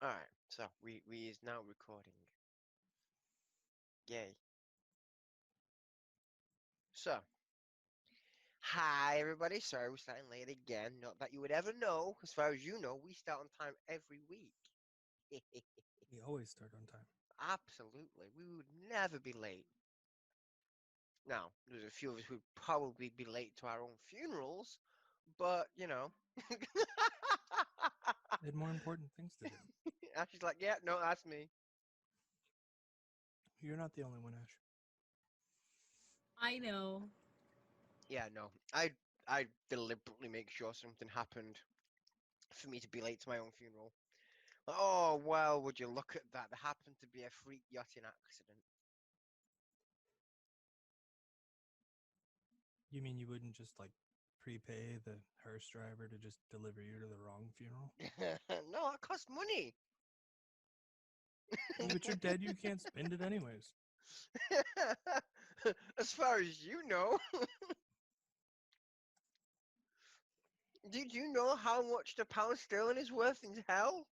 Alright, so we is now recording. Yay. So, hi everybody. Sorry we're starting late again. Not that you would ever know. As far as you know, we start on time every week. We always start on time. Absolutely. We would never be late. Now, there's a few of us who'd probably be late to our own funerals, but you know. They had more important things to do. Ashley's like, yeah, no, that's me. You're not the only one, Ash. I know. Yeah, no. I deliberately make sure something happened for me to be late to my own funeral. Oh, well, would you look at that? There happened to be a freak yachting accident. You mean you wouldn't just like prepay the hearse driver to just deliver you to the wrong funeral? No, it costs money. But you're dead, you can't spend it anyways. As far as you know. Did you know how much the pound sterling is worth in hell?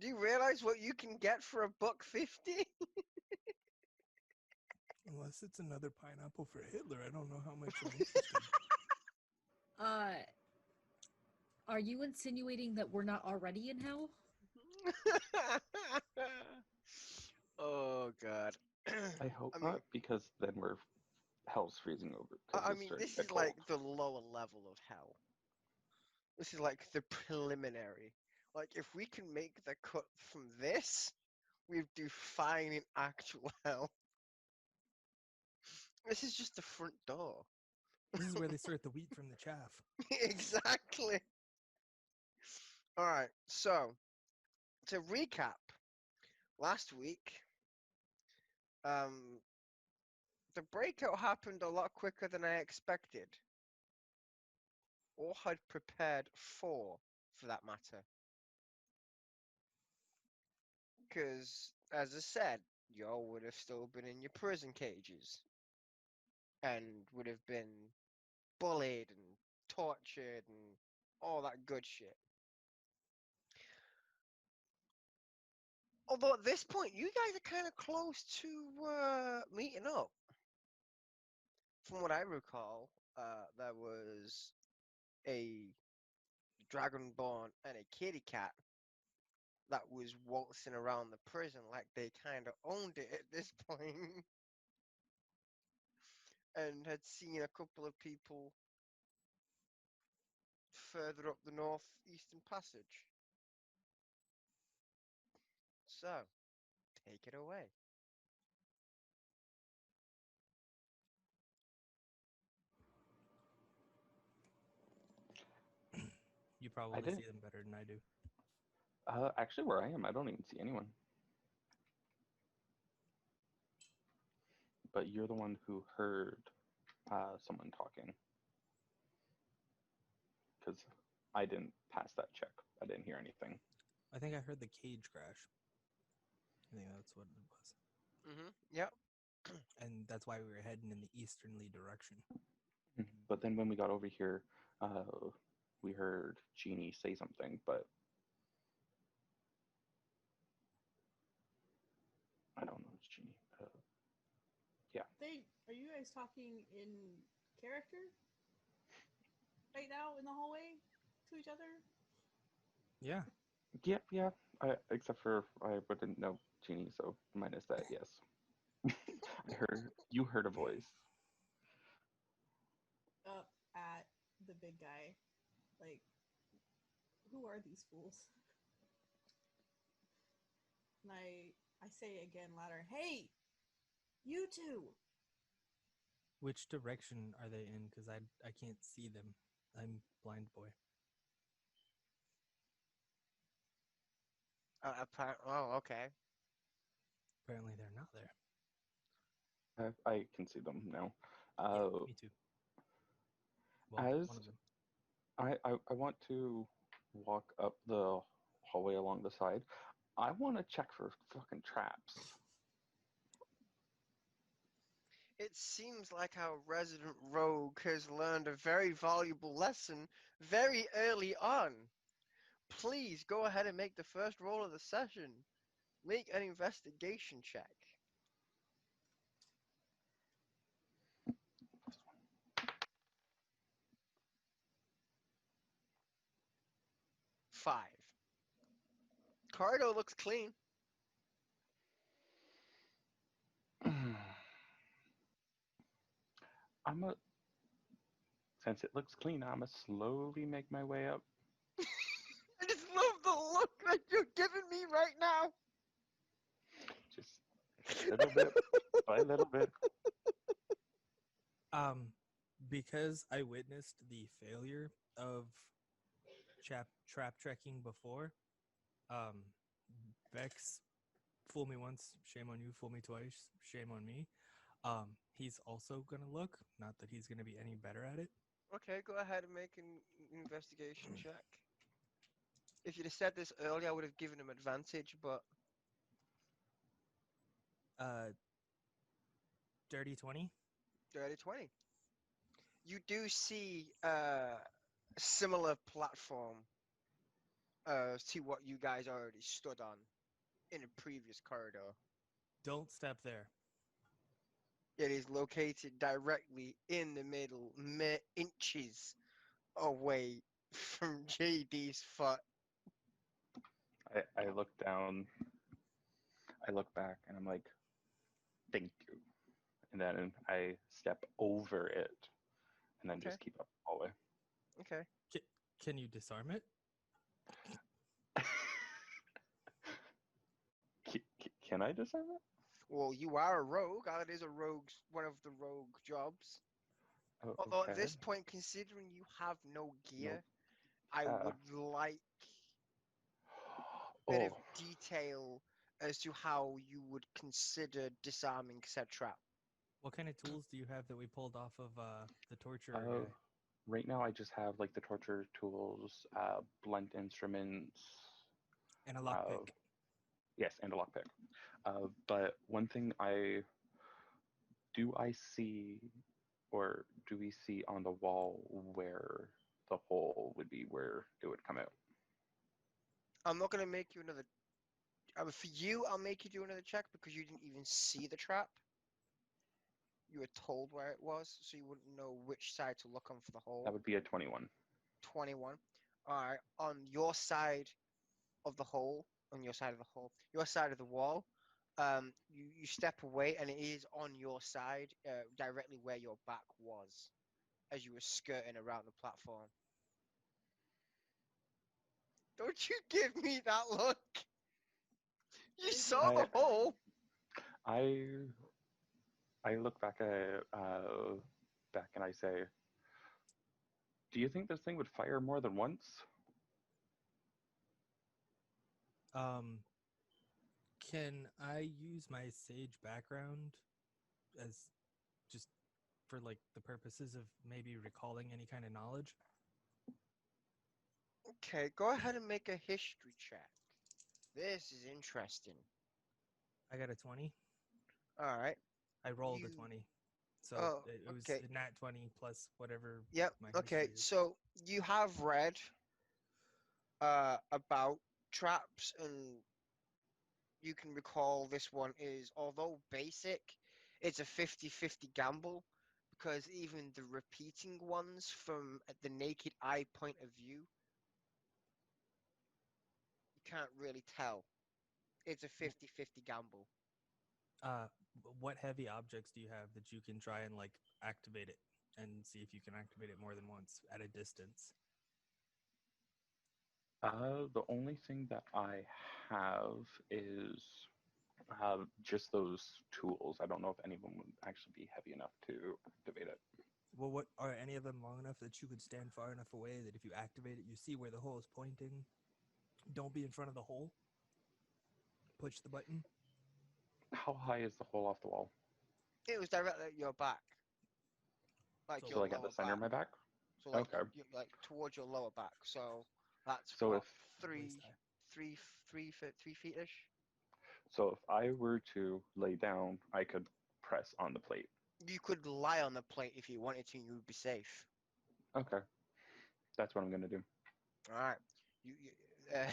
Do you realize what you can get for $1.50? Unless it's another pineapple for Hitler, I don't know how much I'm interested. Uh, are you insinuating that we're not already in hell? Oh God. I hope I mean, not, because then hell's freezing over because it's starting this to get is cold. like the lower level of hell. This is like the preliminary. Like, if we can make the cut from this, we'd do fine in actual hell. This is just the front door. This is where they sort the wheat from the chaff. Exactly. Alright, so, to recap, last week, um, the breakout happened a lot quicker than I expected. Or had prepared for that matter. Because, as I said, y'all would have still been in your prison cages. And would have been bullied and tortured and all that good shit. Although at this point, you guys are kind of close to meeting up. From what I recall, there was a dragonborn and a kitty cat that was waltzing around the prison like they kind of owned it at this point. And had seen a couple of people further up the northeastern passage. So, take it away. You I probably didn't. see them better than I do. Actually, where I am, I don't even see anyone. But you're the one who heard someone talking. Because I didn't pass that check. I didn't hear anything. I think I heard the cage crash. I think that's what it was. Yep. And that's why we were heading in the easternly direction. But then when we got over here, we heard Jeannie say something, but I don't know it's Jeannie. Yeah. Are you guys talking in character right now in the hallway to each other? Yeah. Yeah. Except for I wouldn't know Jeannie, so minus that, yes. You heard a voice. Up at the big guy. Like, who are these fools? And I say again louder, hey, you two! Which direction are they in? Because I can't see them. I'm blind boy. Oh, okay. Apparently they're not there. I can see them now. Yeah, me too. Well, As one of them. I want to walk up the hallway along the side. I want to check for fucking traps. It seems like our resident rogue has learned a very valuable lesson very early on. please go ahead and make the first roll of the session. Make an investigation check. Five. Corridor looks clean. Since it looks clean, I'ma slowly make my way up. I just love the look that you're giving me right now. Just little bit by little bit. Because I witnessed the failure of trap trekking before, Vex, fool me once, shame on you, fool me twice, shame on me. He's also gonna look, not that he's gonna be any better at it. Okay, go ahead and make an investigation check. If you'd have said this earlier, I would have given him advantage, but Dirty 20. dirty 20. You do see a similar platform to what you guys already stood on in a previous corridor. Don't step there. It is located directly in the middle, mere inches away from JD's foot. I look down, I look back, and I'm like, thank you. And then I step over it, and then just keep up the hallway. Okay. Can you disarm it? Can I disarm it? Well, you are a rogue. That is one of the rogue jobs. Oh, Although at okay. this point, considering you have no gear, No. I would like a bit of detail as to how you would consider disarming said trap. What kind of tools do you have that we pulled off of the torture Oh, guy? right now I just have like the torture tools, blunt instruments, And a lockpick. yes, and a lockpick. But one thing I see, or do we see on the wall where the hole would be, where it would come out? I'm not going to make you another... for you, I'll make you do another check because you didn't even see the trap. You were told where it was, so you wouldn't know which side to look on for the hole. That would be a 21. 21. Alright, on your side of the hole, your side of the wall, you step away and it is on your side, directly where your back was, as you were skirting around the platform. Don't you give me that look! You saw the hole! I look back at back and I say, do you think this thing would fire more than once? Can I use my sage background as just for like the purposes of maybe recalling any kind of knowledge? Okay, go ahead and make a history check. This is interesting. I got a 20. Alright. I rolled a 20. So it was okay. a nat 20 plus whatever. Yep. my Okay. history is. So you have read about traps, and you can recall this one is, although basic, it's a 50-50 gamble, because even the repeating ones from the naked eye point of view, you can't really tell. It's a 50-50 gamble. What heavy objects do you have that you can try and like activate it and see if you can activate it more than once at a distance? The only thing that I have is just those tools. I don't know if any of them would actually be heavy enough to activate it. Well, what are any of them long enough that you could stand far enough away that if you activate it, you see where the hole is pointing? Don't be in front of the hole. Push the button. How high is the hole off the wall? It was directly at your back. Like So your So like at the lower center back. of my back? So like, Okay. like towards your lower back. So that's So what, if- Waist high. 3 feet-ish. So if I were to lay down, I could press on the plate. You could lie on the plate if you wanted to, and you would be safe. Okay. That's what I'm going to do. All right. Yeah.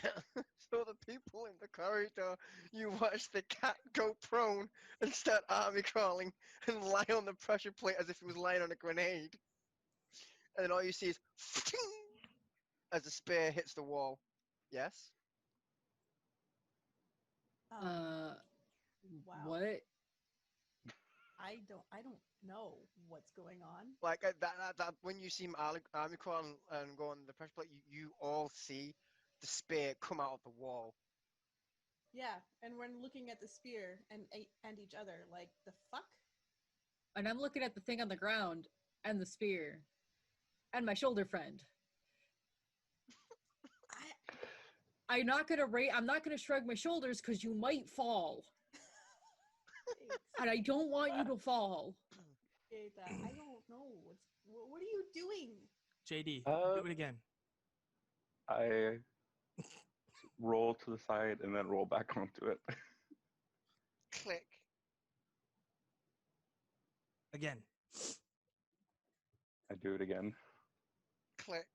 So the people in the corridor, you watch the cat go prone and start army crawling and lie on the pressure plate as if he was lying on a grenade. And then all you see is as the spear hits the wall. Yes? Uh, Wow. what? I don't know what's going on. Like that when you see him army crawl and go on the pressure plate, you all see the spear come out of the wall. Yeah, and we're looking at the spear and each other like the fuck. And I'm looking at the thing on the ground and the spear and my shoulder friend. I'm not gonna shrug my shoulders because you might fall. And I don't want you to fall. I don't know. What are you doing? JD, do it again. I roll to the side and then roll back onto it. Click. Again. I do it again. Click.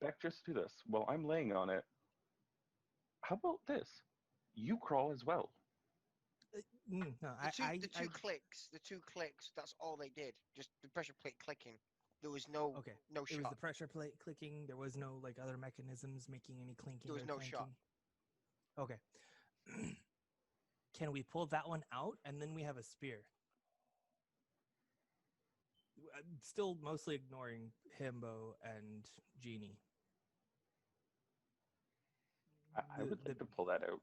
Beck, just do this. While I'm laying on it, how about this? You crawl as well. No, The two clicks, that's all they did. Just the pressure plate clicking. There was no Okay. no It was shot. the pressure plate clicking. There was no like other mechanisms making any clinking. There was or no clanking. shot. Okay. Can we pull that one out and then we have a spear? Still mostly ignoring Himbo and Genie. I would like to pull that out.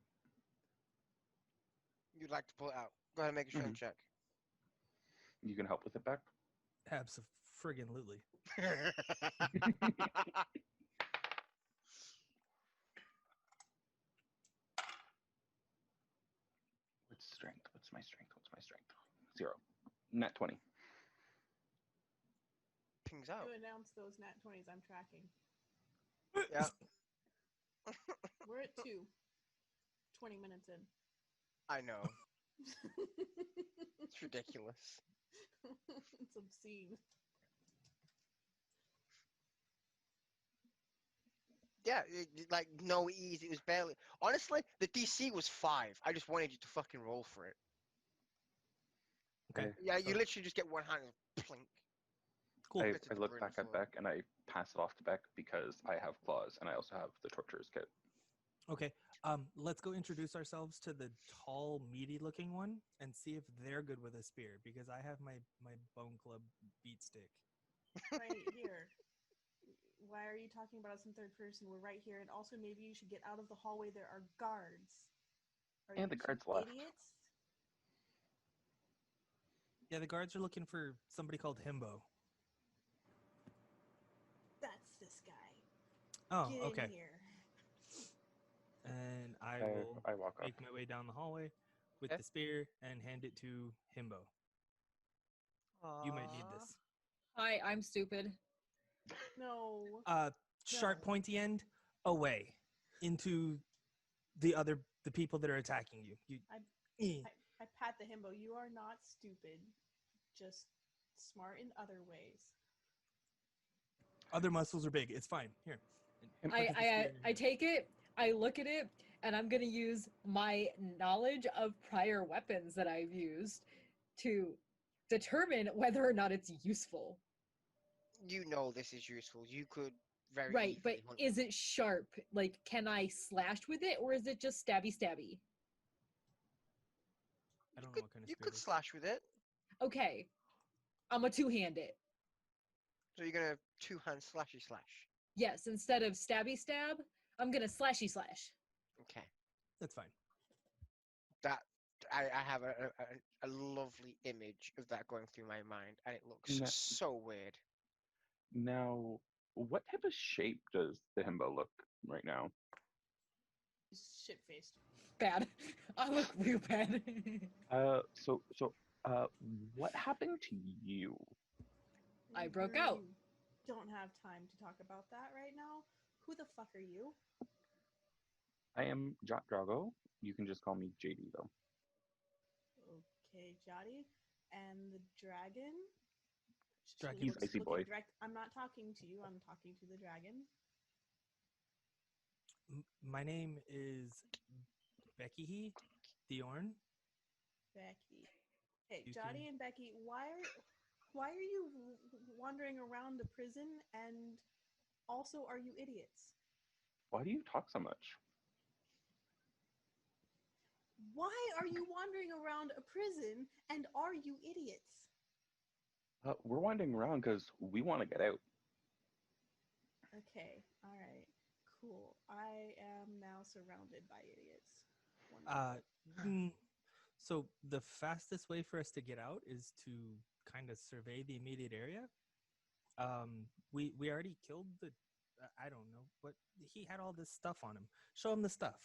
You'd like to pull it out. Go ahead and make a strength check. You can help with it, Beck? Abso-friggin-lutely. What's strength? What's my strength? 0. Nat 20. Pings out. You announce those nat 20s. I'm tracking. Yeah. We're at 2. 20 minutes in. I know. It's ridiculous. It's obscene. Yeah, like no ease. It was barely. Honestly, the DC was 5. I just wanted you to fucking roll for it. Okay. Yeah, you literally just get one hand and plink. Cool. I look back at Beck and I pass it off to Beck because I have claws and I also have the torturer's kit. Okay. Let's go introduce ourselves to the tall, meaty-looking one and see if they're good with a spear because I have my Bone Club beat stick. Right here. Why are you talking about us in third person? We're right here, and also maybe you should get out of the hallway. There are guards. Are And the you guards two left. idiots? Yeah, the guards are looking for somebody called Himbo. That's this guy. Oh, Get okay. in here. And I will I walk up. make my way down the hallway with the spear and hand it to Himbo. You might need this. Hi, I'm stupid. No. Sharp No. pointy end away into the people that are attacking you. I pat the himbo. You are not stupid. Just smart in other ways. Other muscles are big. It's fine. Here. I take it, I look at it, and I'm gonna use my knowledge of prior weapons that I've used to determine whether or not it's useful. You know this is useful. You could very Right, but easily hunt- is it sharp? Like, can I slash with it, or is it just stabby stabby? I don't know what kind of You spear could it is. slash with it. Okay, I'm a two-hand it. So you're gonna two-hand slashy slash. Yes, instead of stabby stab, I'm gonna slashy slash. Okay. That's fine. That I have a lovely image of that going through my mind, and it looks No. so weird. Now, what type of shape does the himbo look right now? He's shit-faced. Bad. I look real bad. So, what happened to you? I broke out. You don't have time to talk about that right now. Who the fuck are you? I am Jot Drago. You can just call me JD though. Okay, Jotty. And the dragon? Dragon. He's Icy Boy. I'm not talking to you. I'm talking to the dragon. My name is Becky Thorn. Becky. Hey, You Jotty can- and Becky, why are you wandering around the prison, and also are you idiots? Why do you talk so much? Why are you wandering around a prison, and are you idiots? We're winding around because we want to get out. Okay, all right, cool. I am now surrounded by idiots. Wonderful. mm, so the fastest way for us to get out is to kind of survey the immediate area. We already killed the. I don't know, but he had all this stuff on him. Show him the stuff.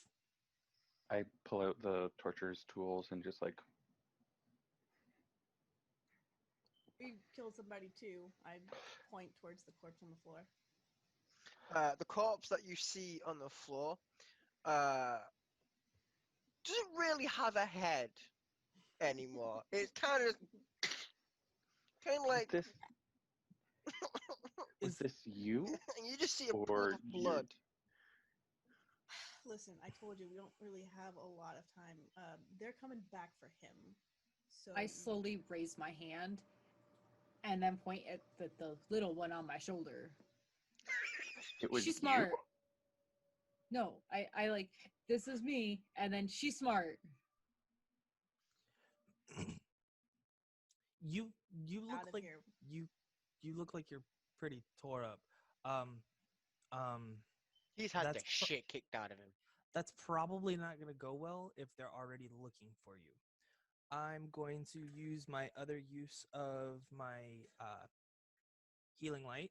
I pull out the torturer's tools and just like, We killed somebody too. I point towards the corpse on the floor. The corpse that you see on the floor doesn't really have a head anymore. It's kind of like, this is this you? and you just see a pool or of you? blood. Listen, I told you we don't really have a lot of time. They're coming back for him. So I slowly raise my hand and then point at the little one on my shoulder. It was She's you? smart. No, I like, this is me, and then she's smart. You Out look of like here. you look like you're pretty tore up. Um, He's had the That's shit kicked out of him. that's probably not gonna go well if they're already looking for you. I'm going to use my other use of my healing light,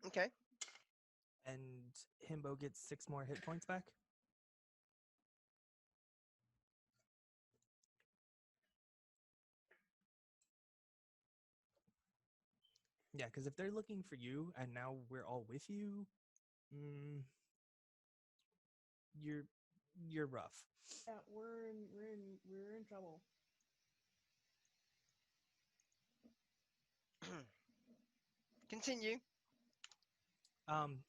Okay. and Himbo gets 6 more hit points back. Yeah, because if they're looking for you and now we're all with you, you're rough. Yeah, we're in trouble. Continue.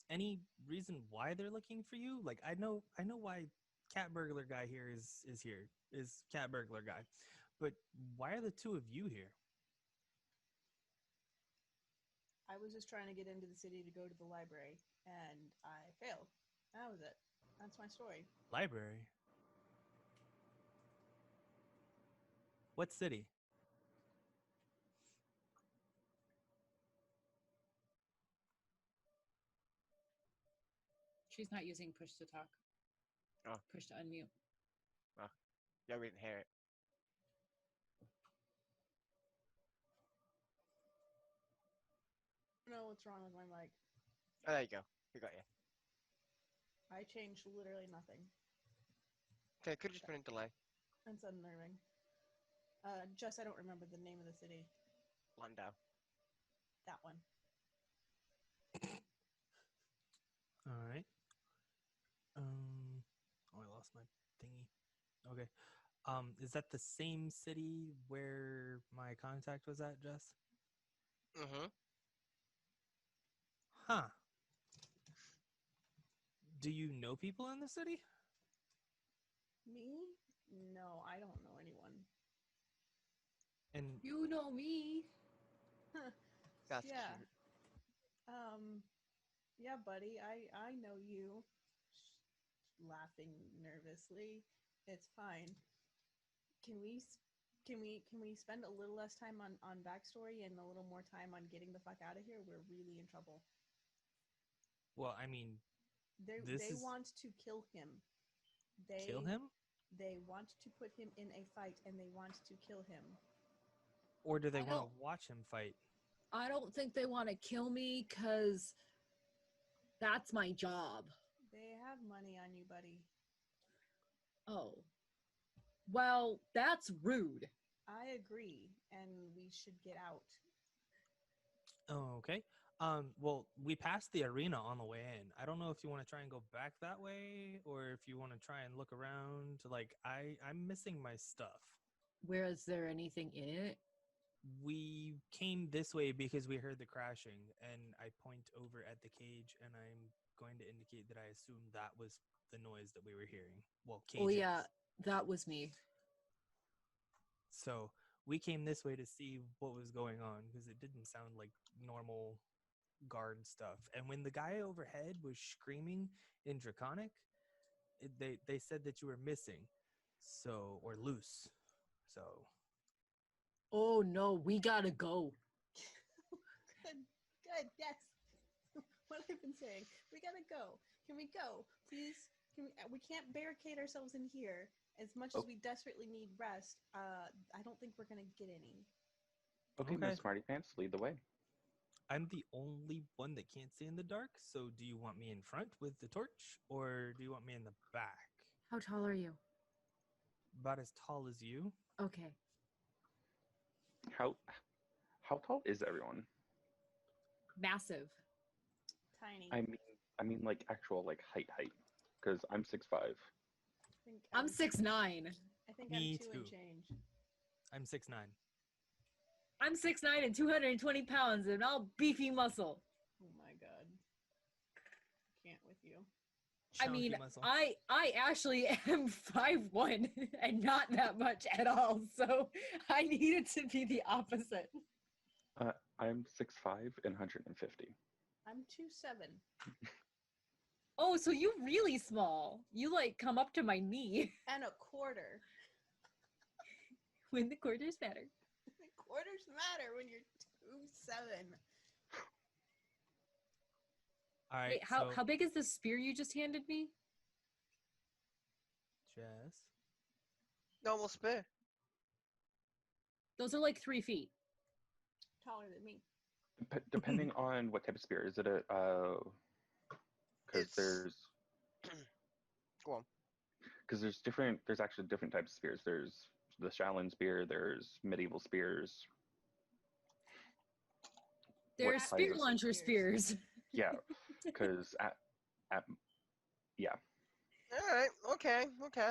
Any reason why they're looking for you? Like, I know why Cat Burglar guy here is here, is Cat Burglar guy, but why are the two of you here? I was just trying to get into the city to go to the library, and I failed. That was it. That's my story. Library? What city? She's not using push to talk. Oh. Push to unmute. Yeah, we didn't hear it. I don't know what's wrong with my mic. Oh, there you go. We got you. I changed literally nothing. Okay, could have just been a delay. It's unnerving. Just I don't remember the name of the city. Landau. That one. All right. Oh, I lost my thingy. Okay. Is that the same city where my contact was at, Jess? Mm-hmm. Huh. Do you know people in the city? Me? No, I don't know anyone. And You know me. That's Yeah. cute. Yeah, buddy, I know you. Laughing nervously. It's fine. Can we spend a little less time on backstory and a little more time on getting the fuck out of here? We're really in trouble. well, I mean, They want to kill him. kill him? They want to put him in a fight, and they want to kill him. Or do they I want to don't- watch him fight? I don't think they want to kill me because that's my job. They have money on you, buddy. Oh. Well, that's rude. I agree, and we should get out. Oh, okay. Well, we passed the arena on the way in. I don't know if you want to try and go back that way, or if you want to try and look around. Like, I'm missing my stuff. Where is there anything in it? We came this way because we heard the crashing, and I point over at the cage, and I'm going to indicate that I assume that was the noise that we were hearing. Well, cages. Oh yeah, that was me. So we came this way to see what was going on because it didn't sound like normal guard stuff. And when the guy overhead was screaming in Draconic, they said that you were missing, so or loose. So Oh no, we gotta go. Good, yes. What I've been saying. We gotta go. Can we go, please? We can't barricade ourselves in here. As much as we desperately need rest, I don't think we're gonna get any. Okay, Okay. Miss Smarty Pants, lead the way. I'm the only one that can't see in the dark. So do you want me in front with the torch, or do you want me in the back? How tall are you? About as tall as you. Okay. How tall is everyone? Massive. Tiny. I mean like actual like height, because I'm 6'5". I'm 6'9". I think Me I'm 2 and too. change. I'm 6'9". I'm 6'9" and 220 pounds and all beefy muscle. Oh my god. Can't with you. I Chunky mean, muscle. I actually am 5'1" and not that much at all, so I need it to be the opposite. I'm 6'5" and 150. I'm 2'7". Oh, so you really small. You like come up to my knee And a quarter. when the quarters matter. The quarters matter when you're 2'7". All right. Wait, how big is the spear you just handed me? Jess? Normal spear. Those are like 3 feet. Taller than me. Depending on what type of spear. Is it a because It's- there's Go on. because there's actually different types of spears. There's the Shaolin spear, there's medieval spears. They're What size spear is- launcher spears. Yeah, because at yeah, All right. Okay.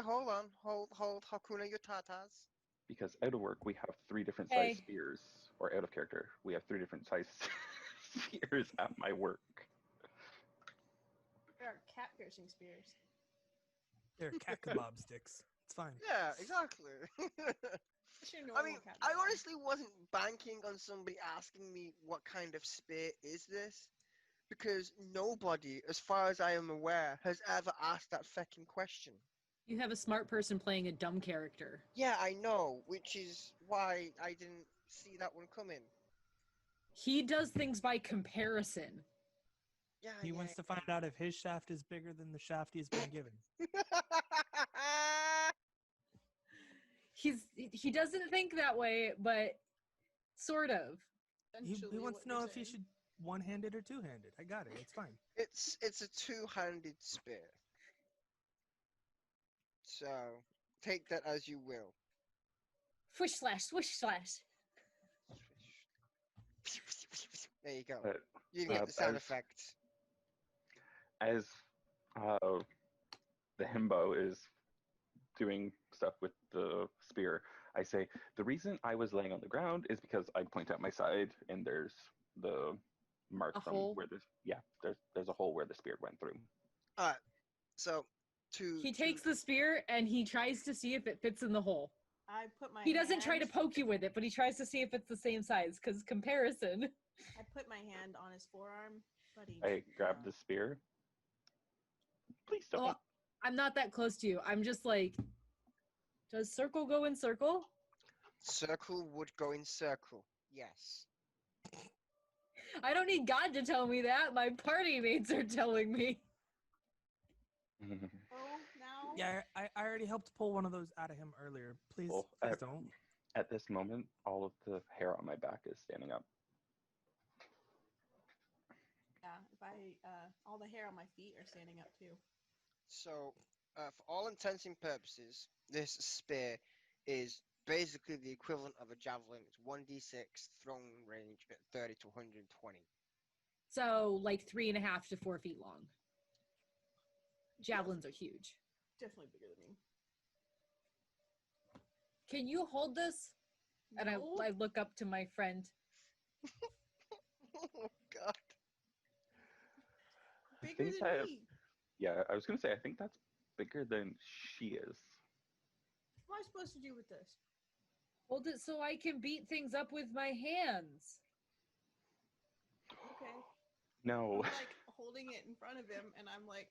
Hold on. Hold. Hakuna your tatas. because out of work we have 3 different Hey. size spears, or out of character we have 3 different size spears at my work. There are cat piercing spears. They're cat kebab sticks. It's fine. Yeah. Exactly. It's your I normal mean, cat I piercing. honestly wasn't banking on somebody asking me what kind of spear is this, because nobody, as far as I am aware, has ever asked that fucking question. You have a smart person playing a dumb character. Yeah, I know, which is why I didn't see that one coming. He does things by comparison. Yeah, He wants to find out if his shaft is bigger than the shaft he's been given. He doesn't think that way, but sort of. He Essentially wants what to know you're if he saying. should one-handed or two-handed. I got it. It's fine. It's a two-handed spear. So take that as you will. Swish slash, swish slash. There you go. But You get the sound as- effect. As the himbo is doing stuff with the spear, I say, the reason I was laying on the ground is because I point at my side and there's the mark A from hole? where there's a hole where the spear went through. Alright. So He takes the spear and he tries to see if it fits in the hole. I put my He doesn't try to hand- poke you with it, but he tries to see if it's the same size, because comparison. I put my hand on his forearm, buddy. I grab the spear. Please don't. Oh, I'm not that close to you. I'm just like, does circle go in circle? circle would go in circle. Yes. I don't need God to tell me that. My party mates are telling me. Oh, now? Yeah, I already helped pull one of those out of him earlier. Please, Well, please don't. At this moment, all of the hair on my back is standing up. Yeah, if all the hair on my feet are standing up too. So, for all intents and purposes, this spear is basically the equivalent of a javelin. It's 1d6 thrown range at 30 to 120. So, like 3.5 to 4 feet long. Javelins are huge. Definitely bigger than me. Can you hold this? And No. I look up to my friend. Oh God. Bigger think than that- me. Yeah, I was gonna say I think that's bigger than she is. What am I supposed to do with this? Hold it so I can beat things up with my hands. Okay. No. I'm like holding it in front of him, and I'm like,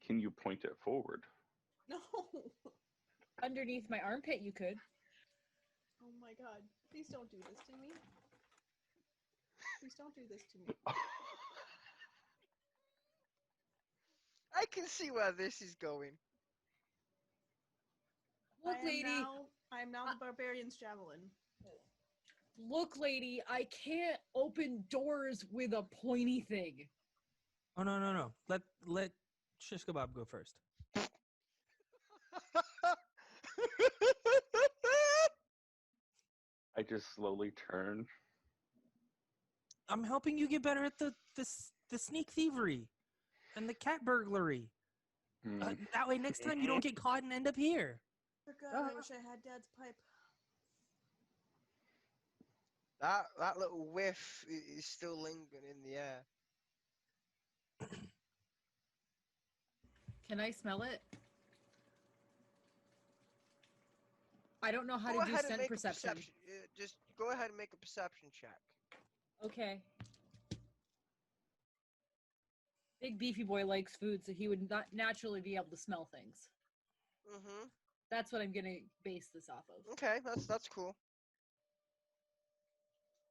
Can you point it forward? no. Underneath my armpit, you could. Oh my god. Please don't do this to me. Please don't do this to me. I can see where this is going. Look, lady. I am now the barbarian's javelin. Look, lady. I can't open doors with a pointy thing. Oh no. Let Shish Kebab go first. I just slowly turn. I'm helping you get better at the sneak thievery and the cat burglary. Hmm. That way, next time you don't get caught and end up here. Oh god, I wish I had Dad's pipe. That little whiff is still lingering in the air. Can I smell it? I don't know how Go to do ahead and scent make perception. a perception. Just go ahead and make a perception check. Okay. Big beefy boy likes food, so he would not naturally be able to smell things. Mm-hmm. That's what I'm gonna base this off of. Okay, that's cool.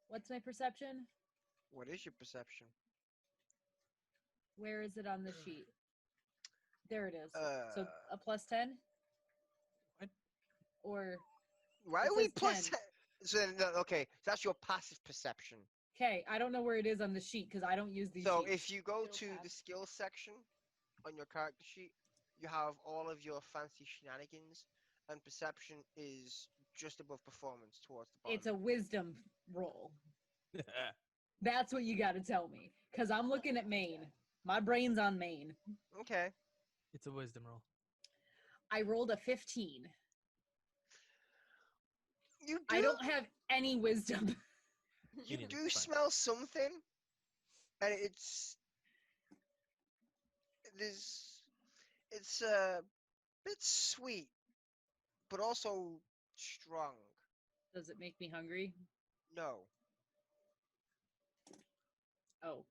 What's my perception? What is your perception? Where is it on the sheet? There it is. So Uh, a plus 10? What? Or Why it are we says plus 10. 10? So no, okay, so that's your passive perception. okay, I don't know where it is on the sheet because I don't use these So sheets. if you go Skill to tab. the skills section on your character sheet, you have all of your fancy shenanigans, and perception is just above performance towards the bottom. It's a wisdom roll. That's what you got to tell me because I'm looking at Maine. My brain's on Maine. Okay. It's a wisdom roll. I rolled a 15. You do, I don't have any wisdom. you It is do fine. smell something, and it's a bit sweet, but also strong. Does it make me hungry? No, Oh.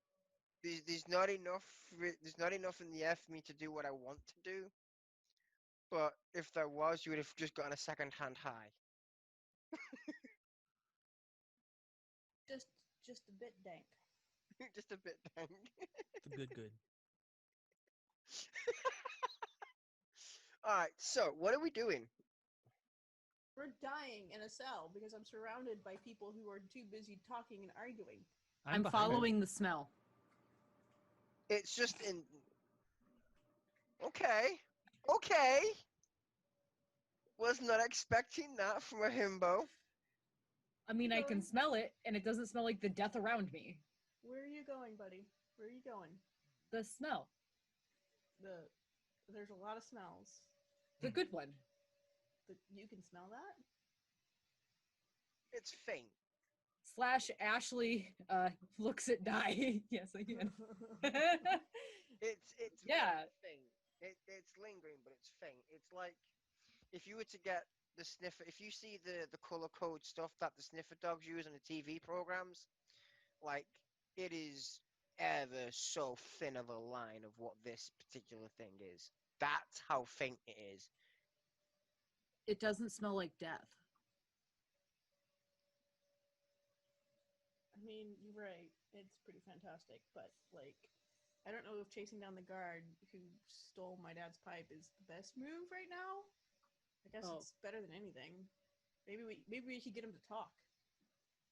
there's not enough. There's not enough in the air for me to do what I want to do. But if there was, you would have just gotten a second-hand high. Just a bit dank. Just a bit dang. The good. All right. So what are we doing? We're dying in a cell because I'm surrounded by people who are too busy talking and arguing. I'm behind you. following the smell. It's just in. Okay. Okay. Was not expecting that from a himbo. I mean, I can Going? smell it, and it doesn't smell like the death around me. Where are you going, buddy? Where are you going? The smell. There's a lot of smells. The good one. You can smell that? It's faint. / Ashley looks at Die. Yes, I can. It's Yeah. very faint. It's lingering, but it's faint. It's like if you were to get the sniffer, if you see the color code stuff that the sniffer dogs use on the TV programs, like it is ever so thin of a line of what this particular thing is. That's how faint it is. It doesn't smell like death. I mean, you're right. It's pretty fantastic, but like, I don't know if chasing down the guard who stole my dad's pipe is the best move right now. I guess Oh. it's better than anything. Maybe we should get him to talk.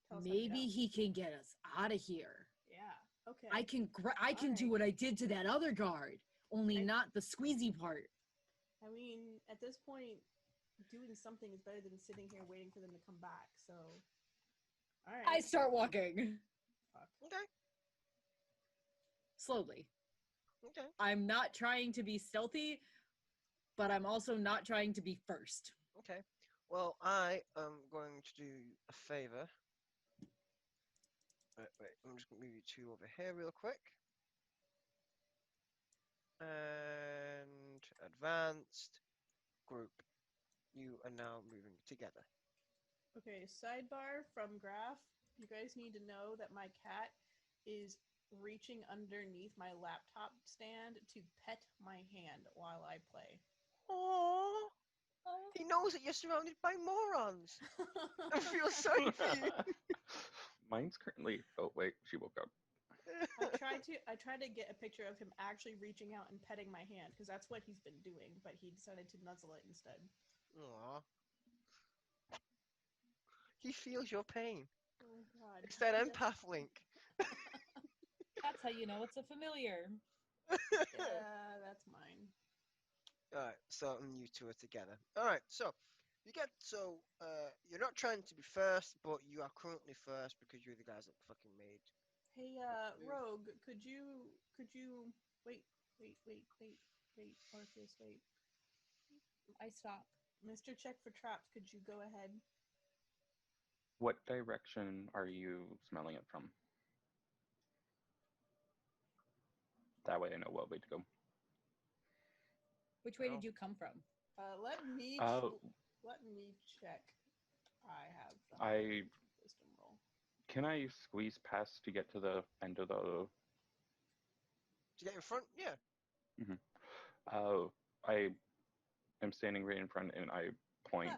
Tell us how to get Maybe out. he can get us out of here. Yeah. Okay. I can do Alright. what I did to that other guard, only I- not the squeezy part. I mean, at this point, doing something is better than sitting here waiting for them to come back. So, all right. I start walking Okay. slowly. Okay. I'm not trying to be stealthy, but I'm also not trying to be first. Okay. Well, I am going to do a favor. Wait. I'm just going to move you two over here real quick. And advanced group. You are now moving together. Okay, sidebar from Graph. You guys need to know that my cat is reaching underneath my laptop stand to pet my hand while I play. Aww. He knows that you're surrounded by morons. I feel sorry for you. Mine's currently. Oh wait, she woke up. I tried to get a picture of him actually reaching out and petting my hand because that's what he's been doing, but he decided to nuzzle it instead. Aww. He feels your pain. Oh God! It's that He empath link. That's how you know it's a familiar. Yeah, that's mine. Alright, so you two are together. Alright, so you're not trying to be first, but you are currently first because you're the guys that fucking made. Hey, Rogue, could you wait, Orpheus, wait. I stop. Mr. Check for Traps, could you go ahead? What direction are you smelling it from? That way I know what way to go. Which way Oh. did you come from? Let me Oh. let me check. I have the I wisdom roll. Can I squeeze past to get to the end of the? To get in front? Yeah. I am standing right in front and I point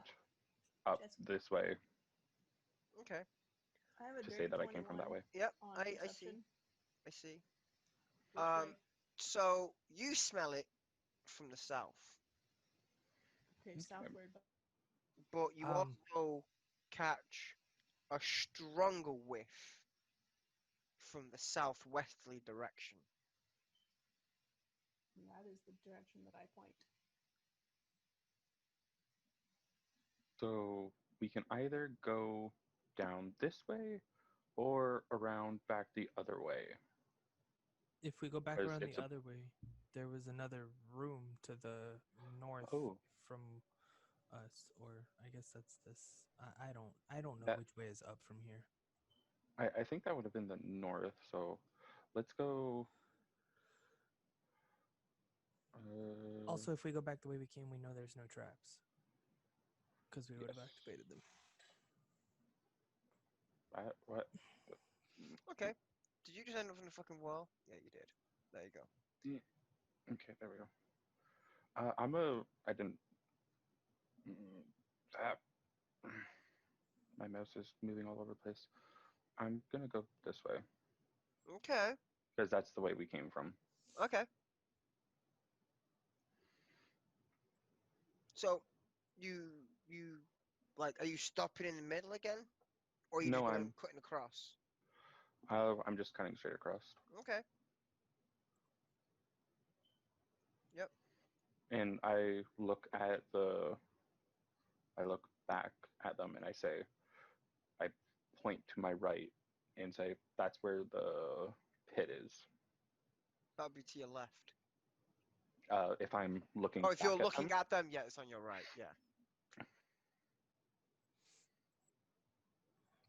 up Just- this way Okay. I have a to dirty say that I came from that 21 way. Yep. on I see. perception. I see. Which way? So you smell it from the south, Okay, southward. but you also catch a stronger whiff from the southwesterly direction. And that is the direction that I point. So we can either go down this way or around back the other way. If we go back Because around it's the a- other way, there was another room to the north Oh. from us, or I guess that's this. I don't know That- which way is up from here. I think that would have been the north. So let's go. Also, if we go back the way we came, we know there's no traps because we would have Yes. activated them. What? Okay. Did you just end up in the fucking wall? Yeah, you did. There you go. Okay, there we go. I didn't. Ah. My mouse is moving all over the place. I'm gonna go this way Okay. because that's the way we came from. Okay. So, you are you stopping in the middle again, or are you No, just I'm- cutting across? I'm just cutting straight across. Okay. Yep. And I look back at them and I say, I point to my right and say, that's where the pit is. That'll be to your left. If I'm looking Oh, if you're back at looking them, at them, yeah, it's on your right. Yeah.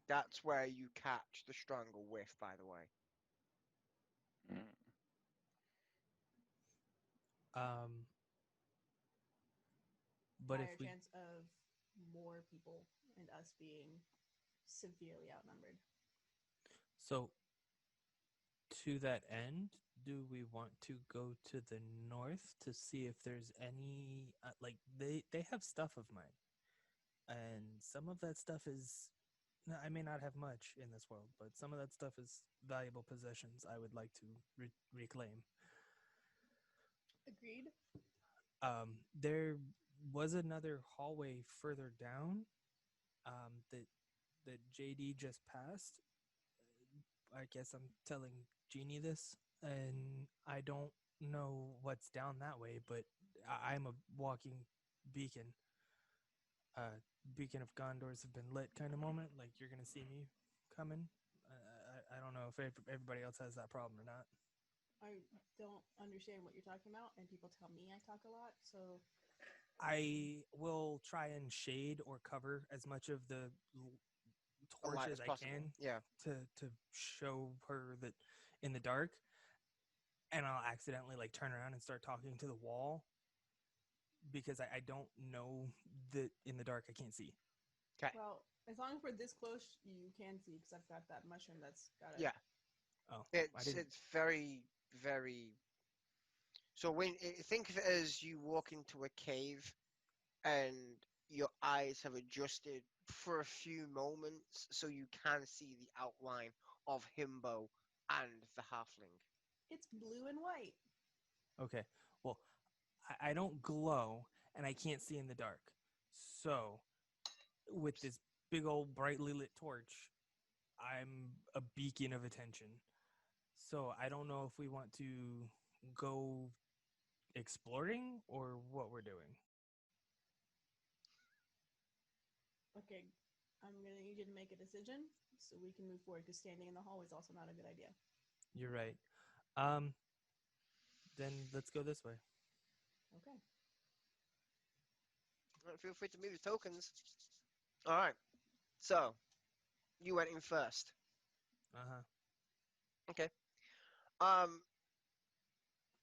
That's where you catch the stronger whiff, by the way. Mm. But Higher if we chance of more people and us being severely outnumbered. so to that end, do we want to go to the north to see if there's any like they have stuff of mine, and some of that stuff is I may not have much in this world, but some of that stuff is valuable possessions I would like to reclaim. Agreed. There was another hallway further down that JD just passed. I guess I'm telling Jeannie this, and I don't know what's down that way, but I'm a walking beacon. Beacon of Gondors have been lit kind of moment. Like, you're going to see me coming. I don't know if everybody else has that problem or not. I don't understand what you're talking about, and people tell me I talk a lot, so I will try and shade or cover as much of the The torch light as as I possible. can Yeah. to show her that in the dark, and I'll accidentally like turn around and start talking to the wall because I don't know that in the dark I can't see. Okay. Well, as long as we're this close, you can see because I've got that mushroom that's got it. Yeah. Oh, I didn't. It's very, very. So think of it as you walk into a cave, and your eyes have adjusted for a few moments, so you can see the outline of Himbo and the halfling. It's blue and white. Okay, well, I don't glow and I can't see in the dark. So, with this big old brightly lit torch, I'm a beacon of attention. So, I don't know if we want to go exploring or what we're doing. Okay, I'm gonna need you to make a decision so we can move forward. Because standing in the hallway is also not a good idea. You're right. Then let's go this way. Okay. Feel free to move your tokens. All right. So, you went in first. Uh-huh. Okay.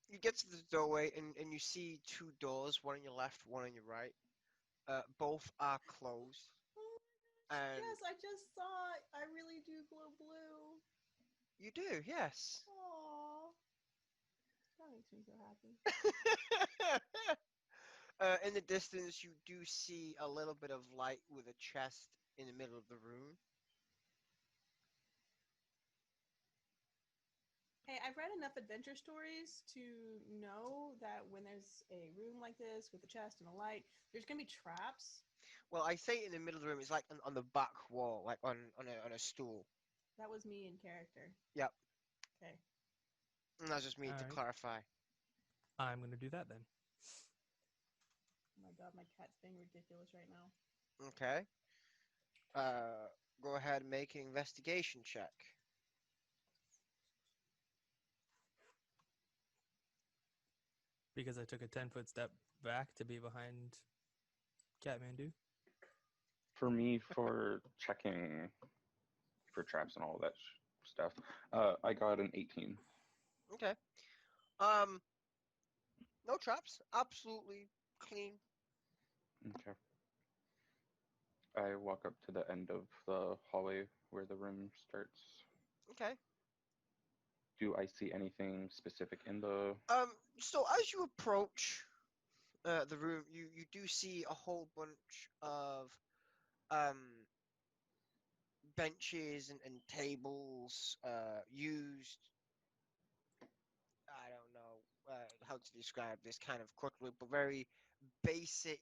You get to the doorway and you see two doors, one on your left, one on your right. Both are closed. Oh And yes, I just saw it. I really do glow blue. you do, yes. Aww. That makes me so happy. In the distance, you do see a little bit of light with a chest in the middle of the room. Hey, I've read enough adventure stories to know that when there's a room like this with a chest and a light, there's gonna be traps. Well, I say in the middle of the room. It's like on the back wall, like on a stool. That was me in character. Yep. Okay. And that's just me to Alright. clarify. I'm going to do that then. Oh my god, my cat's being ridiculous right now. Okay. Go ahead and make an investigation check. Because I took a 10-foot step back to be behind Kathmandu. For me, for checking for traps and all that stuff, I got an 18. Okay. No traps. Absolutely clean. Okay. I walk up to the end of the hallway where the room starts. Okay. Do I see anything specific in the... So as you approach the room, you do see a whole bunch of benches and tables used. I don't know how to describe this kind of cookery, but very basic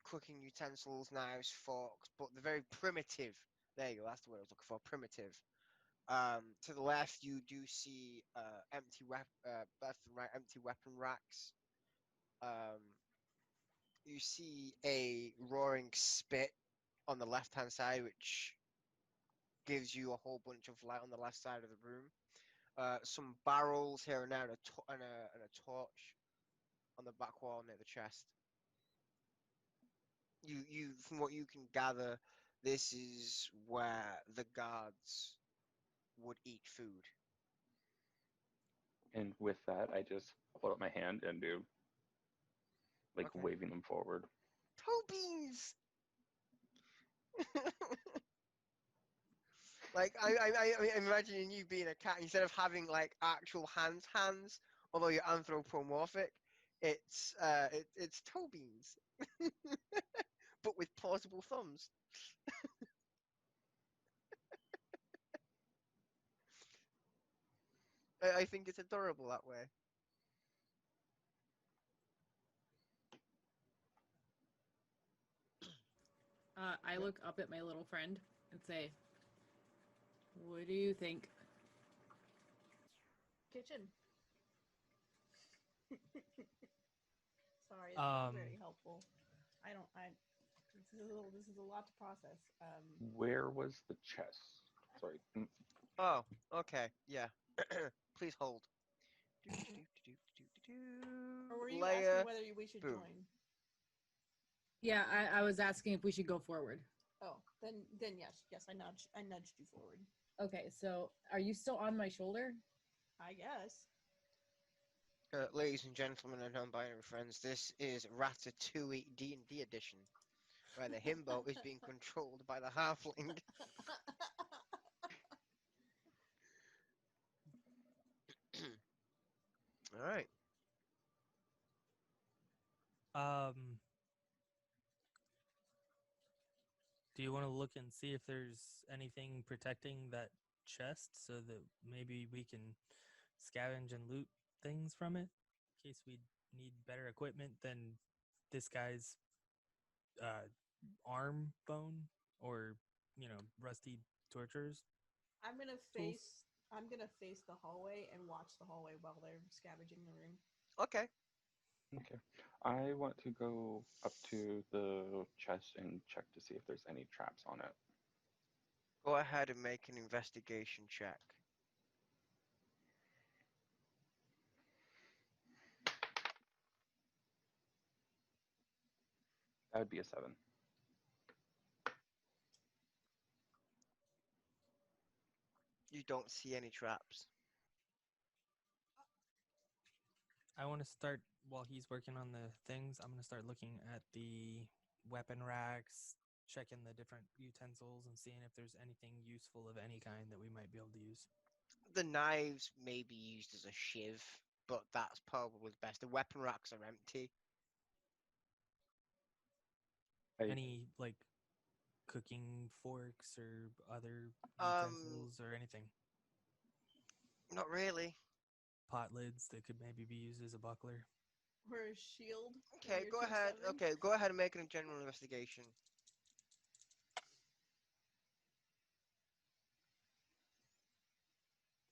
cooking utensils, knives, forks, but they're very primitive. There you go. That's the word I was looking for. Primitive. To the left, you do see empty left and right empty weapon racks. You see a roaring spit on the left-hand side, which gives you a whole bunch of light on the left side of the room. Some barrels here and there, and a torch on the back wall near the chest. You, from what you can gather, this is where the guards would eat food. And with that, I just hold up my hand and do, like, Okay. waving them forward. Toe beans! Like, I'm imagining you being a cat, instead of having, like, actual hands, although you're anthropomorphic, it's toe beans. But with plausible thumbs. I think it's adorable that way. I look up at my little friend and say, "What do you think?" Kitchen. Sorry, it's not very helpful. This is a lot to process. Where was the chest? Sorry. Oh, okay, yeah. Please hold. Or were you you layer. asking whether we should Boom. join? Yeah, I was asking if we should go forward. Oh, then yes, I nudged you forward. Okay, so are you still on my shoulder? I guess. Ladies and gentlemen and non-binary friends, this is Ratatouille D&D edition, where the himbo is being controlled by the halfling. All right. Do you want to look and see if there's anything protecting that chest so that maybe we can scavenge and loot things from it in case we need better equipment than this guy's arm bone or, rusty tortures? I'm gonna face the hallway and watch the hallway while they're scavenging the room. Okay. Okay. I want to go up to the chest and check to see if there's any traps on it. Go ahead and make an investigation check. That would be a 7. You don't see any traps. I want to start, while he's working on the things, I'm going to start looking at the weapon racks, checking the different utensils, and seeing if there's anything useful of any kind that we might be able to use. The knives may be used as a shiv, but that's probably the best. The weapon racks are empty. Any, cooking forks or other utensils or anything? Not really. Pot lids that could maybe be used as a buckler. Or a shield. Okay, go ahead. Okay, go ahead and make a general investigation.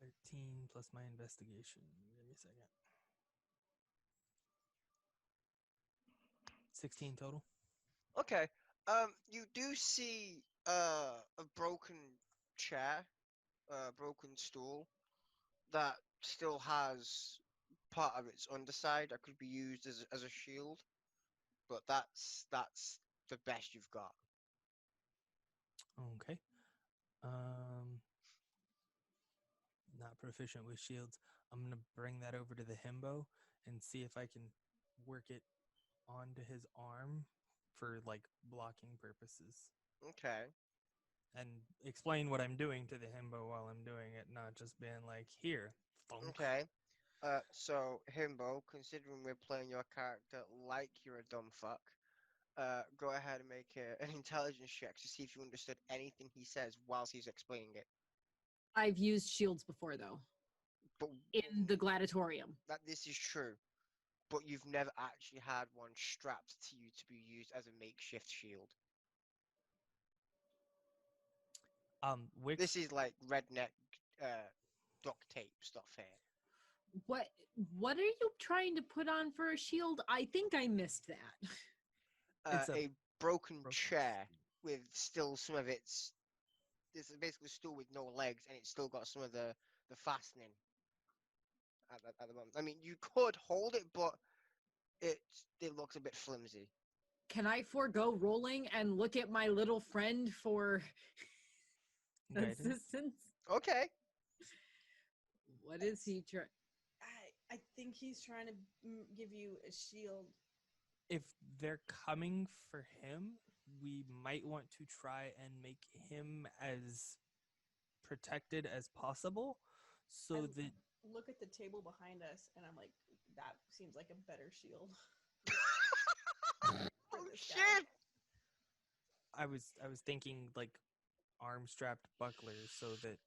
13 plus my investigation. Give me a second. 16 total. Okay. You do see a broken chair, broken stool that still has part of its underside that could be used as a shield, but that's the best you've got. Okay. Not proficient with shields. I'm gonna bring that over to the himbo and see if I can work it onto his arm for blocking purposes. Okay. And explain what I'm doing to the himbo while I'm doing it, not just being like, here, thunk. Okay. So Himbo, considering we're playing your character like you're a dumb fuck, go ahead and make an intelligence check to see if you understood anything he says whilst he's explaining it. I've used shields before, though, But in the gladiatorium. that this is true, but you've never actually had one strapped to you to be used as a makeshift shield. This is like redneck duct tape stuff here. What are you trying to put on for a shield? I think I missed that. It's A broken chair with still some of its. This is basically a stool with no legs, and it's still got some of the fastening at the moment. I mean, you could hold it, but it looks a bit flimsy. Can I forego rolling and look at my little friend for guidance. assistance? Okay. What is he trying? I think he's trying to give you a shield. If they're coming for him, we might want to try and make him as protected as possible, so that look at the table behind us, and I'm like, that seems like a better shield. Oh shit! I was thinking arm strapped bucklers, so that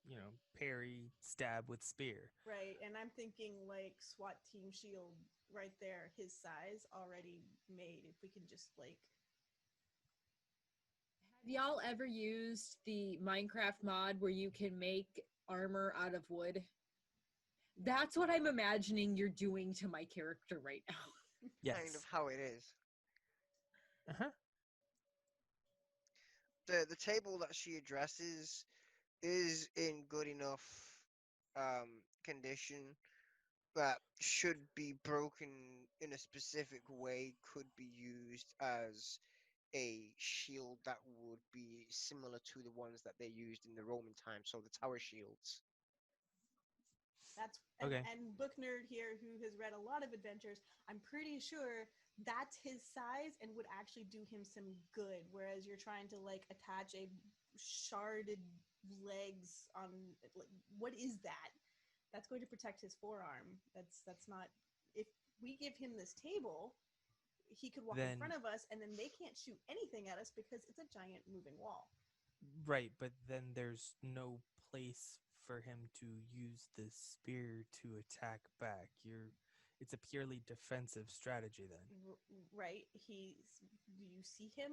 parry, stab with spear. Right, and I'm thinking SWAT team shield right there, his size already made. If we can just Have y'all ever used the Minecraft mod where you can make armor out of wood? That's what I'm imagining you're doing to my character right now. Yes. Kind of how it is. Uh-huh. The table that she addresses is in good enough condition that should be broken in a specific way could be used as a shield that would be similar to the ones that they used in the Roman time, so the tower shields. That's Okay. and Book Nerd here, who has read a lot of adventures, I'm pretty sure that's his size and would actually do him some good. Whereas you're trying to like attach a sharded legs on, like, what is that? That's going to protect his forearm. That's not. If we give him this table, he could walk in Then- front of us, and then they can't shoot anything at us because it's a giant moving wall. Right, but then there's no place for him to use the spear to attack back. It's a purely defensive strategy then. Right? Do you see him?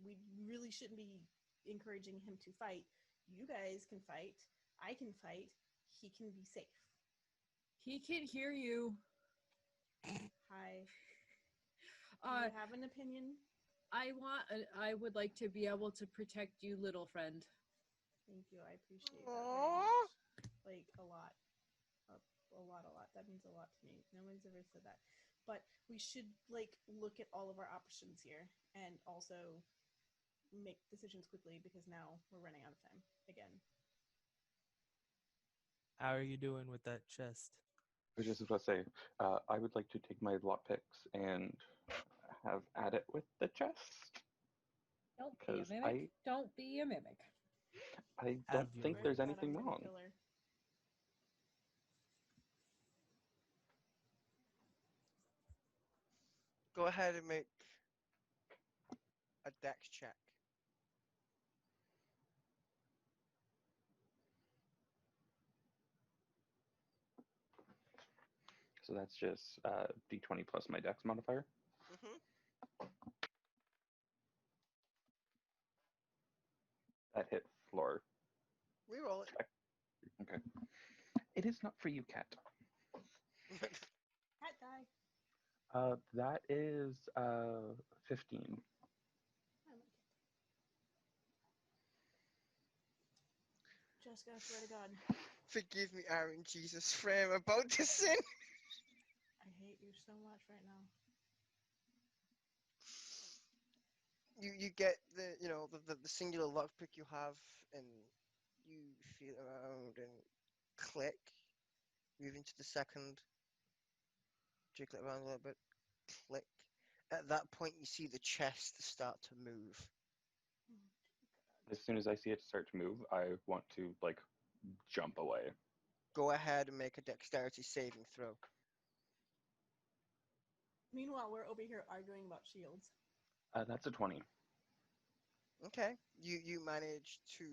We really shouldn't be encouraging him to fight. You guys can fight. I can fight. He can be safe. He can hear you. Hi. Do you have an opinion? I would like to be able to protect you, little friend. Thank you. I appreciate that very Aww. much. Like, a lot. A lot. That means a lot to me. No one's ever said that. But we should, like, look at all of our options here and also make decisions quickly because now we're running out of time again. How are you doing with that chest? I was just about to say, I would like to take my lockpicks and have at it with the chest. Don't be a 'Cause mimic. Don't be a mimic. I Have don't your think way. there's God, I'm anything gonna wrong. kill her. Go ahead and make a dex check. So that's just d20 plus my dex modifier. Mm-hmm. That hit floor. Reroll it. Okay. It is not for you, cat. Cat die. That is 15. I like it. Jessica, I swear to God, Forgive me, Aaron Jesus, for I'm about to sin. I hate you so much right now. You get the singular lockpick you have, and you feel around and click. Move into the second. Jiggle it around a little bit. Click. At that point, you see the chest start to move. As soon as I see it start to move, I want to like jump away. Go ahead and make a dexterity saving throw. Meanwhile, we're over here arguing about shields. That's a 20. Okay. You manage to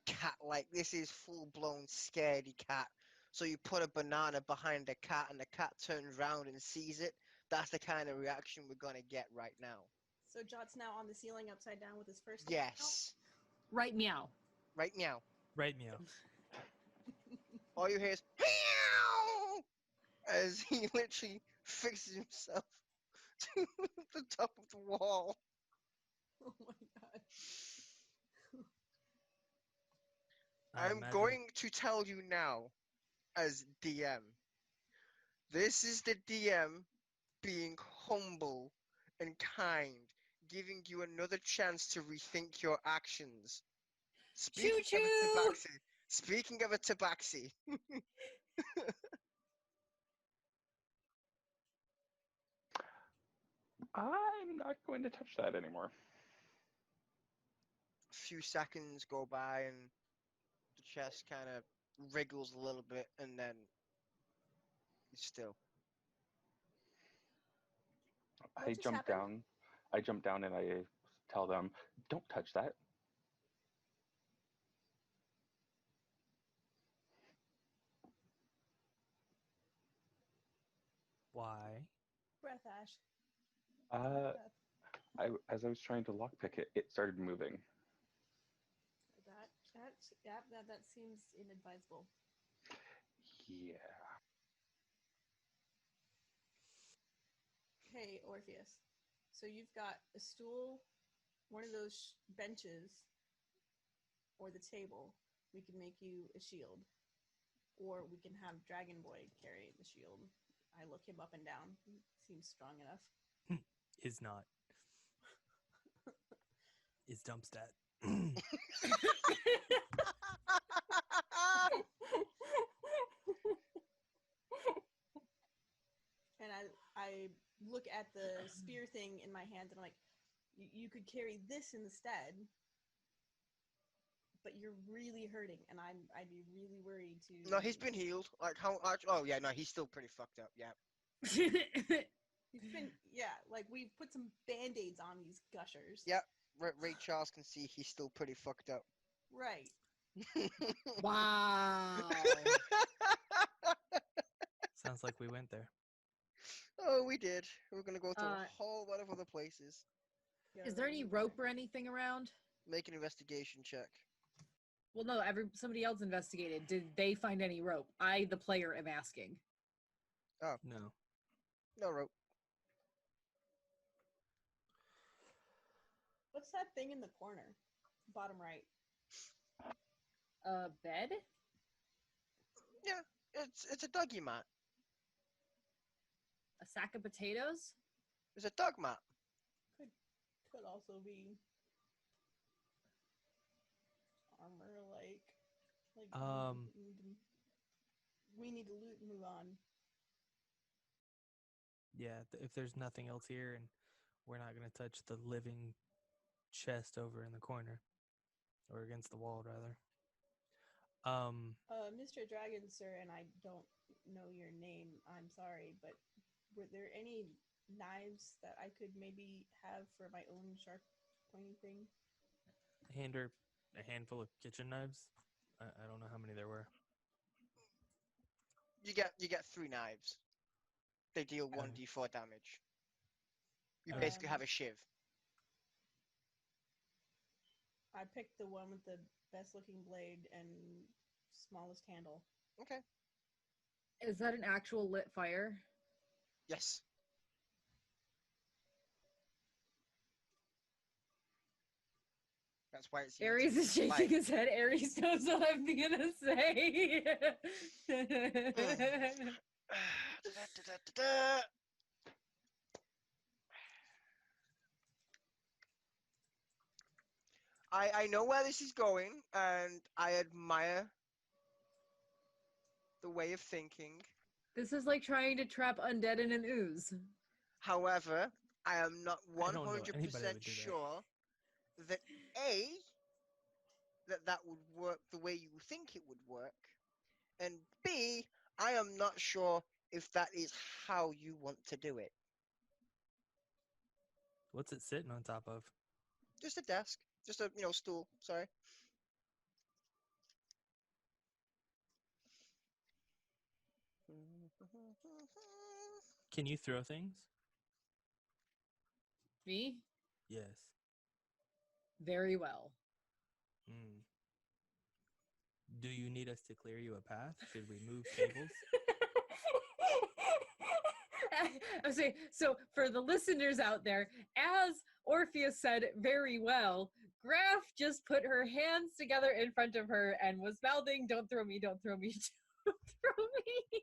cat like this is full blown scaredy cat. So you put a banana behind the cat and the cat turns around and sees it. That's the kind of reaction we're gonna get right now. So Jot's now on the ceiling upside down with his first. Yes. Right meow. Right now. Right, meow. All you hear is meow as he literally fixes himself to the top of the wall. Oh my God. I I'm imagine- going to tell you now, as DM. This is the DM being humble and kind, giving you another chance to rethink your actions. Choo-choo! Speaking of a tabaxi, I'm not going to touch that anymore. a few seconds go by and the chest kind of wriggles a little bit and then it's still. What I just jump happened? down. I jump down and I tell them, "Don't touch that." Why? Breath Ash. Uh, Breath. as I was trying to lockpick it, it started moving. That seems inadvisable. Yeah. Hey, Orpheus. So you've got a stool, one of those benches, or the table. We can make you a shield. or we can have Dragon Boy carry the shield. I look him up and down. He seems strong enough. Is not. Is Dumpstat. And I look at the spear thing in my hands and I'm like, you could carry this instead, but you're really hurting, and I'd be really worried to. No, he's been healed. Like how much? Oh yeah, no, he's still pretty fucked up. Yeah. He's been like we've put some band-aids on these gushers. Yeah. Ray Charles can see he's still pretty fucked up. Right. Wow. Sounds like we went there. Oh, we did. We're gonna go to a Uh, whole lot of other places. Yeah, Is there any rope or anything around? Make an investigation check. Well, no, somebody else investigated. Did they find any rope? I, the player, am asking. No. No rope. What's that thing in the corner? Bottom right. A bed? Yeah, it's a doggy mat. A sack of potatoes? It's a dog mat. Could also be armor, like we need to loot and move on. Yeah, if there's nothing else here, and we're not going to touch the living chest over in the corner, or against the wall, rather. Mr. Dragon, sir, and I don't know your name. I'm sorry, but were there any knives that I could maybe have for my own sharp pointy thing? Hand her a handful of kitchen knives. I don't know how many there were. You get 3 knives. They deal Okay. 1d4 damage. You Um, basically have a shiv. I picked the one with the best looking blade and smallest handle. Okay. Is that an actual lit fire? Yes. That's why it's. Aries is shaking his head. Aries knows what I'm gonna say. I know where this is going, and I admire the way of thinking. This is like trying to trap undead in an ooze. However, I am not I don't know anybody 100% would do that. sure that that would work the way you think it would work, and B, I am not sure if that is how you want to do it. What's it sitting on top of? Just a desk, just a stool. Sorry. Can you throw things? Me? Yes. Very well. Mm. Do you need us to clear you a path? Should we move tables? I say, so for the listeners out there, as Orpheus said very well, Graf just put her hands together in front of her and was mouthing, "Don't throw me, don't throw me, don't throw me."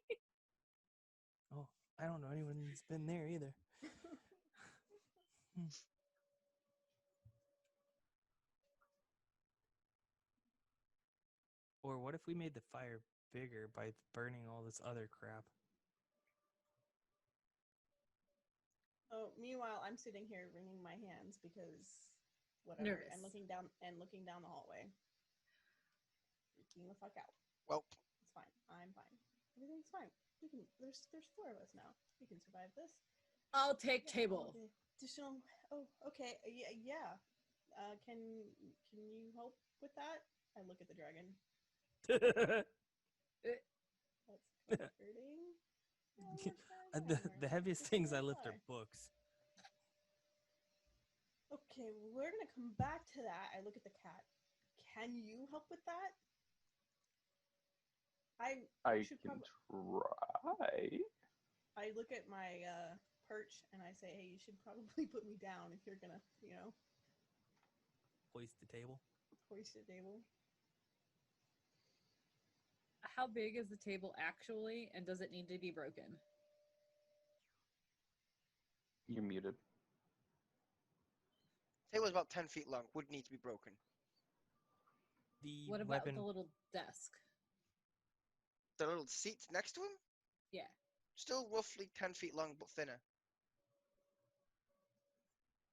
Oh, I don't know anyone who's been there either. Or what if we made the fire bigger by burning all this other crap? Oh, meanwhile, I'm sitting here wringing my hands because whatever, Nervous. and looking down the hallway. Freaking the fuck out. Well, It's fine. I'm fine. Everything's fine. We can. There's 4 of us now. We can survive this. I'll take Yeah, table. the additional. Oh, okay. Yeah. Can you help with that? I look at the dragon. That's comforting. The heaviest things I lift are books. Okay, we're gonna come back to that. I look at the cat. Can you help with that? I should can prob- try. I look at my perch and I say, "Hey, you should probably put me down if you're gonna, Hoist the table. hoist a table." how big is the table actually, and does it need to be broken? You're muted. Table was about 10 feet long. Would need to be broken. The What about weapon. the little desk? The little seats next to him, Yeah. still roughly 10 feet long, but thinner.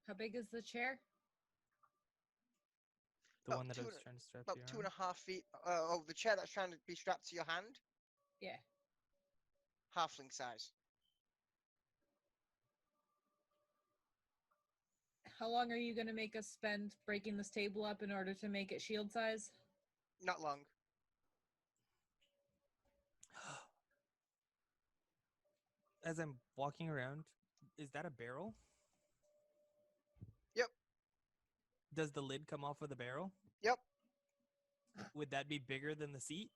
How big is the chair? The about one that I two was and- trying to strap to About your two arm? and a half feet. Oh, the chair that's trying to be strapped to your hand, Yeah. halfling size. How long are you going to make us spend breaking this table up in order to make it shield size? Not long. As I'm walking around, is that a barrel? Yep. Does the lid come off of the barrel? Yep. Would that be bigger than the seat?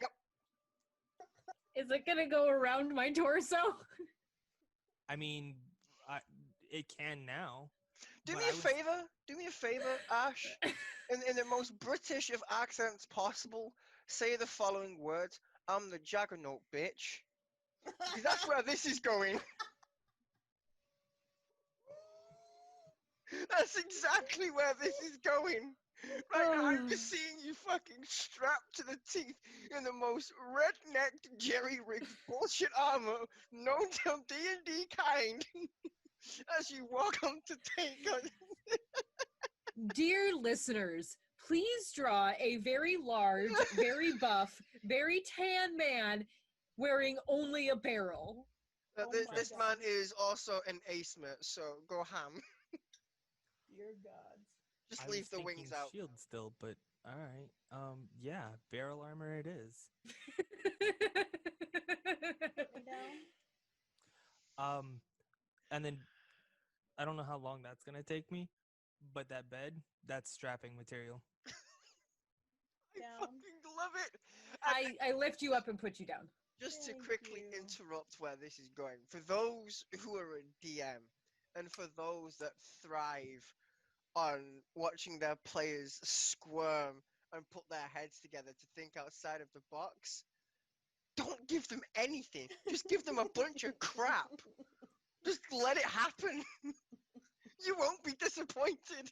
Yep. Is it going to go around my torso? I mean, it can now. Do but me I a would- favor. Do me a favor, Ash. In the most British of accents possible, say the following words. I'm the Juggernaut, bitch. Because that's where this is going. That's exactly where this is going. Right now, I'm just seeing you fucking strapped to the teeth in the most red-necked, jerry-rigged bullshit armor known to D&D kind as you walk on to take on. Dear listeners, please draw a very large, very buff, very tan man wearing only a barrel. Oh my This God. man is also an asmate, so go ham. Dear gods. Just I was leave the wings thinking out. shield still, but all right. Yeah, barrel armor it is. Put me down. And then I don't know how long that's gonna take me, but that bed, that's strapping material. I Down. fucking love it. And I lift you up and put you down. just to Thank quickly you. interrupt where this is going, for those who are a DM, and for those that thrive on watching their players squirm and put their heads together to think outside of the box, don't give them anything. Just give them a bunch of crap. Just let it happen. You won't be disappointed.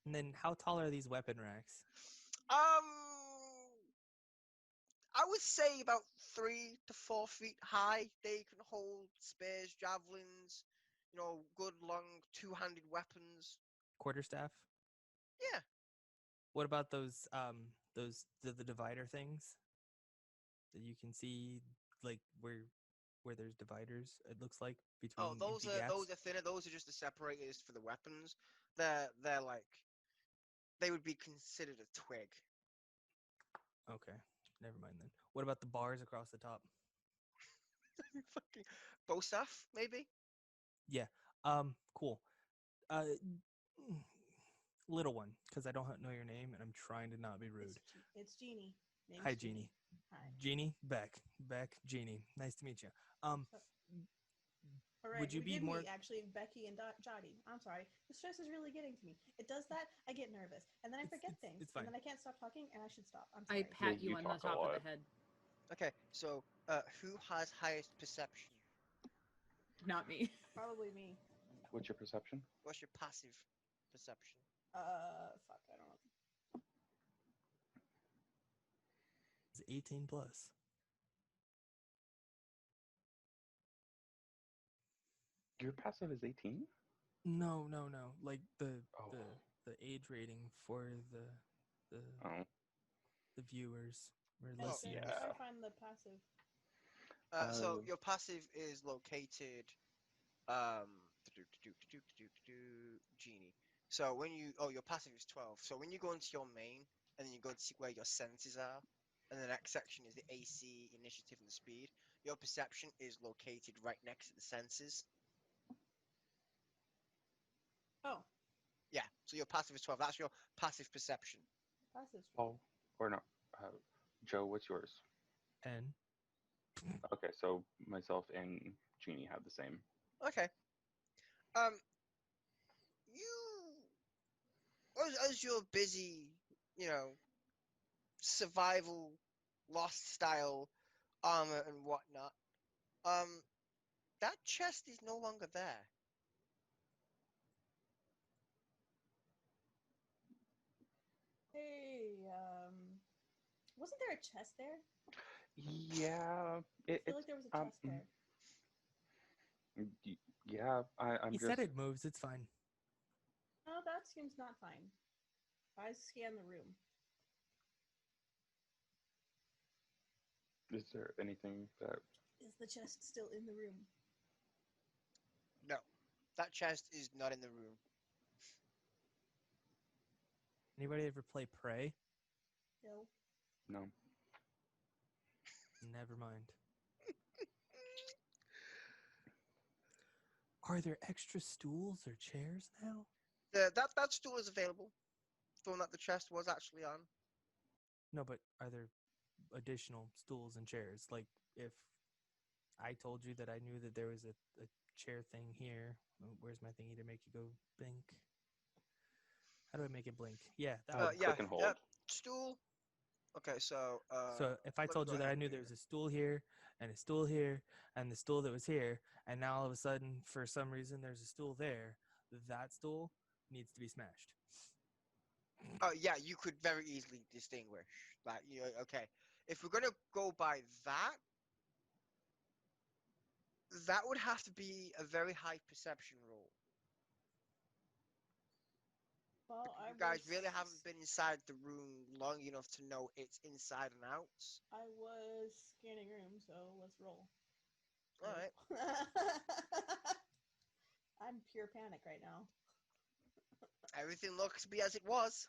And then how tall are these weapon racks? I would say about 3 to 4 feet high. They can hold spears, javelins, good long two-handed weapons. Quarterstaff? Yeah. What about those the divider things that you can see, like where there's dividers? It looks like between Oh, those empty are gaps? thinner. Those are just the separators for the weapons. They're like they would be considered a twig. Okay, never mind then. What about the bars across the top? Fucking bow staff, maybe. Yeah. Cool. Little one, because I don't know your name and I'm trying to not be rude. It's Jeannie. Name's Hi, Jeannie. Hi. Jeannie, Beck, Jeannie. Nice to meet you. All right, Would you be forgive more- me, actually, Becky and Jotty. I'm sorry. The stress is really getting to me. It does that, I get nervous, and then I forget things, it's fine. and then I can't stop talking, and I should stop. I'm I sorry. pat you you on the talk a top of lot. the head. Okay, so who has highest perception? Not me. Probably me. What's your perception? What's your passive perception? Fuck, I don't know. It's 18 plus. Your passive is 18? No. Like the Oh. the age rating for the Oh. the viewers or I listeners. said, yeah. try to find the passive. So Um, your passive is located, Genie. So your passive is 12. So when you go into your main and then you go to see where your senses are, and the next section is the AC, initiative, and the speed. Your perception is located right next to the senses. Oh, Yeah. So your passive is 12. That's your passive perception. passive. Oh, or no. Joe, what's yours? 10. Okay, so myself and Jeannie have the same. Okay. You, as you're busy, survival lost style armor and whatnot. That chest is no longer there. Hey, wasn't there a chest there? Yeah, I feel like there was a chest there. Yeah, I'm He just. said it moves. It's fine. No, that seems not fine. I scan the room. Is there anything that? Is the chest still in the room? No, that chest is not in the room. Anybody ever play Prey? No. No. Never mind. Are there extra stools or chairs now? That stool is available. The one that the chest was actually on. No, but are there additional stools and chairs? Like, if I told you that I knew that there was a chair thing here. Oh, where's my thingy to make you go blink? How do I make it blink? Yeah, that one. Yeah, Click and hold. stool. Okay, so So if I let me told go you that ahead I and knew read there it. was a stool here and a stool here and the stool that was here, and now all of a sudden, for some reason, there's a stool there, that stool needs to be smashed. Yeah, you could very easily distinguish. Like, okay, if we're gonna go by that, that would have to be a very high perception roll. Well, You guys really haven't been inside the room long enough to know its inside and outs. I was scanning room, so let's roll. All right. I'm pure panic right now. Everything looks to be as it was.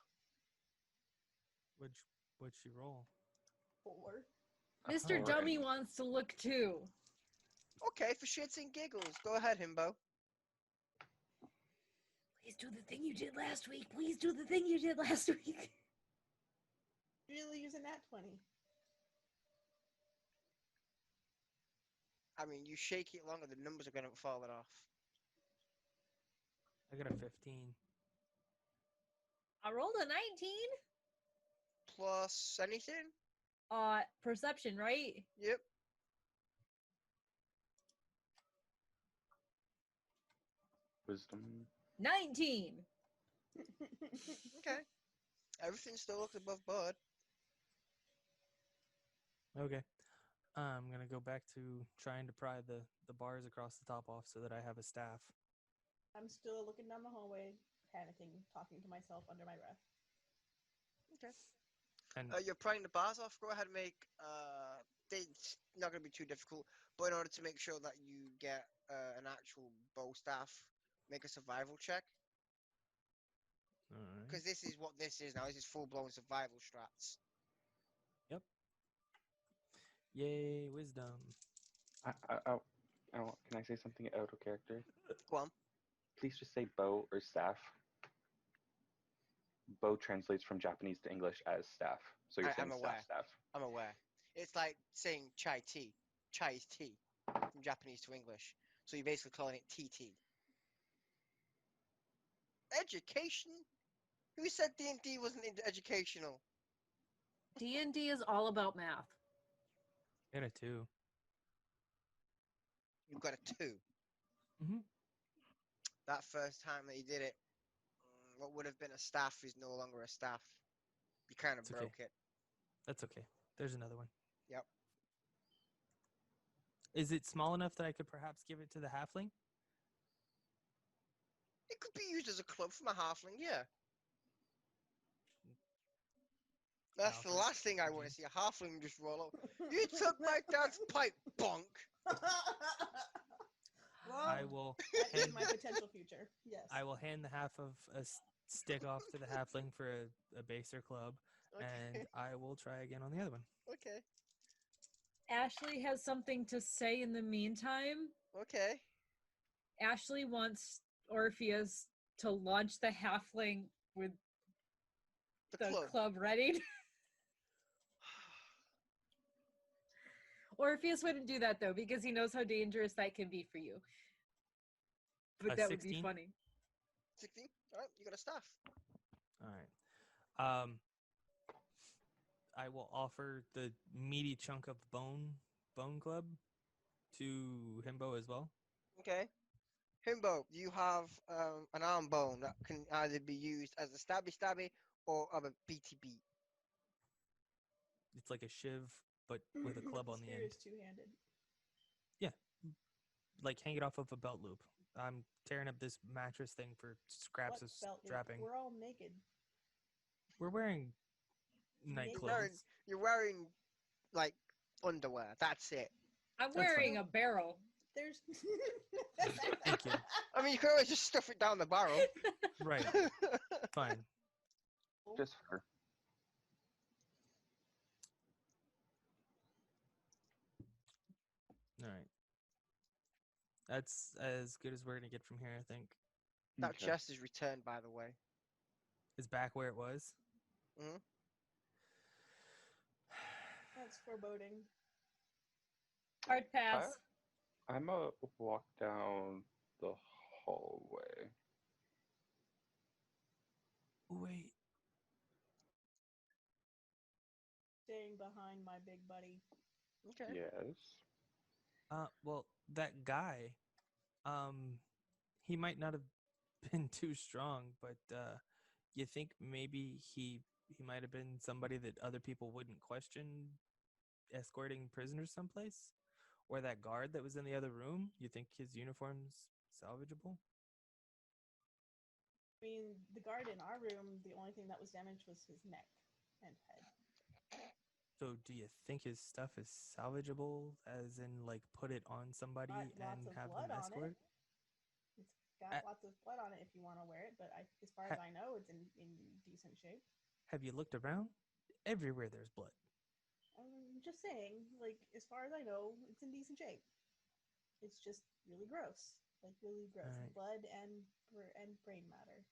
What'd she roll? 4. Mr. Oh, Dummy and- wants to look too. Okay, for shits and giggles. Go ahead, Himbo. Please do the thing you did last week. Please do the thing you did last week. Really using that 20. I mean, you shake it longer, the numbers are gonna fall off. I got a 15. I rolled a 19. Plus anything? Perception, right? Yep. Wisdom. 19. Okay. Everything still looks above board. Okay. I'm going to go back to trying to pry the bars across the top off so that I have a staff. I'm still looking down the hallway, panicking, talking to myself under my breath. Okay. And You're prying the bars off. Go ahead and make. It's not going to be too difficult, but in order to make sure that you get an actual bow staff, make a survival check. all right. Because this is what this is now. This is full blown survival strats. Yep. Yay, wisdom. Can I say something out of character? Go on. Please just say bow or staff. Bow translates from Japanese to English as staff. So you're saying I'm aware. staff. I'm aware. It's like saying chai tea. Chai is tea from Japanese to English. So you're basically calling it TT. Education? Who said D&D wasn't educational? D&D is all about math. Got a 2. You got a 2. Mm-hmm. That first time that you did it, what would have been a staff is no longer a staff. You kind of It's broke okay. it. That's okay. There's another one. Yep. Is it small enough that I could perhaps give it to the halfling? It could be used as a club from a halfling, yeah. That's the Halfling. last thing I want to see. A halfling just roll up. You took my dad's pipe, bonk. Well, I will that is hand, my potential future. Yes. I will hand the half of a stick off to the halfling for a baser club, and Okay. I will try again on the other one. Okay. Ashley has something to say in the meantime. Okay. Ashley wants Orpheus to launch the halfling with The club. club ready. Orpheus wouldn't do that though because he knows how dangerous that can be for you. But that would be 16? funny. 16. All right, you got a staff. All right. I will offer the meaty chunk of bone club to Himbo as well. Okay. Himbo, you have an arm bone that can either be used as a stabby or of a BTB. It's like a shiv, but with a club on the Spear end. is two-handed. Yeah, like hang it off of a belt loop. I'm tearing up this mattress thing for scraps What of belt loop? strapping. We're all naked. We're wearing night You're clothes. You're wearing like underwear. That's it. I'm That's wearing fine. a barrel. There's. Thank you. I mean, you can always just stuff it down the barrel. Right, fine. Just for All right. That's as good as we're gonna get from here, I think. That Okay. chest is returned, by the way. Is back where it was. That's foreboding. Hard pass. I'm a walk down the hallway. Wait. Staying behind my big buddy. Okay. Yes. Well, that guy, he might not have been too strong, but you think maybe he might have been somebody that other people wouldn't question escorting prisoners someplace? Or that guard that was in the other room? You think his uniform's salvageable? I mean, the guard in our room, the only thing that was damaged was his neck and head. So do you think his stuff is salvageable, as in like put it on somebody Got lots and of have blood them on escort? It's got Uh, lots of blood on it if you want to wear it, but as far as I know, it's in decent shape. Have you looked around? Everywhere there's blood. I'm just saying, like, as far as I know, it's in decent shape. It's just really gross. Like, really gross. Alright. Blood and brain matter.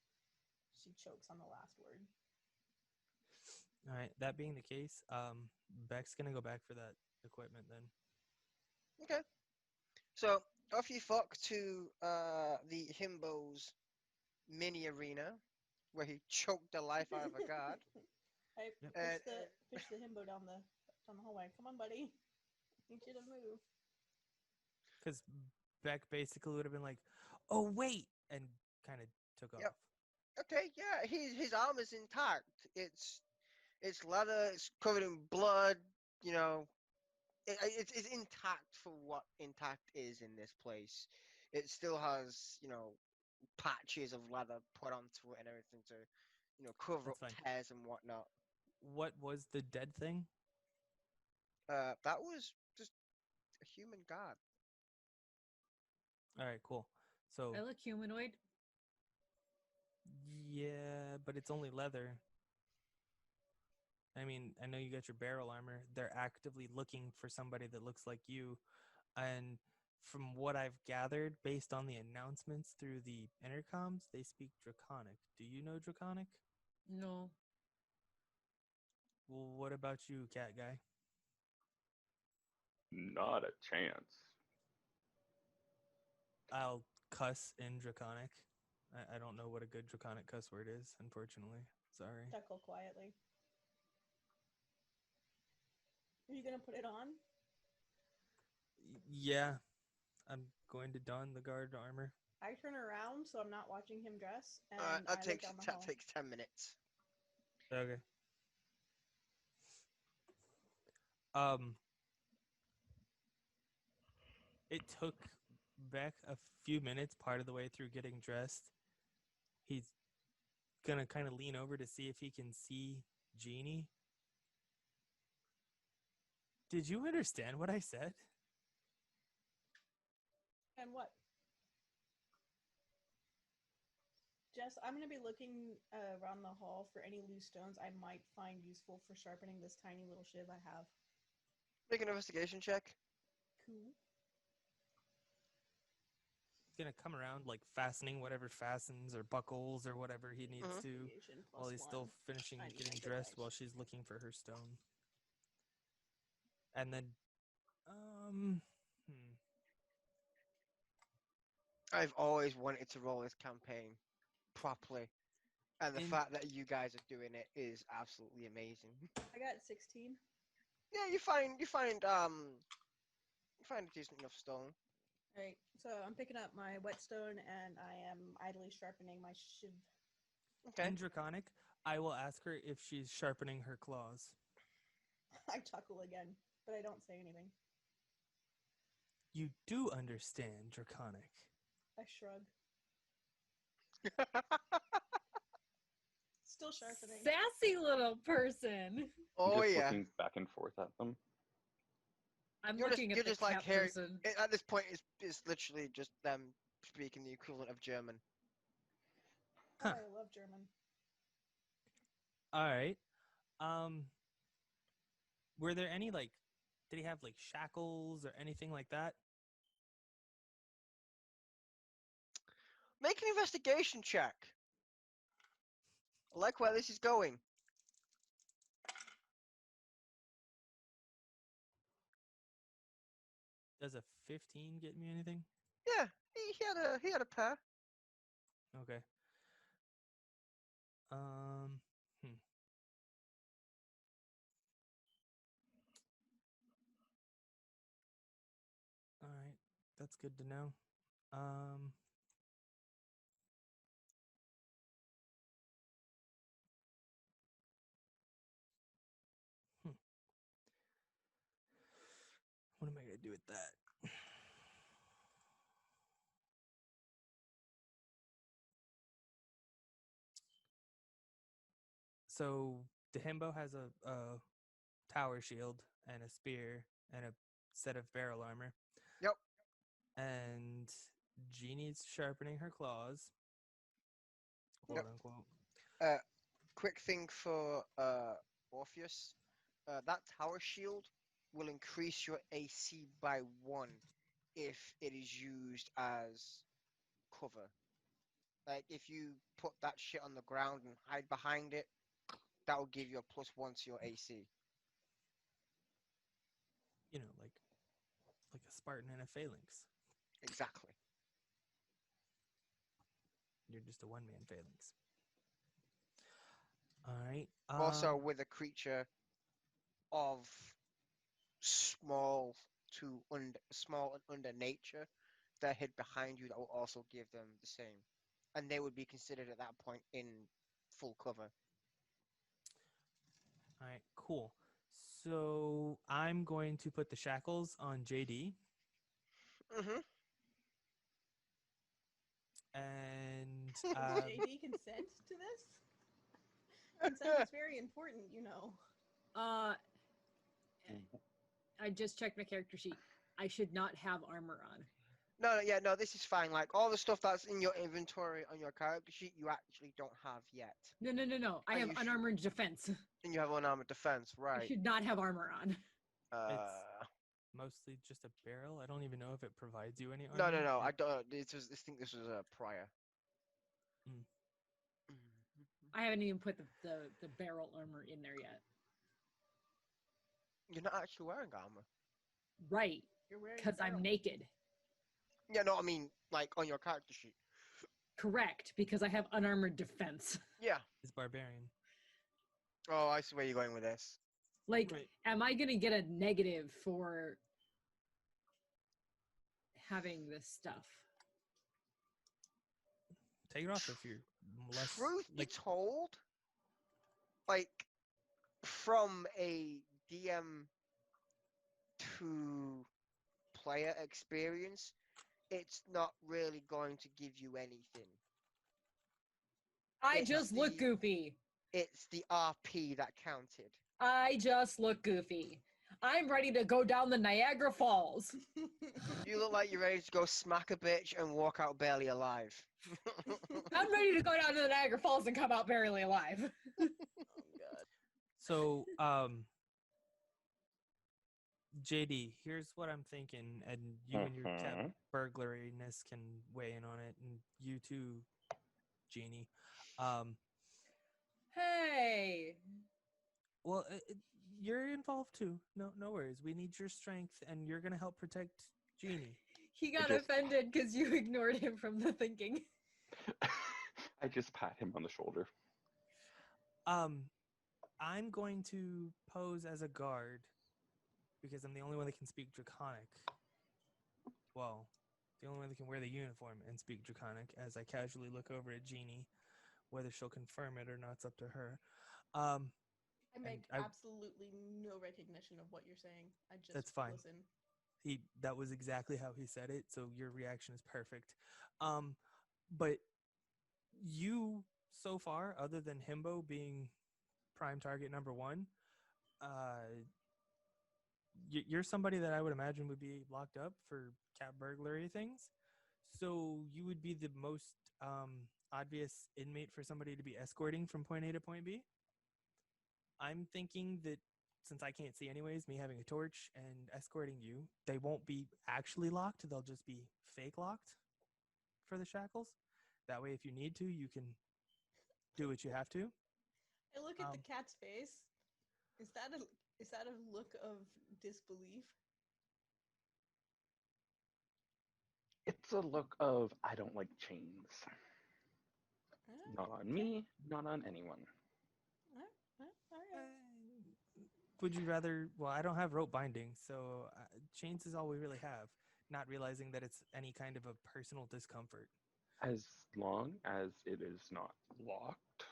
She chokes on the last word. All right. That being the case, Beck's gonna go back for that equipment then. Okay. So off you fuck to the Himbo's mini arena, where he choked the life out of a guard. I Yep. push the himbo down the hallway. Come on, buddy. I need you to move. Because Beck basically would have been like, "Oh wait," and kind of took Yep. off. Okay, yeah, his arm is intact. It's leather. It's covered in blood. You know, it's intact for what intact is in this place. It still has patches of leather put onto it and everything to cover That's up fine. tears and whatnot. What was the dead thing? That was just a human god. All right, cool. So I look humanoid. yeah, but it's only leather. I mean, I know you got your barrel armor. They're actively looking for somebody that looks like you. And from what I've gathered, based on the announcements through the intercoms, they speak Draconic. Do you know Draconic? No. Well, what about you, cat guy? Not a chance. I'll cuss in Draconic. I don't know what a good Draconic cuss word is, unfortunately. Sorry. Chuckle quietly. Are you gonna put it on? Yeah, I'm going to don the guard armor. I turn around so I'm not watching him dress, and That I look takes down the that hall. takes 10 minutes. Okay. It took Beck a few minutes, part of the way through getting dressed. He's gonna kind of lean over to see if he can see Jeannie. Did you understand what I said? And what? Jess, I'm going to be looking around the hall for any loose stones I might find useful for sharpening this tiny little shiv I have. Make an investigation check. Cool. He's gonna come around, like fastening whatever fastens or buckles or whatever he needs to, Investigation while he's +1. still finishing I need getting my good dressed dice. while she's looking for her stone. And then, I've always wanted to roll this campaign properly, And the In- fact that you guys are doing it is absolutely amazing. I got 16. Yeah, you find a decent enough stone. Alright, so I'm picking up my whetstone and I am idly sharpening my shiv. Okay. In Draconic, I will ask her if she's sharpening her claws. I chuckle again, but I don't say anything. You do understand Draconic. I shrug. Still sharpening. Sassy little person. Oh just yeah. looking back and forth at them. I'm You're looking just at the like cat hearing. person. At this point, it's literally just them speaking the equivalent of German. Oh, Huh. I love German. All right. Were there any like? Did he have like shackles or anything like that? Make an investigation check. I like where this is going. Does a 15 get me anything? Yeah, he had a pair. Okay. Hmm. All right, that's good to know. Hmm. What am I gonna do with that? So Dehimbo has a tower shield and a spear and a set of barrel armor. Yep. And Jeannie's sharpening her claws, quote Yep. unquote. Quick thing for Orpheus. That tower shield will increase your AC by 1 if it is used as cover. Like if you put that shit on the ground and hide behind it, that will give you a +1 to your AC. You know, like a Spartan and a phalanx. Exactly. You're just a one-man phalanx. All right. Also, with a creature of small small and under nature, that hid behind you, that will also give them the same, and they would be considered at that point in full cover. All right. Cool. So I'm going to put the shackles on JD, Mm-hmm. and JD consent to this? Consent is very important, you know. I just checked my character sheet. I should not have armor on. No, this is fine. Like all the stuff that's in your inventory on your character sheet, you actually don't have yet. No. I Are have you sure? unarmored defense. And you have unarmored defense, I right? should not have armor on. mostly just a barrel. I don't even know if it provides you any No. armor. I don't. I think this was prior. Mm. I haven't even put the barrel armor in there yet. You're not actually wearing armor. Right, You're wearing because I'm naked. Yeah, no, I mean like on your character sheet. Correct, because I have unarmored defense. Yeah. It's barbarian. Oh, I see where you're going with this. Like, Right. am I gonna get a negative for having this stuff? Take it off if you're less. Truth be Like, told, like from a DM to player experience, it's not really going to give you anything. I It's just look the- goofy. It's the RP that counted. I just look goofy. I'm ready to go down the Niagara Falls. You look like you're ready to go smack a bitch and walk out barely alive. I'm ready to go down to the Niagara Falls and come out barely alive. so, JD, here's what I'm thinking, and you and your cat burglariness can weigh in on it, and you too, Jeannie. Hey. Well, you're involved too. No worries. We need your strength, and you're gonna help protect Jeannie. He got just- offended because you ignored him from the thinking. I just pat him on the shoulder. I'm going to pose as a guard because I'm the only one that can speak Draconic. Well, the only one that can wear the uniform and speak Draconic. As I casually look over at Jeannie, whether she'll confirm it or not, it's up to her. I make I- absolutely no recognition of what you're saying. I just That's fine. listen. That was exactly how he said it, so your reaction is perfect. But you so far, other than Himbo being prime target number one, you're somebody that I would imagine would be locked up for cat burglary things. So you would be the most obvious inmate for somebody to be escorting from point A to point B. I'm thinking that since I can't see anyways, me having a torch and escorting you, they won't be actually locked. They'll just be fake locked for the shackles. That way, if you need to, you can do what you have to. I look at the cat's face. Is that a look of disbelief? It's a look of I don't like chains. Not on me, not on anyone. Alright. Would you rather? Well, I don't have rope binding, so chains is all we really have. Not realizing that it's any kind of a personal discomfort. As long as it is not locked,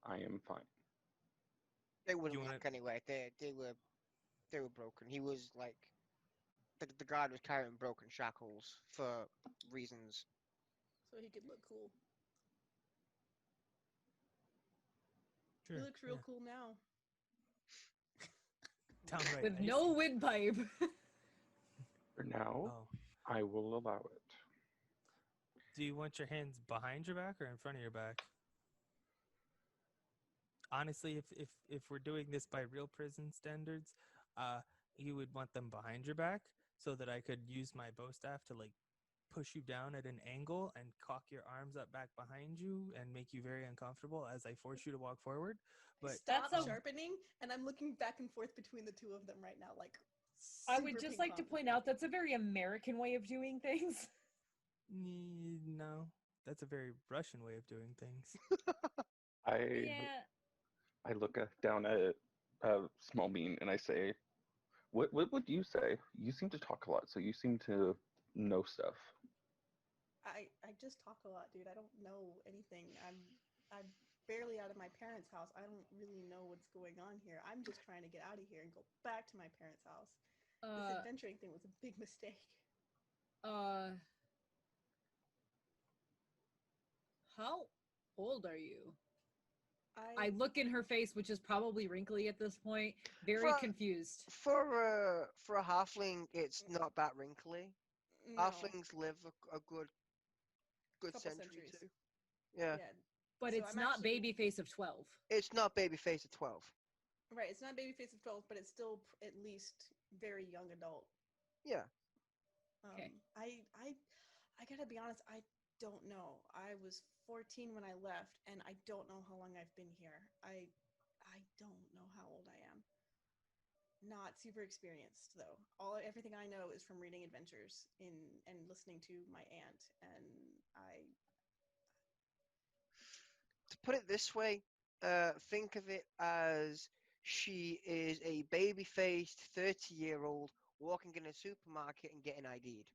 I am fine. They wouldn't You wanna- lock anyway. They were broken. He was like the guard was carrying broken shackles for reasons. So he could look cool. Sure, He looks real yeah. cool now. Downright With icy. no windpipe. For now, Oh. I will allow it. Do you want your hands behind your back or in front of your back? Honestly, if we're doing this by real prison standards, you would want them behind your back so that I could use my bow staff to like push you down at an angle and cock your arms up back behind you and make you very uncomfortable as I force you to walk forward. But Stop That's a- sharpening, and I'm looking back and forth between the two of them right now. Like, I would super just like to ping-pong. point out that's a very American way of doing things. no, that's a very Russian way of doing things. Yeah. I look down at Small Bean and I say, what would you say? You seem to talk a lot, so you seem to know stuff. I just talk a lot, dude. I don't know anything. I'm barely out of my parents' house. I don't really know what's going on here. I'm just trying to get out of here and go back to my parents' house. This adventuring thing was a big mistake. How old are you? I look in her face, which is probably wrinkly at this point, very confused. For a halfling, it's not that wrinkly. No. Halflings live a good Couple century centuries. too. Yeah. But So it's I'm not actually- baby face of 12. It's not babyface at 12. Right, it's not babyface of 12, but it's still at least very young adult. Yeah. Okay. I gotta be honest, I don't know. I was 14 when I left, and I don't know how long I've been here. I don't know how old I am. Not super experienced though. Everything I know is from reading adventures and listening to my aunt, and To put it this way, think of it as she is a baby-faced 30-year-old walking in a supermarket and getting ID'd.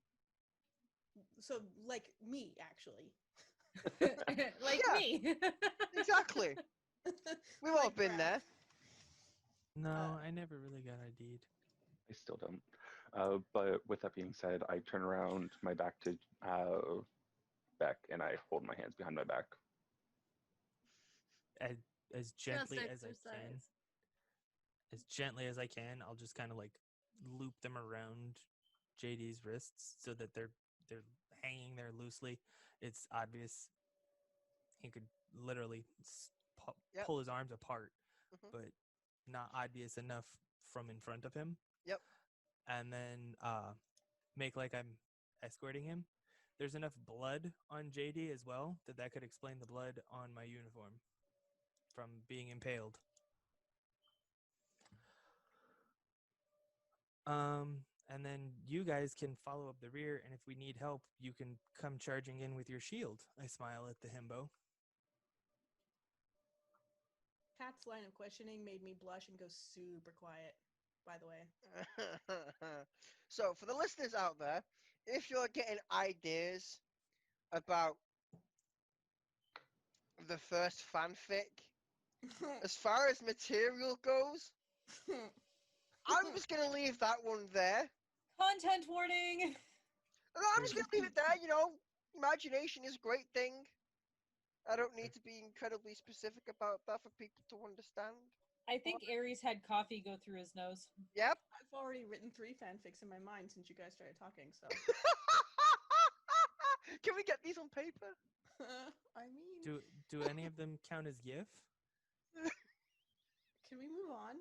so like me actually. Like Yeah. me. Exactly. We've all Like been Raph. there. No, I never really got ID'd. I still don't. But with that being said, I turn around my back to Beck and I hold my hands behind my back. As gently Just as I can. exercise. As gently as I can, I'll just kind of like loop them around JD's wrists so that they're hanging there loosely. It's obvious he could literally Yep. pull his arms apart, Mhm. but not obvious enough from in front of him. Yep. And then make like I'm escorting him. There's enough blood on JD as well that could explain the blood on my uniform from being impaled. And then you guys can follow up the rear, and if we need help, you can come charging in with your shield. I smile at the himbo. Pat's line of questioning made me blush and go super quiet, by the way. So, for the listeners out there, if you're getting ideas about the first fanfic, as far as material goes, I'm just gonna leave that one there. Content warning. I'm just gonna leave it there. You know, imagination is a great thing. I don't need to be incredibly specific about that for people to understand. I think Aries had coffee go through his nose. Yep. I've already written 3 fanfics in my mind since you guys started talking, so. Can we get these on paper? I mean, Do any of them count as GIF? can we move on?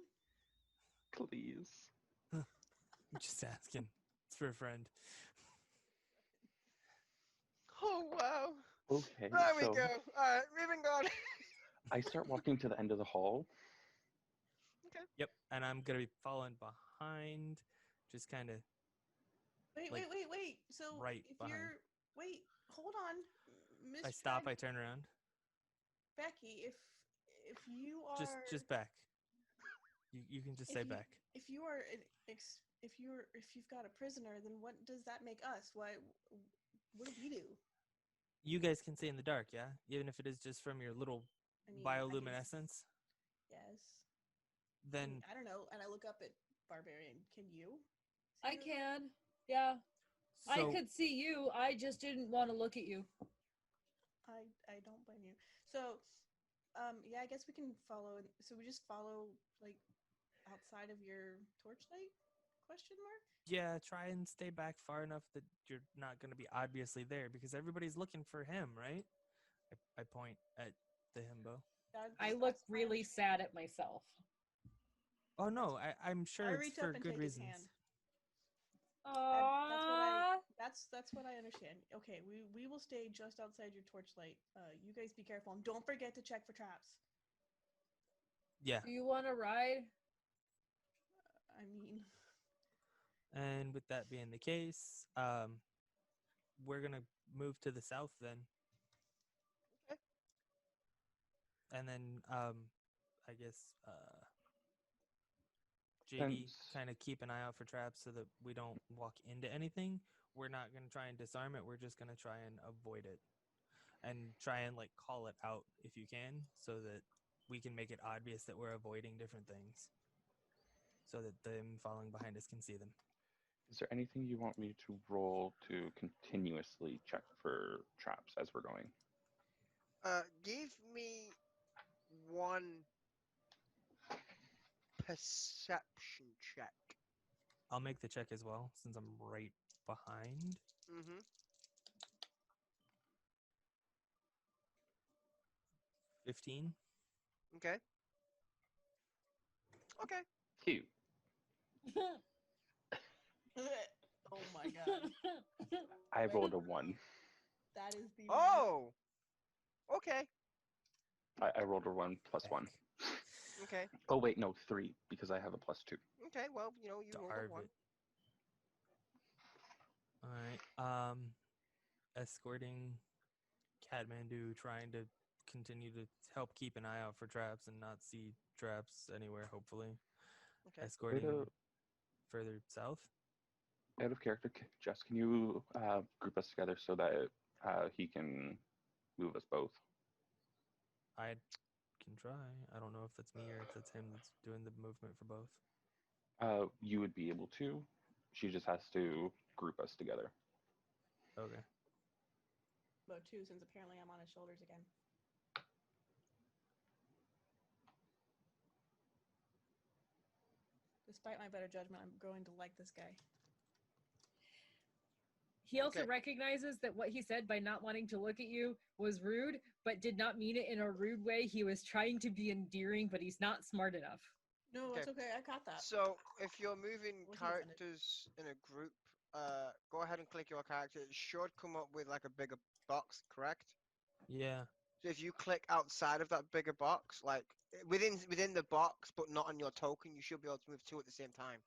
Please. I'm just asking. It's for a friend. Oh wow. Okay. There we so go. Alright, moving on. I start walking to the end of the hall. Yep, and I'm gonna be following behind, just kind of. Wait, Like, wait. So right if behind. you're wait, hold on. Miss I stop. Tran- I turn around. Becky, if you are Just back. You can just if say you- back. if you are if you've got a prisoner, then what does that make us? What do we do? You guys can see in the dark, yeah, even if it is just from your little I mean, I can bioluminescence. Yes. Then I don't know, and I look up at Barbarian. Can you? I see her? can. Yeah. I so could see you. I just didn't want to look at you. I don't blame you. So, yeah, I guess we can follow. So we just follow like outside of your torchlight? Question mark. yeah, try and stay back far enough that you're not going to be obviously there because everybody's looking for him, right? I point at the himbo. I That's look my really understanding. sad at myself. Oh no, I'm sure I it's reach for up and good take reasons. his hand. Aww. That's what I understand. Okay, we will stay just outside your torchlight. You guys be careful and don't forget to check for traps. Yeah, Do you want to ride? I mean, and with that being the case, we're gonna move to the south then. Okay. And then I guess JD Since- kind of keep an eye out for traps so that we don't walk into anything. We're not gonna try and disarm it. We're just gonna try and avoid it, and try and like call it out if you can, so that we can make it obvious that we're avoiding different things, so that them following behind us can see them. Is there anything you want me to roll to continuously check for traps as we're going? Give me one perception check. I'll make the check as well since I'm right behind. Mm-hmm. 15. Okay. Okay. Cute. oh my god, I rolled a 1. that is the Oh. Okay. I rolled a 1 plus 1. Okay. Oh wait, no, 3 because I have a plus 2. Okay. Well, you know, you rolled a Darv one. it. All right. Escorting Kathmandu, trying to continue to help keep an eye out for traps and not see traps anywhere, hopefully. Okay. Escorting further south. Out of character, Jess, can you group us together so that he can move us both? I can try. I don't know if that's me or if that's him that's doing the movement for both. You would be able to. She just has to group us together. Okay. About 2, since apparently I'm on his shoulders again. Despite my better judgment, I'm growing to like this guy. He also Okay. recognizes that what he said by not wanting to look at you was rude, but did not mean it in a rude way. He was trying to be endearing, but he's not smart enough. No, Okay. it's okay. I got that. So, if you're moving Wasn't offended. characters in a group, go ahead and click your character. It should come up with like a bigger box, correct? Yeah. So if you click outside of that bigger box, like within the box, but not on your token, you should be able to move 2 at the same time.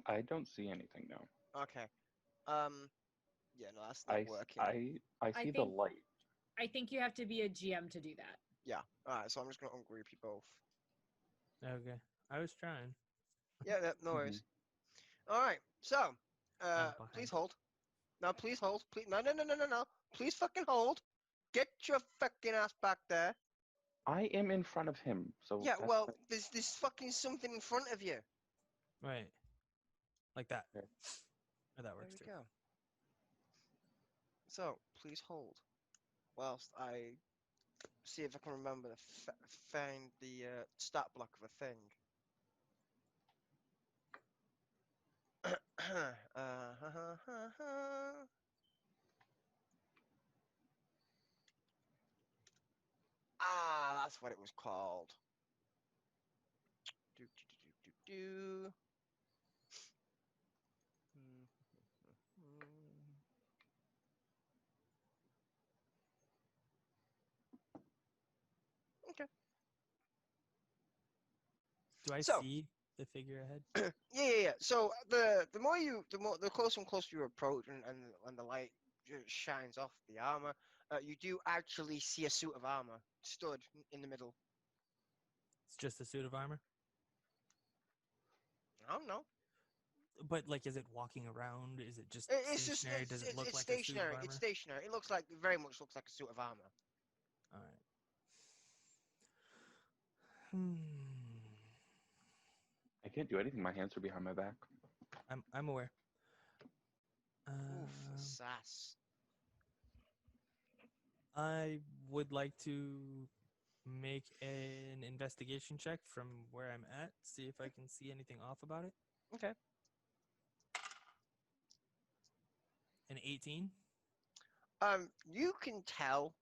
I don't see anything now. Okay. Yeah, no, that's not working. I see the think- light. I think you have to be a GM to do that. Yeah. All right. So I'm just gonna ungroup you both. Okay. I was trying. Yeah. No worries. All right. So, behind. please hold. Now, please hold. Please. No. Please fucking hold. Get your fucking ass back there. I am in front of him, so Yeah. that's Well, fine. there's fucking something in front of you. Right. Like that. Yeah. Or that There works we too. go. So, please hold. Whilst I see if I can remember to find the stat block of a thing. Ah, that's what it was called. Do, do, do, do, do, do. Okay. Do I So- see the figure ahead? Yeah. So the closer and closer you approach, and the light just shines off the armor, you do actually see a suit of armor stood in the middle. It's just a suit of armor. I don't know. But like, is it walking around? Is it just It's just stationary? Does it look it's like a suit of stationary. armor? It's stationary. It looks like very much looks like a suit of armor. All right. Hmm. I can't do anything. My hands are behind my back. I'm aware. Oof, sass. I would like to make an investigation check from where I'm at, see if I can see anything off about it. Okay. An 18. You can tell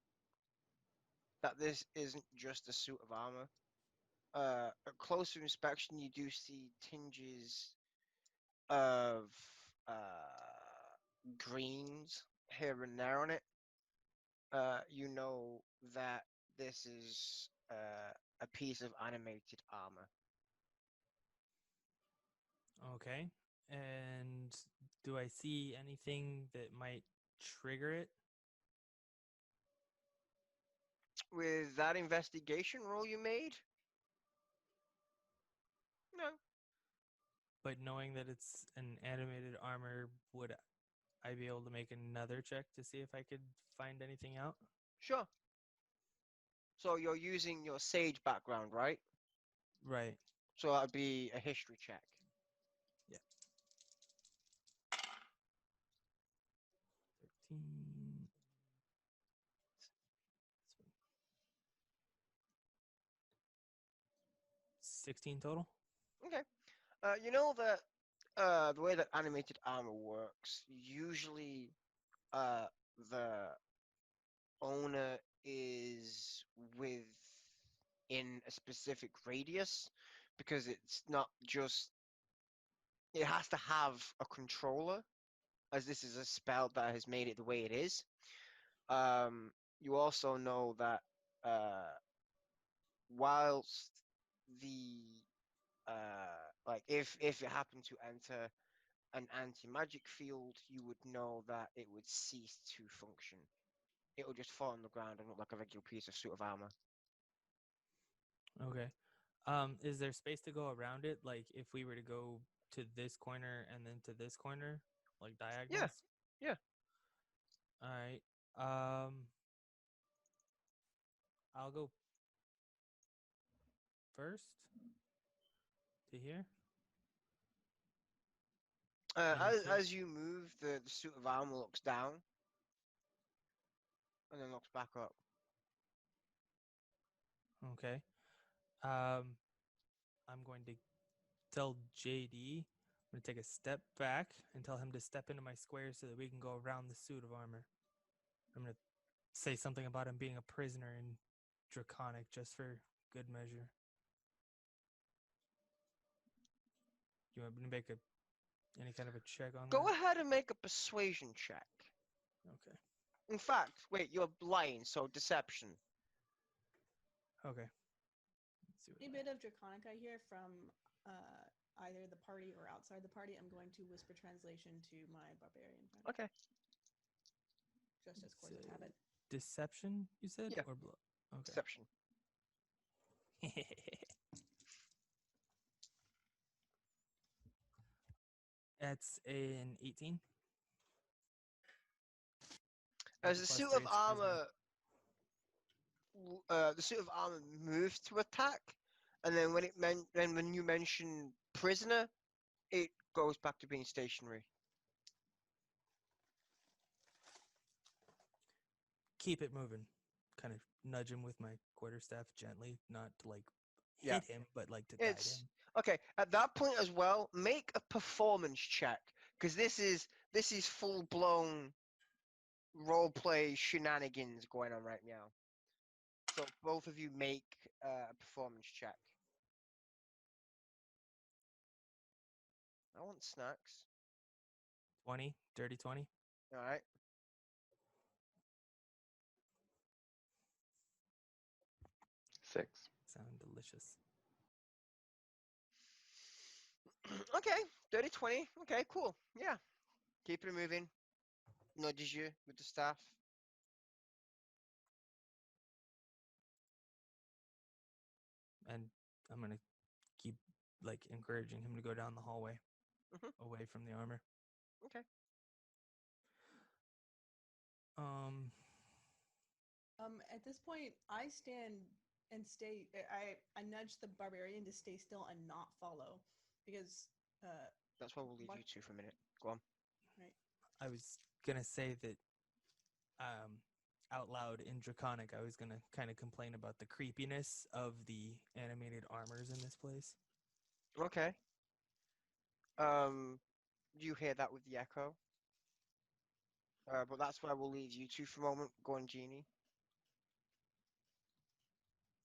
that this isn't just a suit of armor. At closer inspection, you do see tinges of greens here and there on it. You know that this is a piece of animated armor. Okay. And do I see anything that might trigger it? With that investigation roll you made? No. But knowing that it's an animated armor, would I be able to make another check to see if I could find anything out? Sure. So you're using your sage background, right? Right. So that'd be a history check. Yeah. 13. 16 total? Okay. You know that the way that animated armor works, usually the owner is within a specific radius because it's not just it has to have a controller, as this is a spell that has made it the way it is. You also know that whilst the like if it happened to enter an anti-magic field, you would know that it would cease to function. It would just fall on the ground and look like a regular piece of suit of armor. Okay. Is there space to go around it? Like if we were to go to this corner and then to this corner, like diagonals? Yeah. All right. I'll go first to here. As you move, the suit of armor looks down and then looks back up. Okay. I'm going to tell JD. I'm going to take a step back and tell him to step into my square so that we can go around the suit of armor. I'm going to say something about him being a prisoner in Draconic just for good measure. You want me to make any kind of a check on Go that? ahead and make a persuasion check. Okay. In fact, wait, you're blind, so deception. Okay. Let's see what Any bit of Draconic I hear from either the party or outside the party, I'm going to whisper translation to my barbarian friend. Okay. Just as course of habit. deception, you said? Yeah. Or okay. Deception. That's an 18. As With the a suit +3, of it's charisma. armor, the suit of armor moves to attack, and then when you mention prisoner, it goes back to being stationary. Keep it moving. Kind of nudge him with my quarterstaff gently, not to like Yeah. hit him, but like to guide It's him. okay. At that point as well, make a performance check because this is full blown role play shenanigans going on right now. So both of you make a performance check. I want snacks. 20, dirty 20. All right. Six. Sound delicious. Okay, 30, 20. Okay, cool. Yeah. Keep it moving. Nudges you with the staff. And I'm gonna keep like encouraging him to go down the hallway away from the armor. Okay. At this point, I stand and stay. I nudge the barbarian to stay still and not follow, because That's why we'll leave what? you two for a minute. Go on. Right. I was gonna say that out loud in Draconic, I was gonna kind of complain about the creepiness of the animated armors in this place. Okay. You hear that with the echo. But that's why we'll leave you two for a moment. Go on, Genie.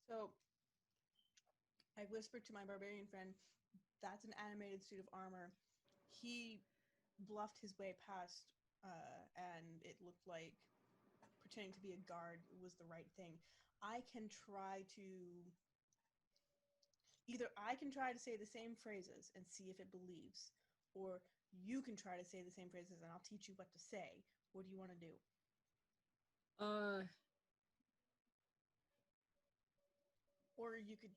So I whispered to my barbarian friend, "That's an animated suit of armor." He bluffed his way past, and it looked like pretending to be a guard was the right thing. I can try to say the same phrases and see if it believes, or you can try to say the same phrases and I'll teach you what to say. What do you want to do? Or you could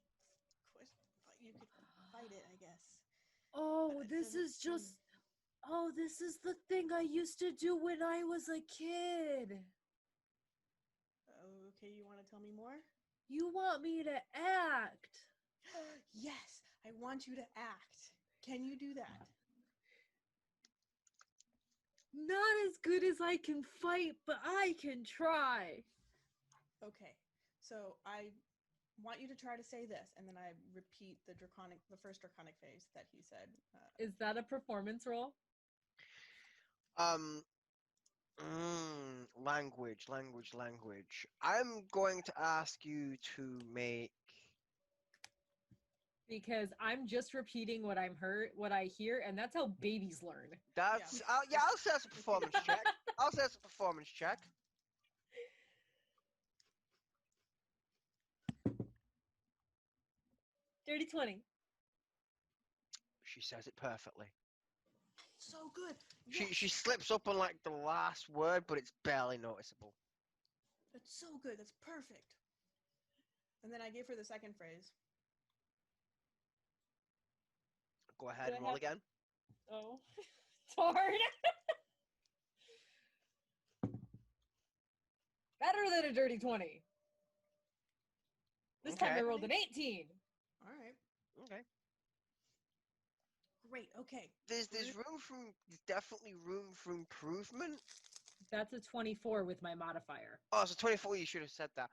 fight it, I guess. Oh, It this doesn't is just. seem- Oh, this is the thing I used to do when I was a kid. Okay, you want to tell me more? You want me to act? Yes, I want you to act. Can you do that? Not as good as I can fight, but I can try. Okay, so I want you to try to say this, and then I repeat the first draconic phase that he said. Is that a performance roll? Language. I'm going to ask you to make. Because I'm just repeating what I hear, and that's how babies learn. That's I'll say it's a performance check. I'll say it's a performance check. Dirty 20. She says it perfectly. So good. She slips up on like the last word, but it's barely noticeable. That's so good. That's perfect. And then I gave her the second phrase. Go ahead and roll again. Oh, it's hard. Better than a dirty 20. This time I rolled an 18. All right. Okay. Great. Okay. There's definitely room for improvement. That's a 24 with my modifier. Oh, so 24. You should have said that.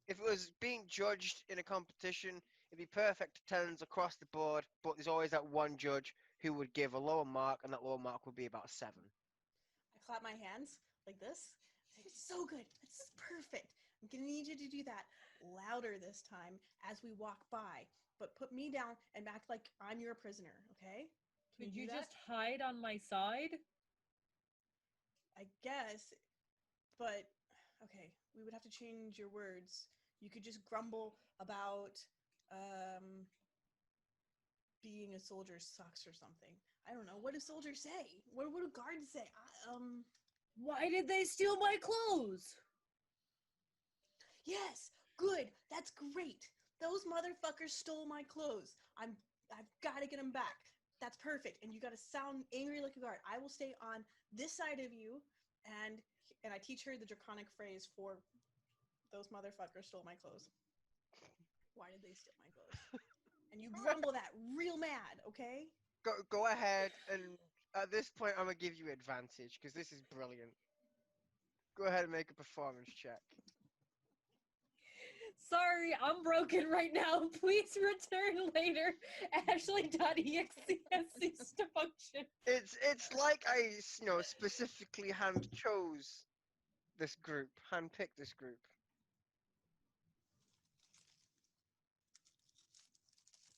If it was being judged in a competition, it'd be perfect attendance across the board, but there's always that one judge who would give a lower mark, and that lower mark would be about 7. I clap my hands like this. It's so good. It's perfect. I'm going to need you to do that louder this time as we walk by. But put me down and act like I'm your prisoner, okay? Could you just hide on my side? I guess. But, okay, we would have to change your words. You could just grumble about being a soldier sucks or something. I don't know. What do soldiers say? What do guards say? Why did they steal my clothes? Yes, good. That's great. Those motherfuckers stole my clothes. I've got to get them back. That's perfect. And you got to sound angry like a guard. I will stay on this side of you, and I teach her the draconic phrase for those motherfuckers stole my clothes. Why did they steal my clothes? And you grumble that real mad, okay? Go ahead, and at this point, I'm gonna give you advantage because this is brilliant. Go ahead and make a performance check. Sorry, I'm broken right now. Please return later. Ashley.exe has ceased to function. It's like I specifically hand chose this group, handpicked this group.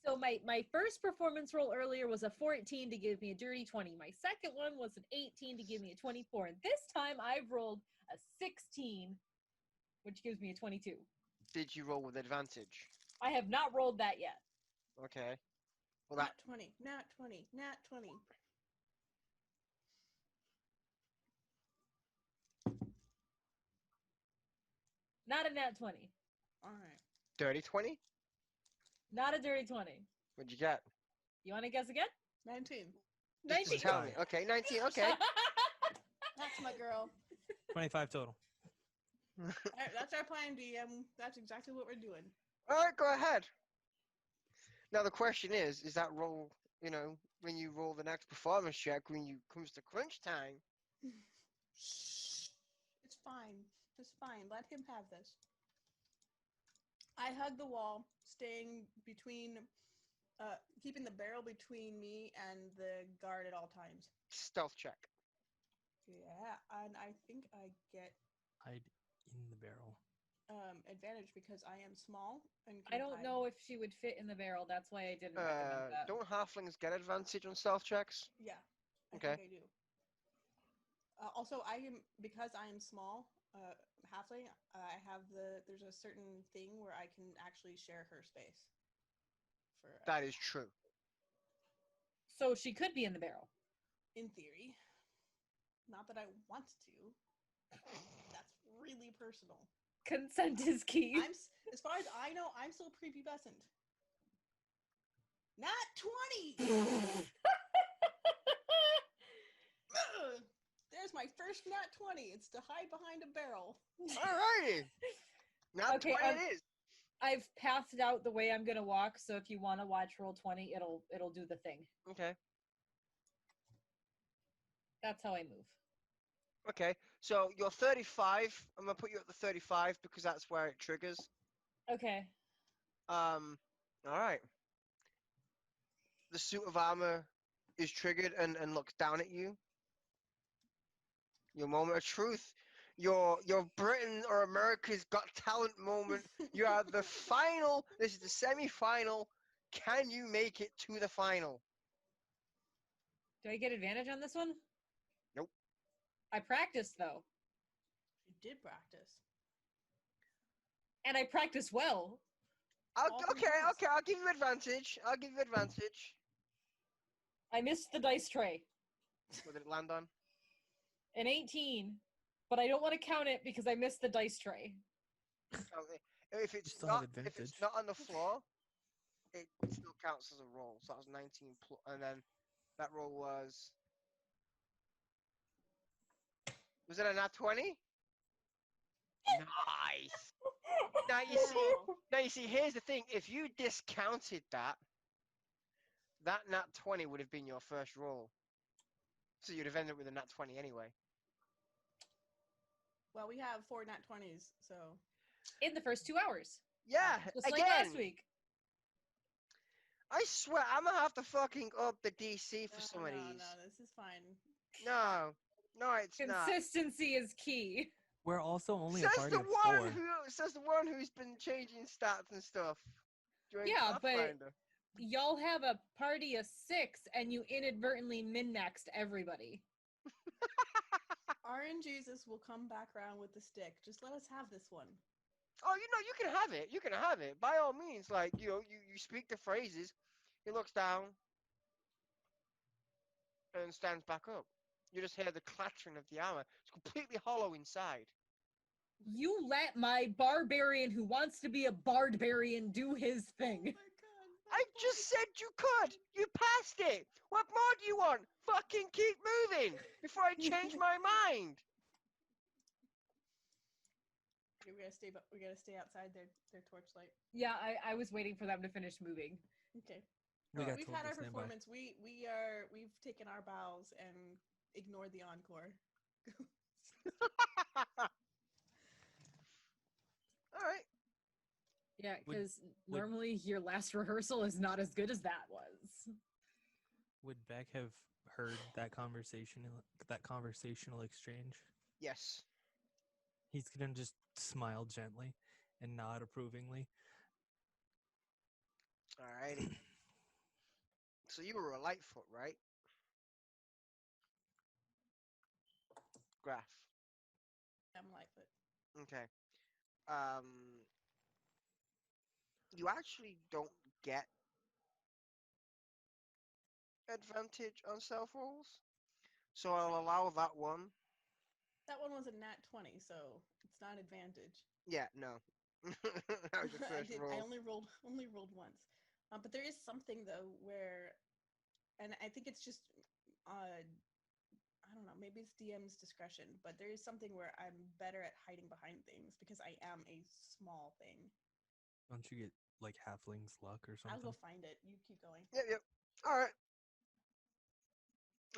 So my first performance roll earlier was a 14 to give me a dirty 20. My second one was an 18 to give me a 24. And this time I've rolled a 16, which gives me a 22. Did you roll with advantage? I have not rolled that yet. Okay. Well, Nat 20, nat 20, nat 20. Not a nat 20. All right. dirty 20? Not a dirty 20. What'd you get? You want to guess again? 19. Just 19. tell me. Okay, 19. Okay. That's my girl. 25 total. That's our plan, DM. That's exactly what we're doing. All right, go ahead. Now the question is that roll? When you roll the next performance check, when you comes to crunch time. Shh. It's fine. It's fine. Let him have this. I hug the wall, staying between, keeping the barrel between me and the guard at all times. Stealth check. Yeah, and I think I get Hide in the barrel. advantage because I am small and I can don't hide. know if she would fit in the barrel. That's why I didn't recommend that. Don't halflings get advantage on stealth checks? Yeah, I Okay. think I do. Also, because I am small, halfling. I have there's a certain thing where I can actually share her space. That is true. So she could be in the barrel. In theory, not that I want to. That's really personal. Consent is key. As far as I know, I'm still prepubescent. Not 20. There's my first nat 20. It's to hide behind a barrel. Alrighty. Not Okay, 20 it is. I've passed out the way I'm gonna walk, so if you want to watch roll 20, it'll do the thing. Okay. That's how I move. Okay. So you're 35. I'm gonna put you at the 35 because that's where it triggers. Okay. All right. The suit of armor is triggered and looks down at you. Your moment of truth. Your Britain or America's Got Talent moment. You are the final. This is the semi-final. Can you make it to the final? Do I get advantage on this one? Nope. I practiced though. You did practice. And I practiced well. Okay. I'll give you advantage. I missed the dice tray. What did it land on? An 18. But I don't want to count it because I missed the dice tray. Okay. If it's still have not on the floor, it still counts as a roll. So that was 19 and then that roll was it a nat 20? Nice. Now you see, here's the thing. If you discounted that nat 20 would have been your first roll. So you'd have ended up with a nat 20 anyway. Well, we have 4 nat 20s, so. In the first 2 hours. Yeah, Just again. like last week. I swear, I'm gonna have to fucking up the DC for some of these. No, this is fine. No, it's not. Consistency is key. We're also only Says a party the of one 4. says the one who's been changing stats and stuff. During Yeah, but Pathfinder. y'all have a party of 6 and you inadvertently min-maxed everybody. RNGesus will come back around with the stick. Just let us have this one. Oh, you can have it. You can have it. By all means, like, you speak the phrases. He looks down and stands back up. You just hear the clattering of the armor. It's completely hollow inside. You let my barbarian who wants to be a barbarian do his thing. Oh my god. I just said you could. You passed it. What more do you want? Fucking keep moving before I change my mind. Okay, we gotta stay outside their torchlight. Yeah, I was waiting for them to finish moving. Okay. We got We've told had to our stand by. performance. We've taken our bows and ignored the encore. All right. Yeah, Would- because would- normally your last rehearsal is not as good as that was. Would Beck have heard that conversational exchange? Yes. He's gonna just smile gently and nod approvingly. All righty. So you were a Lightfoot, right? Graph. I'm Lightfoot. Okay. You actually don't get advantage on self rolls, so I'll allow that one. That one was a nat 20, so it's not advantage. Yeah, no. That was your first roll. I only rolled once. But there is something though where, and I think it's just, I don't know, maybe it's DM's discretion, but there is something where I'm better at hiding behind things because I am a small thing. Don't you get like halfling's luck or I'll something? go find it. You keep going. Yep. All right.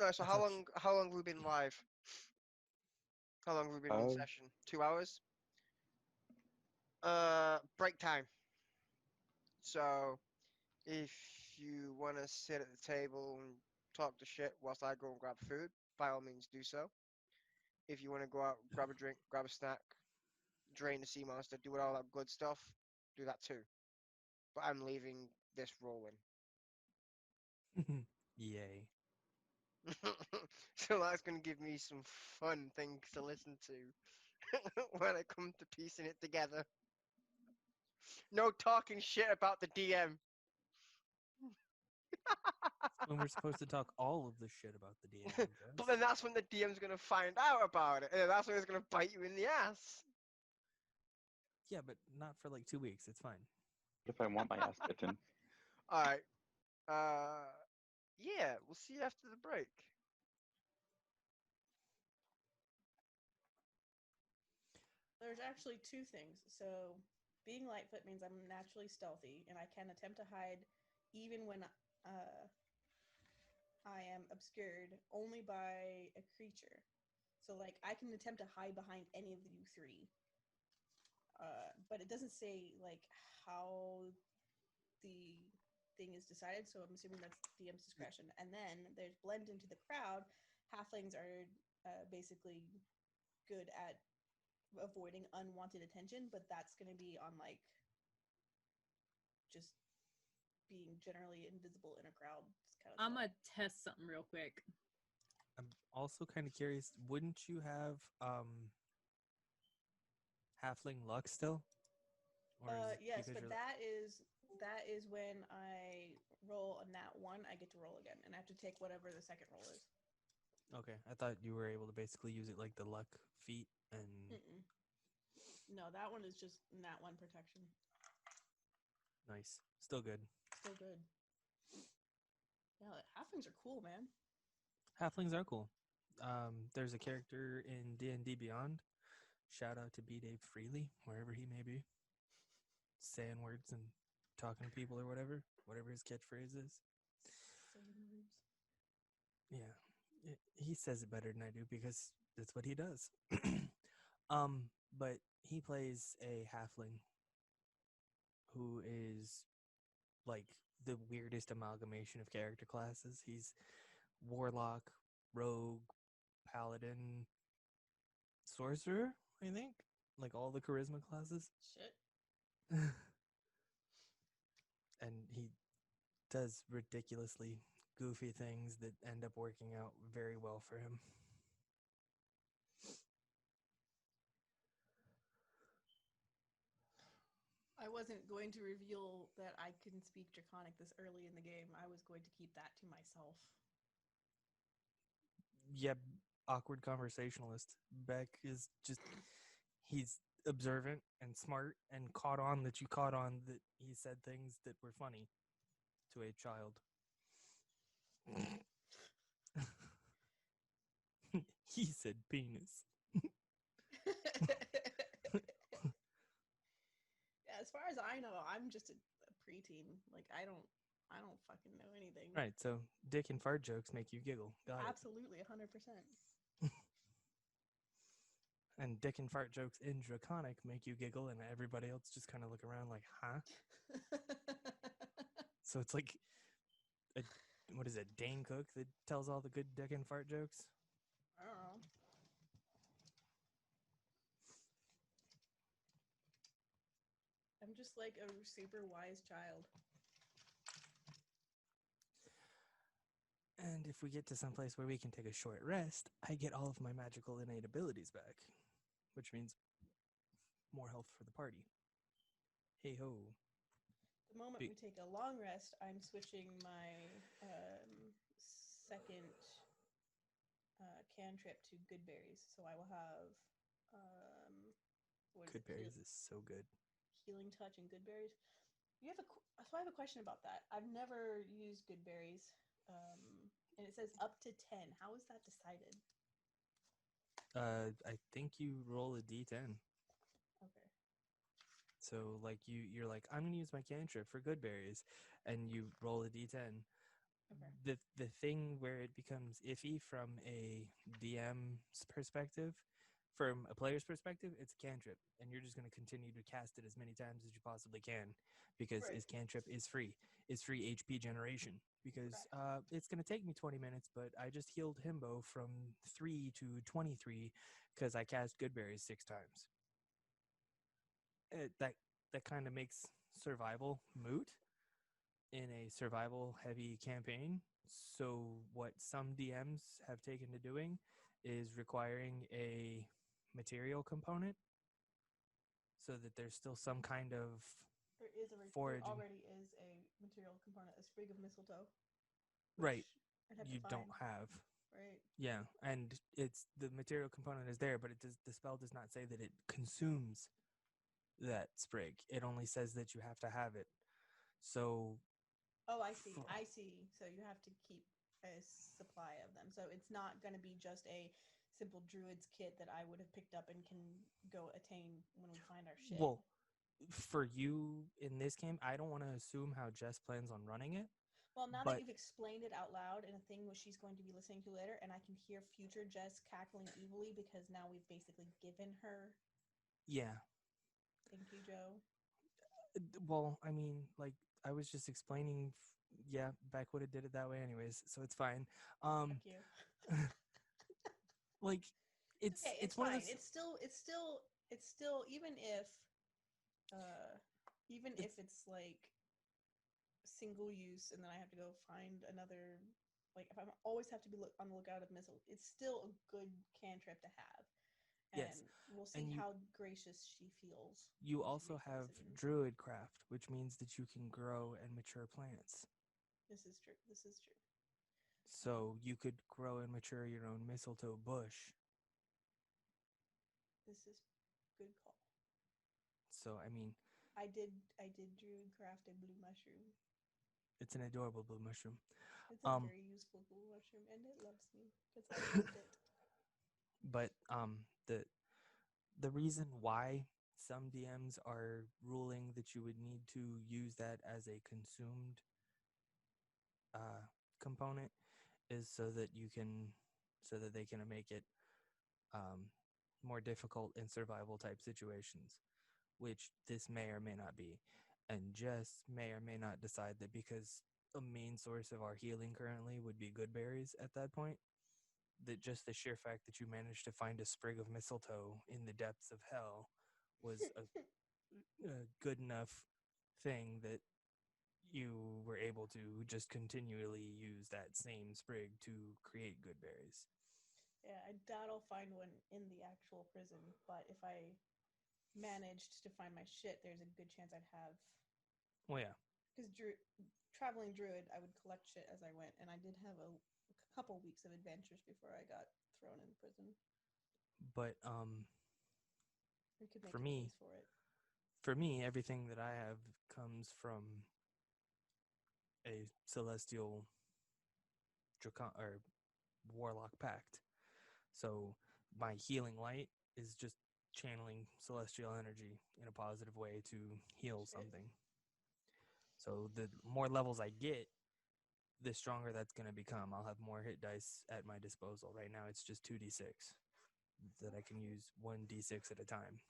All right. So I how thought long? How long have we been live? How long have we been in session? 2 hours. Break time. So, if you want to sit at the table and talk to shit whilst I go and grab food, by all means do so. If you want to go out, grab a drink, grab a snack, drain the sea monster, do all that good stuff, do that too. But I'm leaving this rolling. Yay. So that's going to give me some fun things to listen to when I come to piecing it together. No talking shit about the DM. When we're supposed to talk all of the shit about the DM. But then that's when the DM's going to find out about it, and then that's when it's going to bite you in the ass. Yeah, but not for like 2 weeks. It's fine. If I want my ass bitten. All right. Yeah, we'll see you after the break. There's actually two things. So, being Lightfoot means I'm naturally stealthy, and I can attempt to hide even when I am obscured only by a creature. So, like, I can attempt to hide behind any of you three. But it doesn't say, like, how the thing is decided, so I'm assuming that's DM's discretion. And then there's blend into the crowd. Halflings are basically good at avoiding unwanted attention, but that's going to be on like just being generally invisible in a crowd kind of I'm stuff. gonna test something real quick. I'm also kind of curious. Wouldn't you have halfling luck still? Yes, because but you're- that is when I roll a nat 1, I get to roll again, and I have to take whatever the second roll is. Okay, I thought you were able to basically use it like the luck feat and Mm-mm. No, that one is just nat 1 protection. nice. Still good. Still good. Yeah, halflings are cool, man. Halflings are cool. There's a character in D&D Beyond. Shout out to B. Dave Freely, wherever he may be, saying words and talking to people or whatever his catchphrase is. Yeah, he says it better than I do because that's what he does. But he plays a halfling who is like the weirdest amalgamation of character classes. He's warlock, rogue, paladin, sorcerer, I think, like all the charisma classes. Shit. And he does ridiculously goofy things that end up working out very well for him. I wasn't going to reveal that I couldn't speak Draconic this early in the game. I was going to keep that to myself. Yeah, awkward conversationalist. Beck is just, he's observant and smart and caught on that you caught on that he said things that were funny to a child. He said penis. Yeah, as far as I know, I'm just a preteen. Like I don't fucking know anything. Right, so dick and fart jokes make you giggle. Got it. Absolutely, 100%. And dick and fart jokes in Draconic make you giggle, and everybody else just kind of look around like, huh? So it's like, what is it, Dane Cook that tells all the good dick and fart jokes? I don't know. I'm just like a super wise child. And if we get to some place where we can take a short rest, I get all of my magical innate abilities back, which means more health for the party. Hey ho. The moment we take a long rest, I'm switching my second cantrip to good berries. So I will have Good berries is so good. Healing touch and good berries. You have so I have a question about that. I've never used good berries, and it says up to 10. How is that decided? I think you roll a d10. Okay. So like you're like, I'm gonna use my cantrip for good berries, and you roll a d10. Okay. The thing where it becomes iffy from a DM's perspective, from a player's perspective, it's a cantrip, and you're just going to continue to cast it as many times as you possibly can, because Right. his cantrip is free. It's free HP generation, because it's going to take me 20 minutes, but I just healed Himbo from 3 to 23 because I cast Good Berries 6 times. That kind of makes survival moot in a survival heavy campaign. So what some DMs have taken to doing is requiring a material component so that there's still some kind of There already is a material component, a sprig of mistletoe. Right. You don't have. Right. Yeah, and it's the material component is there, but the spell does not say that it consumes that sprig. It only says that you have to have it. So oh, I see. So you have to keep a supply of them. So it's not going to be just a simple druid's kit that I would have picked up and can go attain when we find our shit. Well, for you in this game, I don't want to assume how Jess plans on running it. Well, now that you've explained it out loud in a thing which she's going to be listening to later, and I can hear future Jess cackling evilly because now we've basically given her. Yeah. Thank you, Joe. Well, I mean, like, I was just explaining, yeah, Backwooded did it that way anyways, so it's fine. Thank you. Like, it's one fine. of those... It's still even if it's like single use and then I have to go find another, like if I always have to be on the lookout of missile, it's still a good cantrip to have. And yes. We'll see how gracious she feels. You also have Druidcraft, which means that you can grow and mature plants. This is true. So you could grow and mature your own mistletoe bush. This is good call. So I mean, I did Druidcraft a blue mushroom. It's an adorable blue mushroom. It's a very useful blue mushroom, and it loves me because I loved it. But the reason why some DMs are ruling that you would need to use that as a consumed component is so that they can make it more difficult in survival type situations, which this may or may not be. And Jess may or may not decide that because a main source of our healing currently would be good berries at that point, that just the sheer fact that you managed to find a sprig of mistletoe in the depths of hell was a good enough thing that you were able to just continually use that same sprig to create good berries. Yeah, I doubt I'll find one in the actual prison, but if I managed to find my shit, there's a good chance I'd have. Well, yeah. Because traveling druid, I would collect shit as I went, and I did have a couple weeks of adventures before I got thrown in prison. But We could make For a me- case for it. for me, everything that I have comes from a celestial or warlock pact. So my healing light is just channeling celestial energy in a positive way to heal Shit. something. So the more levels I get, the stronger that's going to become. I'll have more hit dice at my disposal. Right now it's just 2d6 that I can use 1d6 at a time.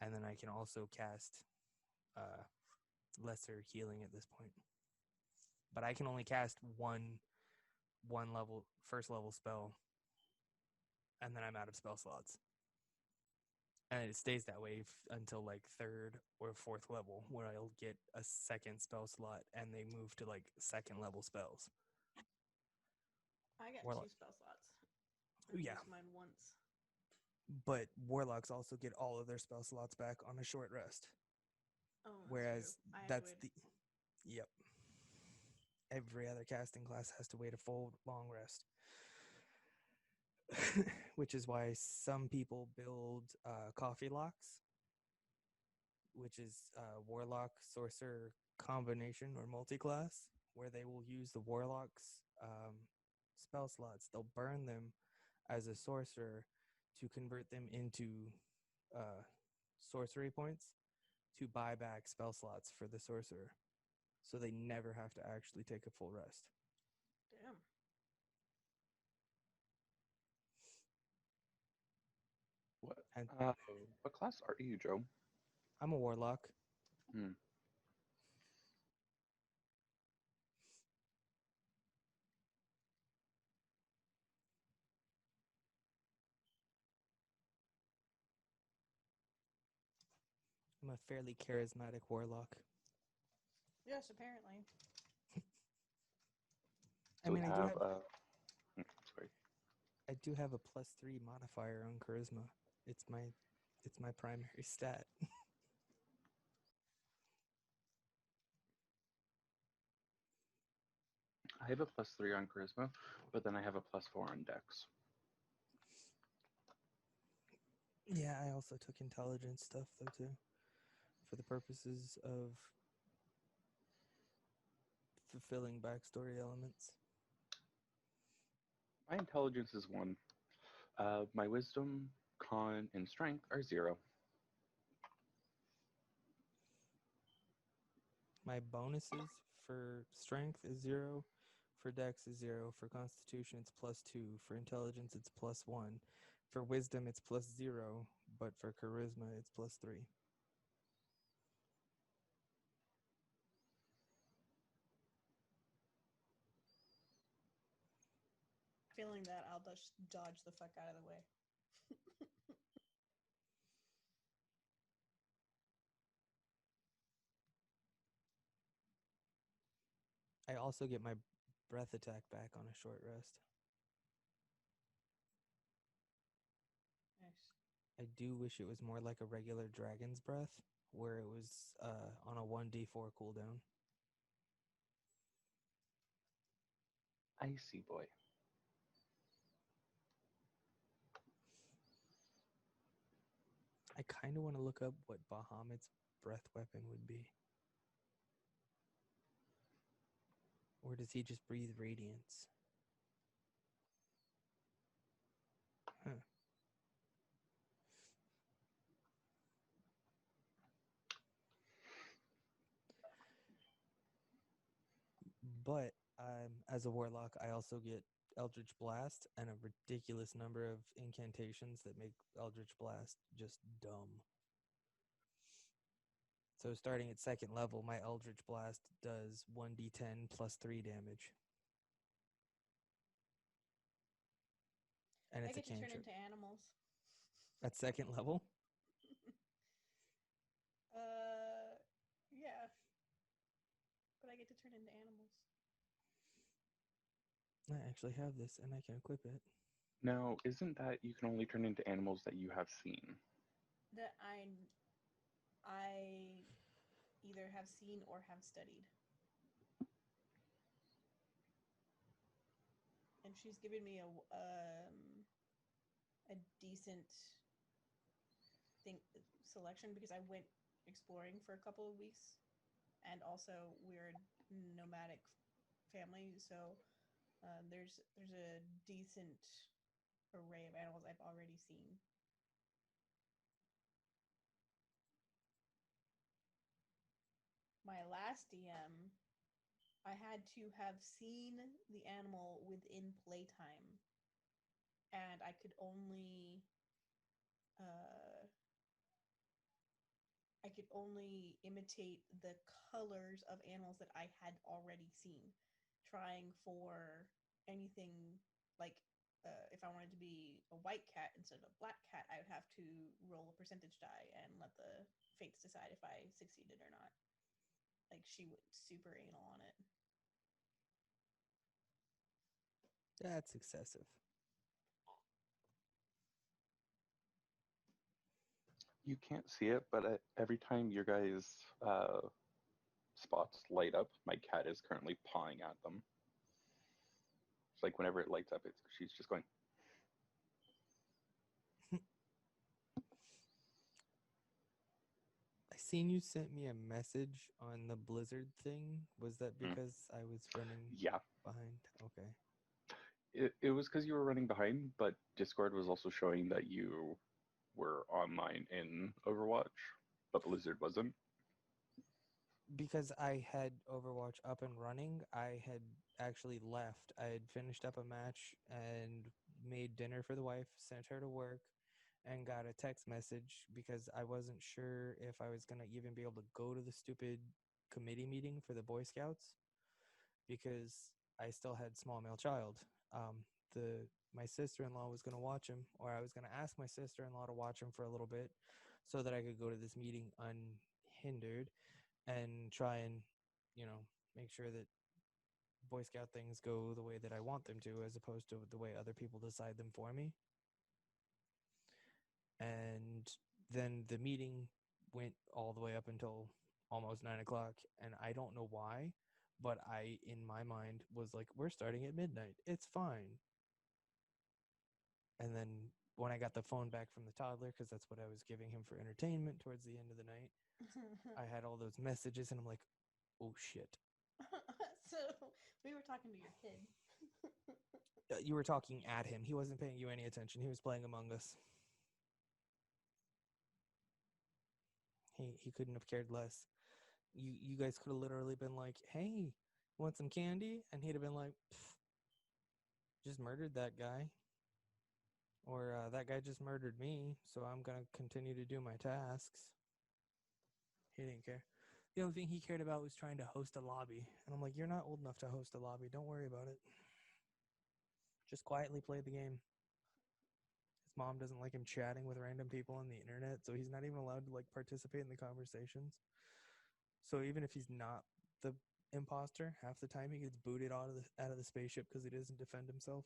And then I can also cast lesser healing at this point. But I can only cast one level, first level spell, and then I'm out of spell slots. And it stays that way until like third or fourth level, where I'll get a second spell slot, and they move to like second level spells. I got Warlock. 2 spell slots. Ooh, yeah. Used mine once. But warlocks also get all of their spell slots back on a short rest. Oh, Whereas true. I have to that's wait. Yep. Every other casting class has to wait a full long rest. Which is why some people build coffee locks, which is warlock sorcerer combination or multi-class, where they will use the warlock's spell slots. They'll burn them as a sorcerer to convert them into sorcery points to buy back spell slots for the sorcerer, so they never have to actually take a full rest. Damn. What? And What class are you, Joe? I'm a warlock. Hmm. I'm a fairly charismatic warlock. Yes, apparently. I So mean, we I do have have sorry. I do have a +3 modifier on charisma. It's my primary stat. I have a +3 on charisma, but then I have a +4 on dex. Yeah, I also took intelligence stuff though too, for the purposes of fulfilling backstory elements. My intelligence is 1. My wisdom, con, and strength are 0. My bonuses for strength is 0, for dex is 0, for constitution it's +2, for intelligence it's +1, for wisdom it's +0, but for charisma it's +3. Feeling that I'll just dodge the fuck out of the way. I also get my breath attack back on a short rest. Nice. I do wish it was more like a regular dragon's breath, where it was on a 1d4 cooldown. Icy boy. I kind of want to look up what Bahamut's breath weapon would be. Or does he just breathe radiance? Huh. But as a warlock, I also get Eldritch Blast and a ridiculous number of incantations that make Eldritch Blast just dumb. So starting at second level, my Eldritch Blast does 1d10 plus 3 damage. And I it's a get to turn cantrip. into animals. At second level? Yeah. But I get to turn into animals. I actually have this and I can equip it. Now, isn't that you can only turn into animals that you have seen? That I either have seen or have studied. and she's given me a decent selection because I went exploring for a couple of weeks, and also we're a nomadic family, so there's a decent array of animals I've already seen. My last DM, I had to have seen the animal within playtime, and I could only imitate the colors of animals that I had already seen, trying for anything like if I wanted to be a white cat instead of a black cat, I would have to roll a percentage die and let the fates decide if I succeeded or not. Like, she went super anal on it. That's excessive. You can't see it, but every time your guys' spots light up, my cat is currently pawing at them. It's like whenever it lights up, she's just going. I seen you sent me a message on the Blizzard thing. Was that because I was running Yeah. behind? Okay. It was because you were running behind, but Discord was also showing that you were online in Overwatch, but Blizzard wasn't. Because I had Overwatch up and running, I had actually left. I had finished up a match and made dinner for the wife, sent her to work, and got a text message because I wasn't sure if I was going to even be able to go to the stupid committee meeting for the Boy Scouts because I still had small male child. My sister-in-law was going to watch him, or I was going to ask my sister-in-law to watch him for a little bit so that I could go to this meeting unhindered and try and, make sure that Boy Scout things go the way that I want them to, as opposed to the way other people decide them for me. And then the meeting went all the way up until almost 9 o'clock, and I don't know why, but I, in my mind, was like, we're starting at midnight. It's fine. And then when I got the phone back from the toddler, because that's what I was giving him for entertainment towards the end of the night, I had all those messages, and I'm like, oh, shit. So we were talking to your kid. You were talking at him. He wasn't paying you any attention. He was playing Among Us. He couldn't have cared less. You guys could have literally been like, hey, want some candy? And he'd have been like, just murdered that guy. Or that guy just murdered me, so I'm going to continue to do my tasks. He didn't care. The only thing he cared about was trying to host a lobby. And I'm like, you're not old enough to host a lobby. Don't worry about it. Just quietly play the game. His mom doesn't like him chatting with random people on the internet, so he's not even allowed to participate in the conversations. So even if he's not the imposter, half the time he gets booted out of the spaceship because he doesn't defend himself.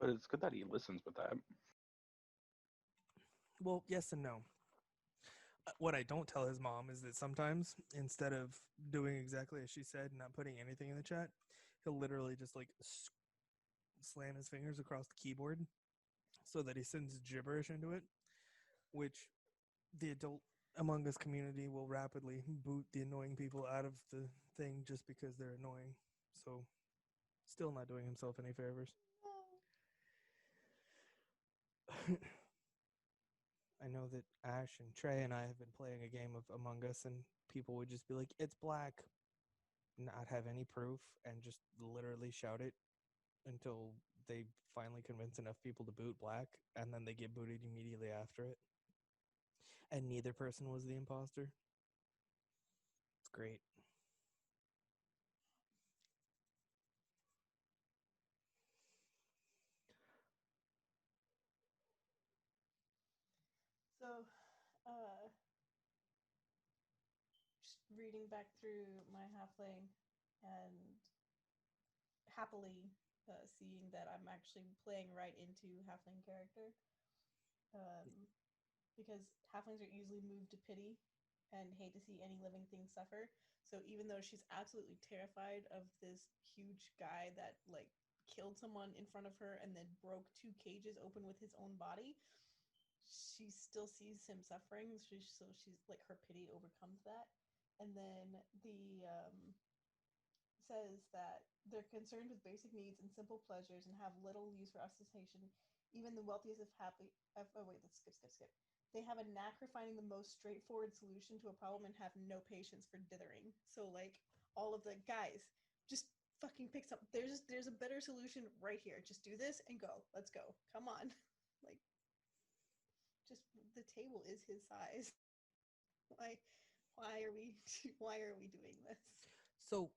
But it's good that he listens with that. Well, yes and no. What I don't tell his mom is that sometimes, instead of doing exactly as she said and not putting anything in the chat, he'll literally just slam his fingers across the keyboard so that he sends gibberish into it, which the adult Among Us community will rapidly boot the annoying people out of the thing just because they're annoying. So, still not doing himself any favors. I know that Ash and Trey and I have been playing a game of Among Us, and people would just be like, it's black, not have any proof, and just literally shout it until they finally convince enough people to boot black, and then they get booted immediately after it. And neither person was the imposter. It's great. So, just reading back through my halfling and happily seeing that I'm actually playing right into halfling character. Because halflings are easily moved to pity, and hate to see any living thing suffer. So even though she's absolutely terrified of this huge guy that like killed someone in front of her and then broke 2 cages open with his own body, she still sees him suffering. So she's like, her pity overcomes that. And then the says that they're concerned with basic needs and simple pleasures and have little use for ostentation. Even the wealthiest of happy. Oh wait, let's skip. They have a knack for finding the most straightforward solution to a problem and have no patience for dithering. So like all of the guys, just fucking pick something. There's a better solution right here. Just do this and go. Let's go. Come on. Like, just the table is his size. Why are we doing this? So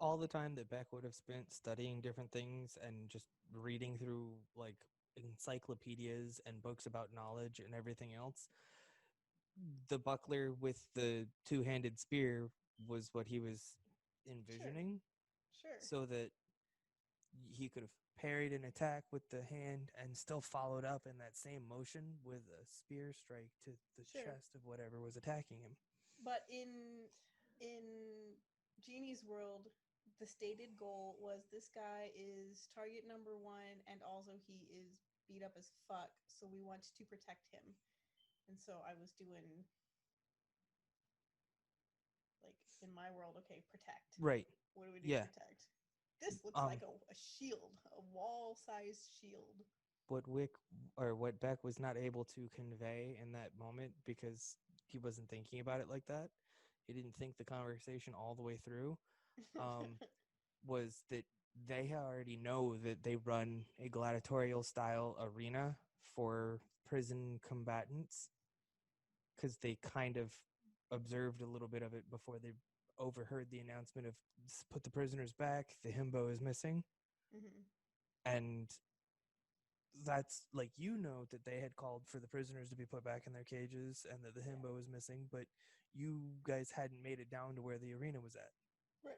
all the time that Beck would have spent studying different things and just reading through like encyclopedias and books about knowledge and everything else, the buckler with the two-handed spear was what he was envisioning. Sure. So that he could have parried an attack with the hand and still followed up in that same motion with a spear strike to the chest of whatever was attacking him. But in Genie's world, the stated goal was this guy is target number 1 and also he is beat up as fuck, so we want to protect him. And so I was doing like in my world, okay, protect. Right. What do we do to protect? This looks like a shield, a wall-sized shield. What Beck was not able to convey in that moment because he wasn't thinking about it like that. He didn't think the conversation all the way through. Was that they already know that they run a gladiatorial style arena for prison combatants because they kind of observed a little bit of it before they overheard the announcement of put the prisoners back, the himbo is missing. And that's like, that they had called for the prisoners to be put back in their cages and that the himbo was missing, but you guys hadn't made it down to where the arena was at. Right.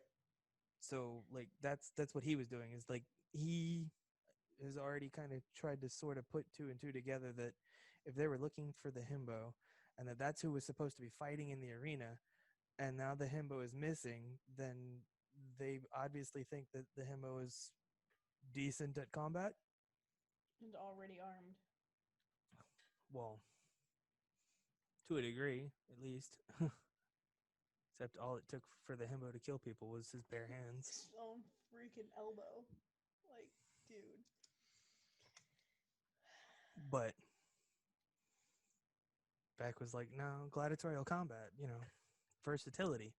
So like that's what he was doing, is like he has already kind of tried to sort of put 2 and 2 together, that if they were looking for the himbo and that's who was supposed to be fighting in the arena, and now the himbo is missing, then they obviously think that the himbo is decent at combat. And already armed. Well, to a degree, at least. Except all it took for the himbo to kill people was his bare hands. His own freaking elbow. Like, dude. But Beck was like, no, gladiatorial combat, versatility.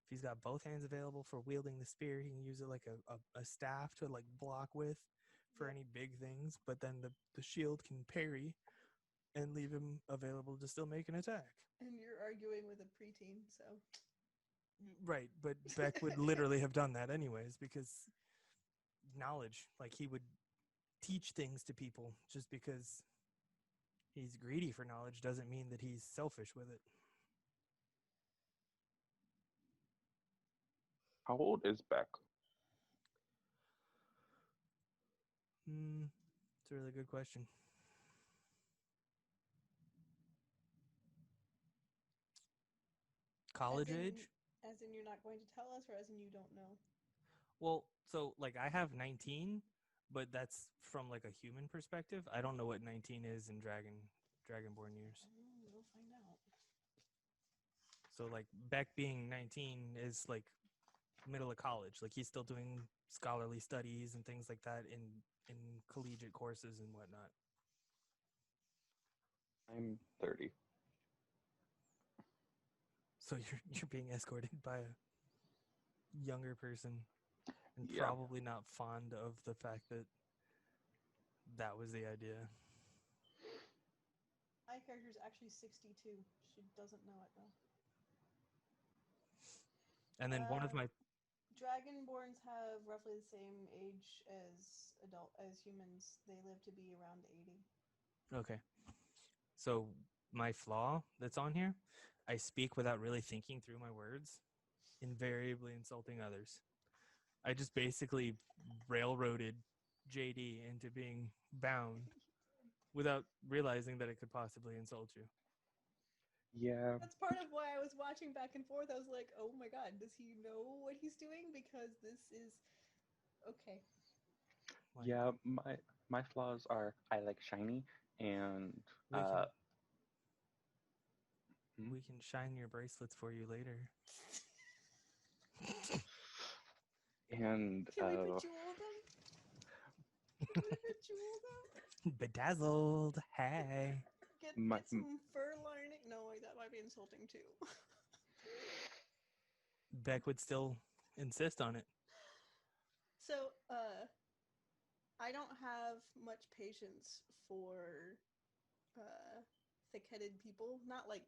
If he's got both hands available for wielding the spear, he can use it like a staff to like block with for any big things, but then the shield can parry and leave him available to still make an attack. And you're arguing with a preteen, so... Right, but Beck would literally have done that anyways, because knowledge, like he would teach things to people. Just because he's greedy for knowledge doesn't mean that he's selfish with it. How old is Beck? It's a really good question. College age? As in you're not going to tell us, or as in you don't know? Well, so like I have 19, but that's from like a human perspective. I don't know what 19 is in Dragonborn years. We'll find out. So like Beck being 19 is like middle of college. Like he's still doing scholarly studies and things like that in collegiate courses and whatnot. I'm 30. So you're being escorted by a younger person and Yeah. probably not fond of the fact that was the idea. My character's actually 62. She doesn't know it though. And then one of my Dragonborns have roughly the same age as humans. They live to be around 80. Okay. So my flaw that's on here, I speak without really thinking through my words, invariably insulting others. I just basically railroaded JD into being bound without realizing that it could possibly insult you. Yeah. That's part of why I was watching back and forth. I was like, oh my god, does he know what he's doing? Because this is okay. Like, Yeah, my flaws are I like shiny and we can hmm? we can shine your bracelets for you later. and Can we bejewel them? Can we bejewel them? Bedazzled. Hey. Get My- some fur lining. No, wait, that might be insulting too. Beck would still insist on it. So, I don't have much patience for thick-headed people. Not like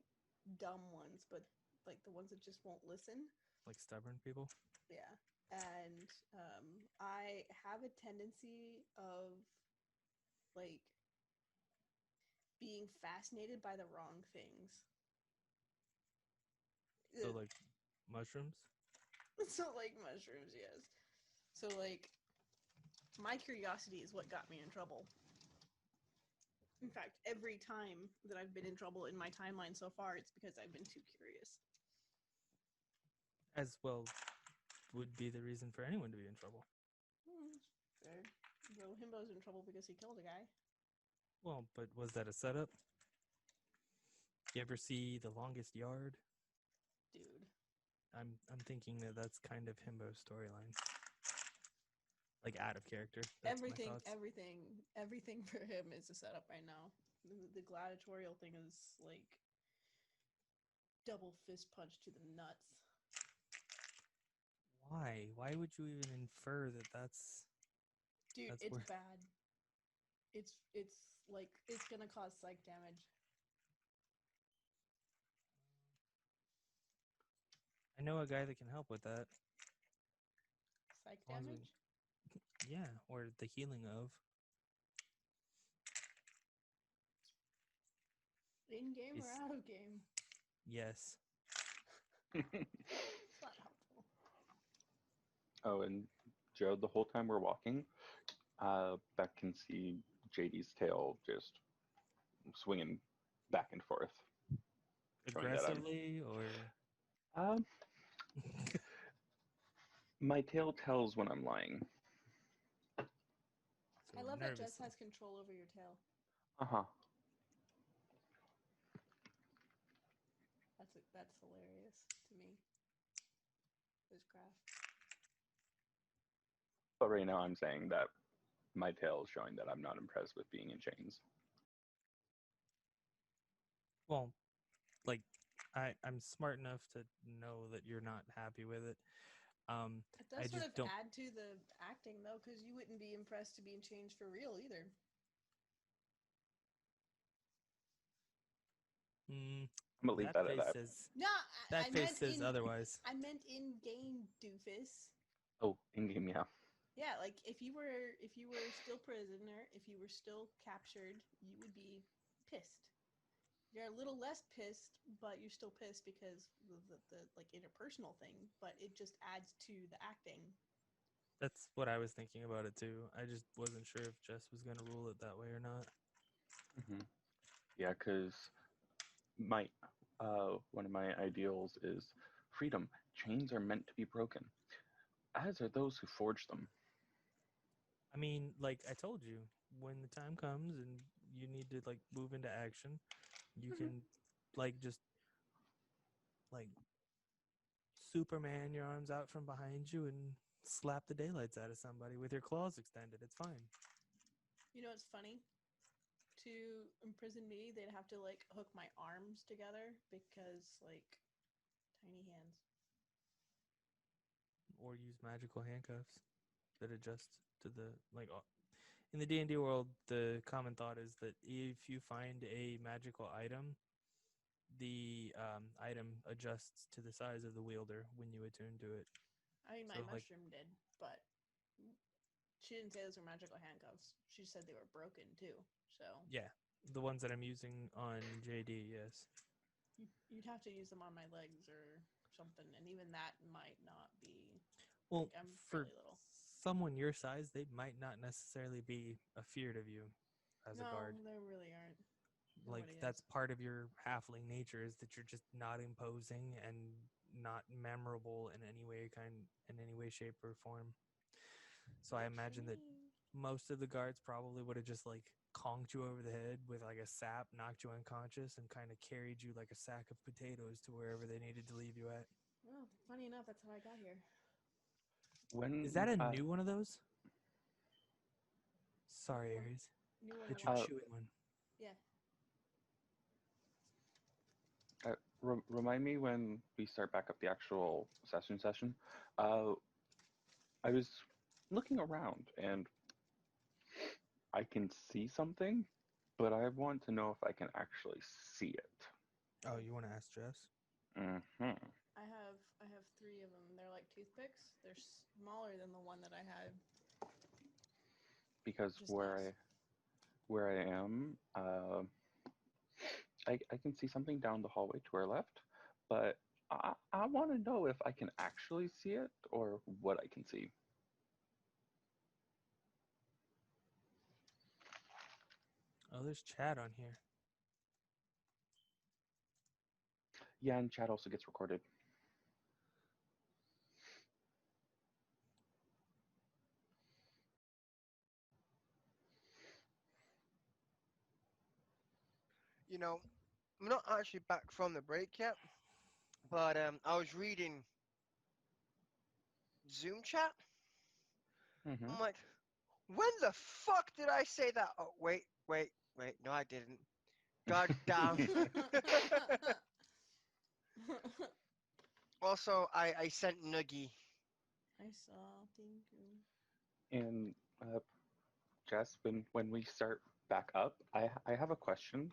dumb ones, but like the ones that just won't listen. Like stubborn people. Yeah. And I have a tendency of like being fascinated by the wrong things. So like mushrooms. So like mushrooms, yes. So like my curiosity is what got me in trouble. In fact, every time that I've been in trouble in my timeline so far, it's because I've been too curious. As well would be the reason for anyone to be in trouble. Fair. Well, Himbo's in trouble because he killed a guy. Well, but was that a setup? You ever see The Longest Yard? Dude. I'm thinking that that's kind of Himbo's storyline. Like out of character. That's my thoughts. Everything for him is a setup right now. The gladiatorial thing is like double fist punch to the nuts. Why? Why would you even infer that that's... Dude, That's it's where- bad. It's like it's gonna cause psych damage. I know a guy that can help with that. Psych As long as we- damage? Yeah, or the healing of. In game or Is- out of game? Yes. It's not helpful. Oh, and Joe, the whole time we're walking, Beck can see JD's tail just swinging back and forth. Showing that I'm- Aggressively or... Um, my tail tells when I'm lying. I love that Jess nervously. has control over your tail. Uh-huh. That's hilarious to me. This graph. But right now I'm saying that my tail is showing that I'm not impressed with being in chains. Well, like, I'm smart enough to know that you're not happy with it. It I does sort just of don't... add to the acting though, because you wouldn't be impressed to be in chains for real either. I'm gonna leave that at that. No, That I face meant says in, otherwise. I meant in game, doofus. Oh, in-game, yeah. Yeah, like if you were still prisoner, if you were still captured, you would be pissed. You're a little less pissed, but you're still pissed because of the like interpersonal thing. But it just adds to the acting. That's what I was thinking about it too. I just wasn't sure if Jess was gonna rule it that way or not. Mm-hmm. Yeah, because one of my ideals is freedom. Chains are meant to be broken, as are those who forge them. I mean, like I told you, when the time comes and you need to like move into action, you can like just like Superman your arms out from behind you and slap the daylights out of somebody with your claws extended. It's fine. You know what's funny? To imprison me, they'd have to like hook my arms together because like tiny hands. Or use magical handcuffs that adjust to the like. In the D&D world, the common thought is that if you find a magical item, the item adjusts to the size of the wielder when you attune to it. I mean, my So, like- mushroom did, but she didn't say those were magical handcuffs. She said they were broken too. So Yeah, the ones that I'm using on JD, yes. you'd have to use them on my legs or something, and even that might not be. Well, Like, I'm for fairly little. someone your size, they might not necessarily be afeared of you as a guard. No, they really aren't. Like Nobody that's is. part of your halfling nature is that you're just not imposing and not memorable in any way, shape, or form. So I Good for imagine that me. most of the guards probably would have just like conked you over the head with like a sap, knocked you unconscious, and kind of carried you like a sack of potatoes to wherever they needed to leave you at. Well, funny enough, that's how I got here. When Is that a new one of those? Sorry, One. Aries. New one. That What? you're chewing one. Yeah. remind me when we start back up the actual session. I was looking around and I can see something, but I want to know if I can actually see it. Oh, you want to ask Jess? Mm-hmm. I have 3 of them. They're like toothpicks. They're smaller than the one that I had. Because Just nice. where I am, I can see something down the hallway to our left, but I want to know if I can actually see it or what I can see. Oh, there's chat on here. Yeah, and chat also gets recorded. You know, I'm not actually back from the break yet, but I was reading Zoom chat. Mm-hmm. I'm like, when the fuck did I say that? Oh, wait. No, I didn't. God damn. Also, I sent Noogie. I saw. Thank you. And Jess, when we start back up, I have a question.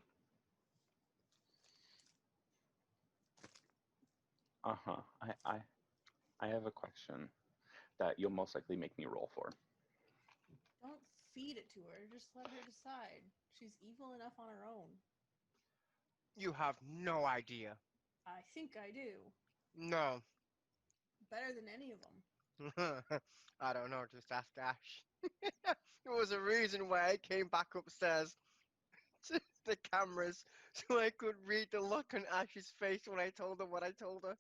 Uh-huh. I have a question that you'll most likely make me roll for. Don't feed it to her. Just let her decide. She's evil enough on her own. You have no idea. I think I do. No. Better than any of them. I don't know, just ask Ash. There was a reason why I came back upstairs to the cameras so I could read the look on Ash's face when I told her what I told her.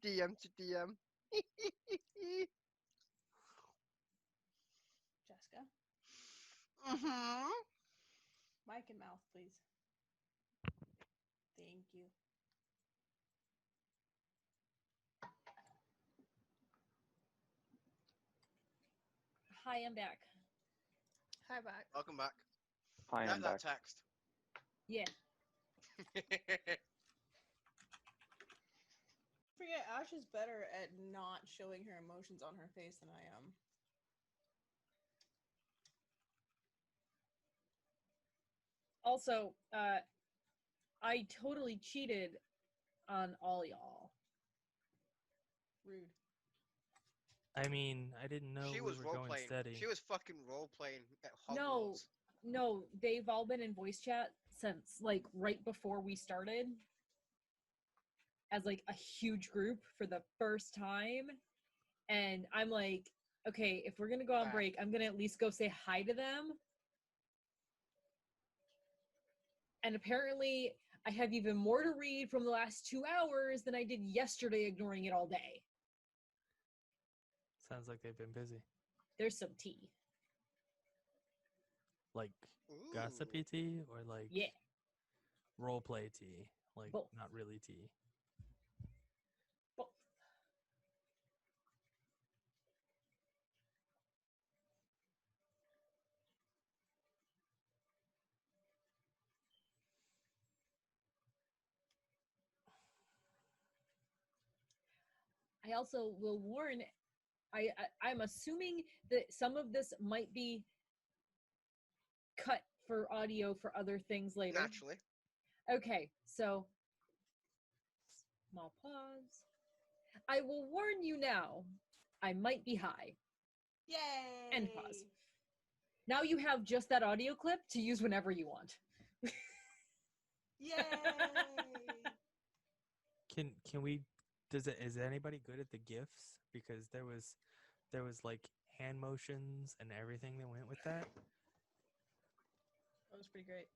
DM to DM. Jessica, Mm-hmm. mic and mouth, please. Thank you. Hi, I'm back. Hi, back. Welcome back. Hi, I'm That back. text. Yeah. Forget, Ash is better at not showing her emotions on her face than I am. Also, I totally cheated on all y'all. Rude. I mean, I didn't know She we was were role going playing. steady. She was fucking role playing at No, Hogwarts. no, they've all been in voice chat since like right before we started as like a huge group for the first time. And I'm like, okay, if we're gonna go on Right. break, I'm gonna at least go say hi to them. And apparently, I have even more to read from the last 2 hours than I did yesterday, ignoring it all day. Sounds like they've been busy. There's some tea. Like Ooh. gossipy tea or like Yeah. role play tea? Like Both. not really tea. Both. I also will warn. I'm assuming that some of this might be cut for audio for other things later. Naturally. Okay, so small pause. I will warn you now. I might be high. Yay! End pause. Now you have just that audio clip to use whenever you want. Yay! Can we is anybody good at the gifs? Because there was like hand motions and everything that went with that. That was pretty great.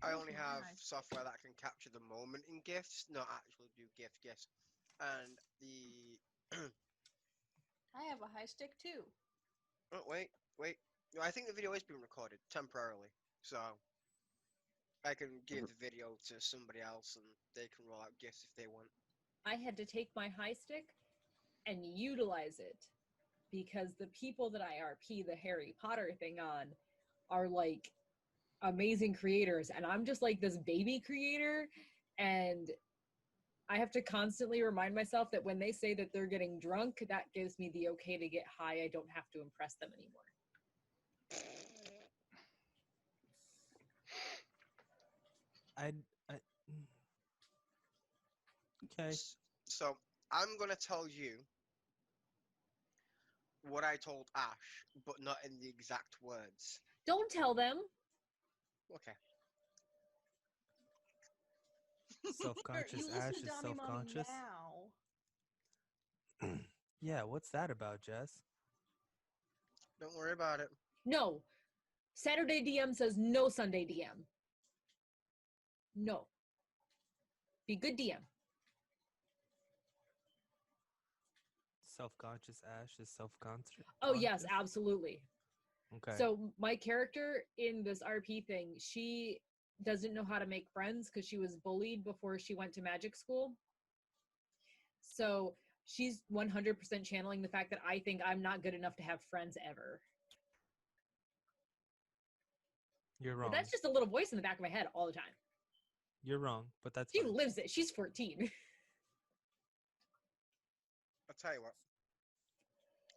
I Oh, only my have God. software that can capture the moment in GIFs, not actually do GIFs. And the I have a high stick too. oh, wait. No, I think the video is being recorded temporarily, so I can give the video to somebody else and they can roll out GIFs if they want. I had to take my high stick and utilize it because the people that I RP the Harry Potter thing on are like amazing creators, and I'm just like this baby creator, and I have to constantly remind myself that when they say that they're getting drunk, that gives me the okay to get high. I don't have to impress them anymore. I okay. So I'm gonna tell you what I told Ash, but not in the exact words. Don't tell them. Okay. Self-conscious You listen Ash to is Dommy Mommy self-conscious. now. Yeah, what's that about, Jess? Don't worry about it. No. Saturday DM says no Sunday DM. No. Be good DM. Self-conscious Ash is self-conscious. Oh, yes, absolutely. Okay. So my character in this RP thing, she doesn't know how to make friends because she was bullied before she went to magic school. So she's 100% channeling the fact that I think I'm not good enough to have friends ever. You're wrong. But that's just a little voice in the back of my head all the time. You're wrong, but that's She fine. lives it. She's 14. I'll tell you what.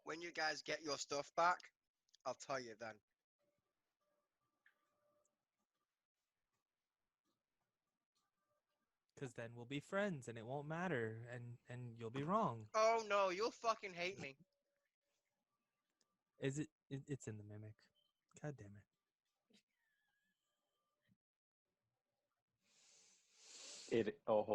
When you guys get your stuff back, I'll tell you then. Because then we'll be friends, and it won't matter, and you'll be wrong. Oh no, you'll fucking hate me. Is it? It's in the mimic. God damn it.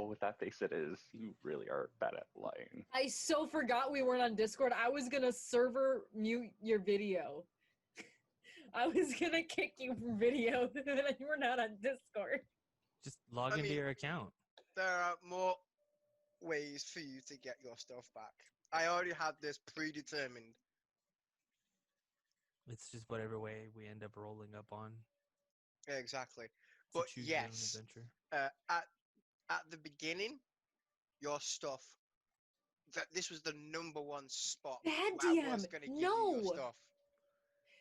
With that face it is. You really are bad at lying. I so forgot we weren't on Discord. I was going to server mute your video. I was going to kick you from video and you were not on Discord. Just log into your account. There are more ways for you to get your stuff back. I already had this predetermined. It's just whatever way we end up rolling up on. Exactly. To But choose your own yes, adventure. at the beginning, your stuff. This was the #1 spot. Bad where I DM, was gonna give you no. your stuff.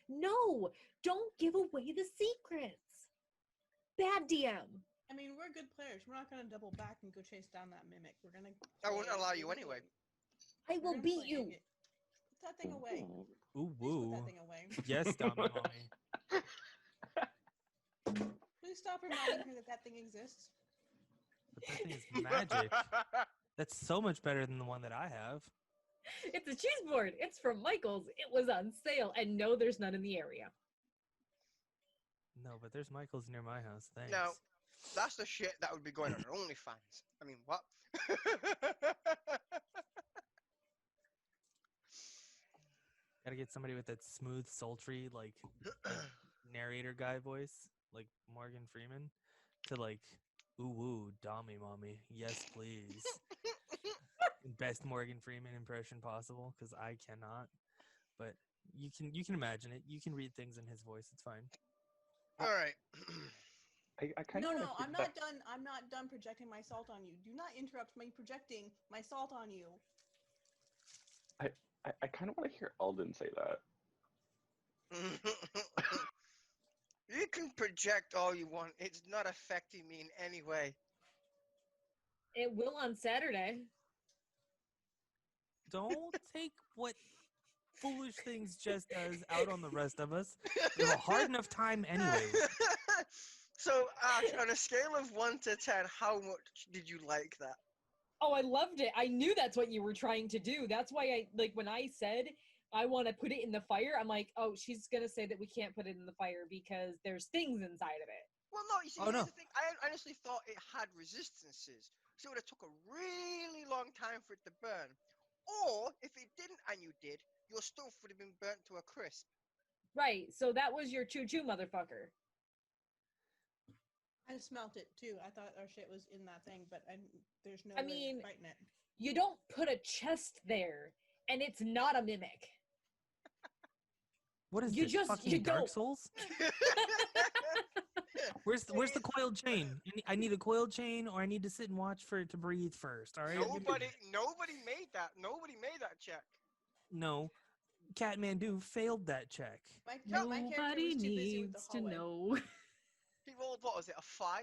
No, don't give away the secrets. Bad DM. I mean, we're good players. We're not going to double back and go chase down that mimic. We're going to. I wouldn't allow you anyway. I will beat you. Put that thing away. Ooh, Please woo. put that thing away. Yes, Dommy Mommy. Please stop reminding her that that thing exists. But that thing is magic. That's so much better than the one that I have. It's a cheese board. It's from Michael's. It was on sale. And no, there's none in the area. No, but there's Michael's near my house. Thanks. No, that's the shit that would be going on OnlyFans. I mean, what? Gotta get somebody with that smooth, sultry, like narrator guy voice, like Morgan Freeman, to like, ooh woo, Dommy Mommy, yes please. Best Morgan Freeman impression possible, because I cannot. But you can imagine it. You can read things in his voice. It's fine. All right. I kind of No, I'm not done. I'm not done projecting my salt on you. Do not interrupt me projecting my salt on you. I kind of want to hear Alden say that. You can project all you want. It's not affecting me in any way. It will on Saturday. Don't take what foolish things Jess does out on the rest of us. We have a hard enough time anyway. So, Ash, on a scale of 1 to 10, how much did you like that? Oh, I loved it. I knew that's what you were trying to do. That's why I, like, when I said I want to put it in the fire, I'm like, oh, she's going to say that we can't put it in the fire because there's things inside of it. Well, no, you see, Oh, here's no. the thing. I honestly thought it had resistances. So it would have took a really long time for it to burn. Or, if it didn't and you did, your stuff would have been burnt to a crisp. Right. So that was your choo-choo, motherfucker. I smelt it too. I thought our shit was in that thing, but there's no I way mean- of fighting it. You don't put a chest there, and it's not a mimic. What is You this? just- Fucking you Dark don't- Souls? Where's the coiled chain? I need a coiled chain, or I need to sit and watch for it to breathe first. All right. Nobody made that. Nobody made that check. No, Catmandu failed that check. My character Nobody was too busy with the needs to hallway. know. He rolled, what was it, a 5?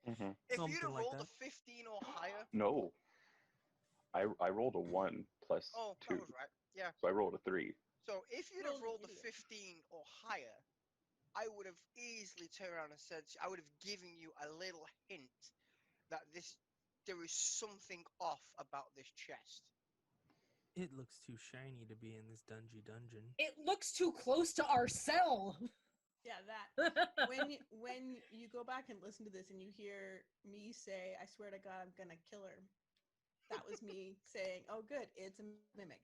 Mm-hmm. If Something you'd have like rolled that. a 15 or higher, No. I rolled a 1 plus oh, 2. that was right. Yeah. So I rolled a 3. So if you'd have Rolled rolled a idiot. 15 or higher, I would have easily turned around and said, I would have given you a little hint that there is something off about this chest. It looks too shiny to be in this dungeon. It looks too close to our cell. Yeah, that. When you go back and listen to this and you hear me say, "I swear to God, I'm gonna kill her," that was me saying, "Oh, good, it's a mimic."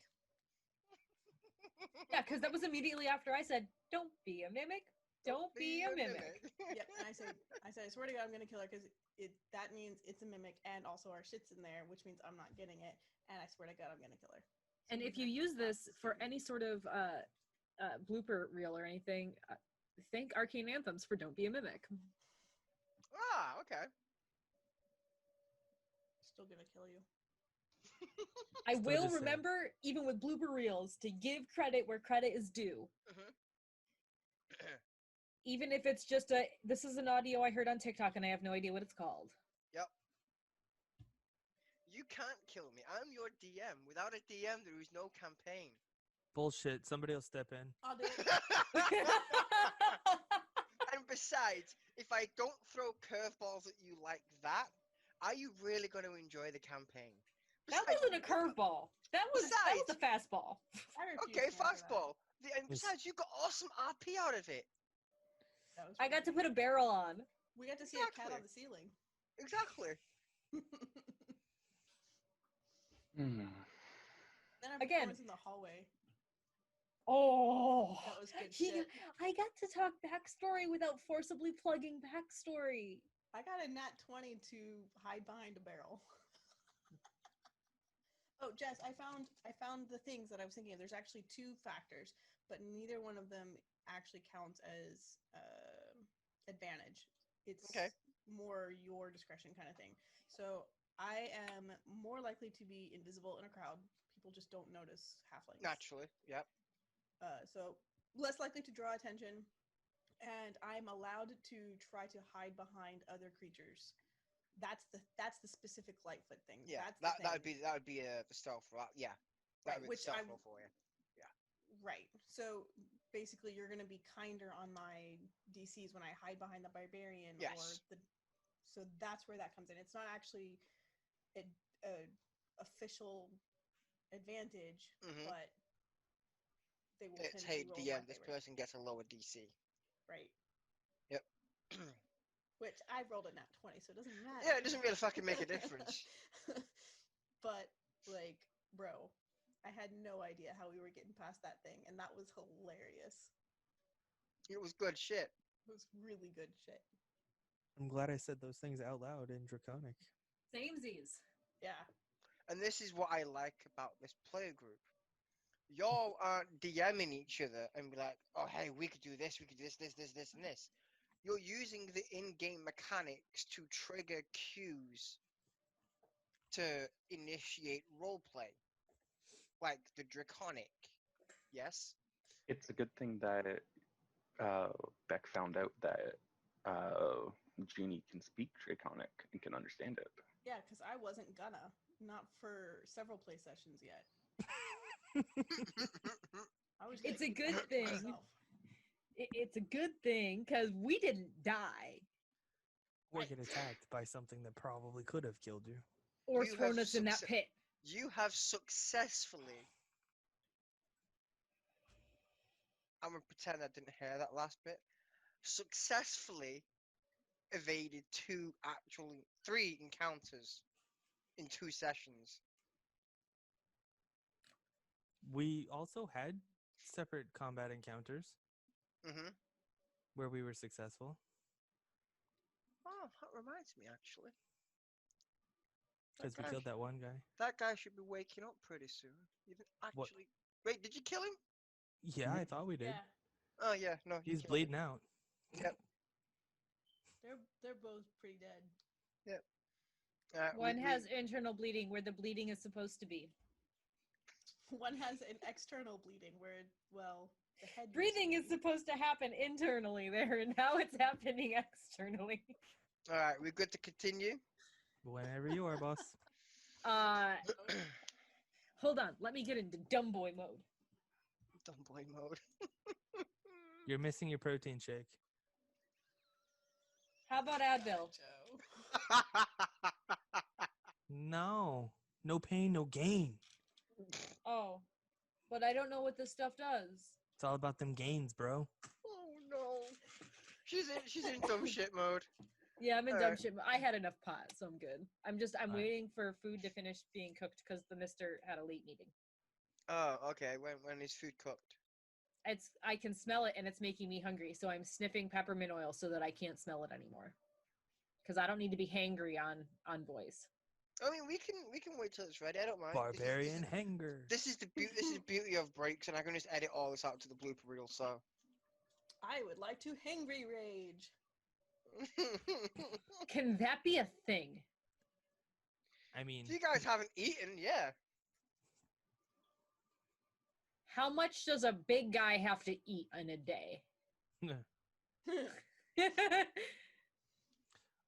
Yeah, because that was immediately after I said, "Don't be a mimic. Don't be a mimic." Yep, and I said, "I swear to God, I'm gonna kill her because that means it's a mimic, and also our shit's in there, which means I'm not getting it, and I swear to God, I'm gonna kill her." So And if you use this for any sort of blooper reel or anything, thank Arcane Anthems for "Don't Be a Mimic." Ah, okay. still gonna kill you. I Still will just saying. remember, even with blooper reels, to give credit where credit is due. Even if it's just this is an audio I heard on TikTok and I have no idea what it's called. Yep. You can't kill me. I'm your DM. Without a DM, there is no campaign. Bullshit. Somebody will step in. I'll do it. And besides, if I don't throw curveballs at you like that, are you really going to enjoy the campaign? That Besides, wasn't a curveball. That was a fastball. I refuse Okay, to answer that. fastball. And besides, you got awesome RP out of it. That was I got to funny. put a barrel on. We got to see a cat Exactly. on the ceiling. Exactly. Hmm. Then our Again. performance in the hallway. Oh, That was good shit. I got to talk backstory without forcibly plugging backstory. I got a nat 20 to hide behind a barrel. Oh, Jess, I found the things that I was thinking of. There's actually 2 factors, but neither one of them actually counts as advantage. It's more your discretion kind of thing. So I am more likely to be invisible in a crowd. People just don't notice halflings. Naturally, yep. So less likely to draw attention, and I'm allowed to try to hide behind other creatures. That's the specific Lightfoot thing. Yeah, That's that would be the stealth roll. Yeah, that would be which the stealth roll for you. Right. So basically, you're going to be kinder on my DCs when I hide behind the barbarian, Yes. So that's where that comes in. It's not actually an official advantage, Mhm. but they will It's, tend hey, to roll DM, my this favor. person gets a lower DC. Right. Yep. Which I rolled a nat 20, so it doesn't matter. Yeah, it doesn't really fucking make a difference. But, like, bro, I had no idea how we were getting past that thing, and that was hilarious. It was good shit. It was really good shit. I'm glad I said those things out loud in Draconic. Samesies. Yeah. And this is what I like about this player group. Y'all aren't DMing each other and be like, oh, hey, we could do this, and this. You're using the in-game mechanics to trigger cues to initiate roleplay. Like the Draconic. Yes? It's a good thing that Beck found out that Genie can speak Draconic and can understand it. Yeah, because I wasn't gonna. Not for several play sessions yet. I was It's gonna a keep good that to thing. myself. It's a good thing because we didn't die Or get attacked by something that probably could have killed you. or You thrown have us in that pit. You have successfully... I'm going to pretend I didn't hear that last bit. Successfully evaded 3 encounters in 2 sessions. We also had separate combat encounters Mm-hmm. where we were successful. Oh, that reminds me, actually. Because we killed that one guy. That guy should be waking up pretty soon. You didn't What? actually... Wait, did you kill him? Yeah, I thought we did. Yeah, Oh, yeah, no. you He's killed him. bleeding out. Yep. they're both pretty dead. One has internal bleeding where the bleeding is supposed to be. One has an external bleeding where, well, the head. used to Breathing is be. supposed to happen internally there, and now it's happening externally. All right, we're good to continue. Whenever you are, boss. Hold on. Let me get into dumb boy mode. Dumb boy mode. You're missing your protein shake. How about Advil? No. No pain, no gain. Oh, but I don't know what this stuff does. It's all about them gains, bro. Oh no. She's in dumb shit mode. Yeah, I'm in dumb Alright. shit. I had enough pot, so I'm good. I'm Alright. waiting for food to finish being cooked because the mister had a late meeting. Oh, okay. When is food cooked? I can smell it and it's making me hungry, so I'm sniffing peppermint oil so that I can't smell it anymore. Because I don't need to be hangry on boys. I mean, we can wait till it's ready. I don't mind. Barbarian hanger. This is the beauty of breaks, and I can just edit all this out to the blooper reel. So. I would like to hangry rage. Can that be a thing? I mean, If you guys haven't eaten, yeah. How much does a big guy have to eat in a day?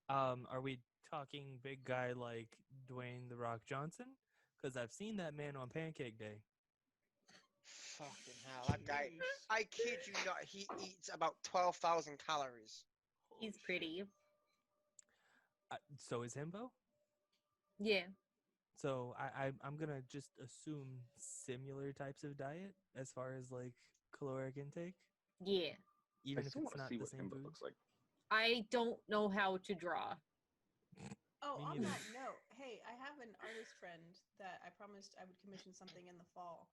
are we talking big guy like Dwayne The Rock Johnson? Because I've seen that man on Pancake Day. Fucking hell, that guy. I kid you not, he eats about 12,000 calories. He's pretty. So is Himbo? Yeah. So I'm gonna just assume similar types of diet as far as like caloric intake, Yeah. even I if still it's want to not see the what same Himbo food. looks like. I don't know how to draw. Oh, Me on neither. that note, hey, I have an artist friend that I promised I would commission something in the fall.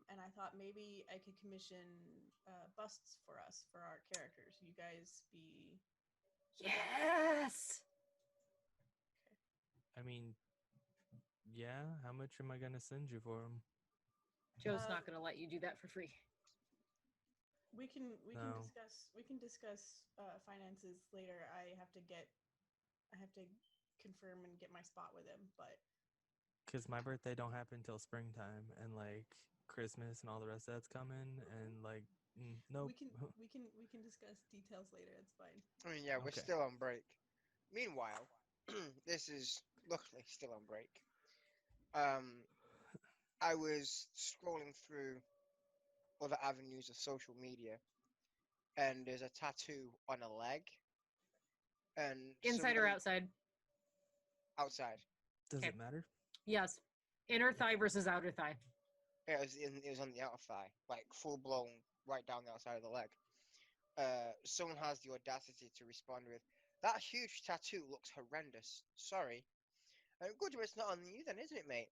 And I thought maybe I could commission busts for us, for our characters. You guys be... Yes. I mean, yeah. How much am I gonna send you for them? Joe's not gonna let you do that for free. We can No. discuss finances later. I have to confirm and get my spot with him, but Because my birthday don't happen till springtime, and like Christmas and all the rest of that's coming, and like nope. we can discuss details later. It's fine. I mean, yeah, we're Okay. still on break. Meanwhile, this is luckily still on break. I was scrolling through other avenues of social media, and there's a tattoo on a leg. And Inside or outside? Outside. Does Okay. it matter? Yes. Inner thigh versus outer thigh. It was on the outer thigh, like full blown, right down the outside of the leg. Someone has the audacity to respond with, "That huge tattoo looks horrendous. Sorry." Good, but it's not on you then, isn't it, mate?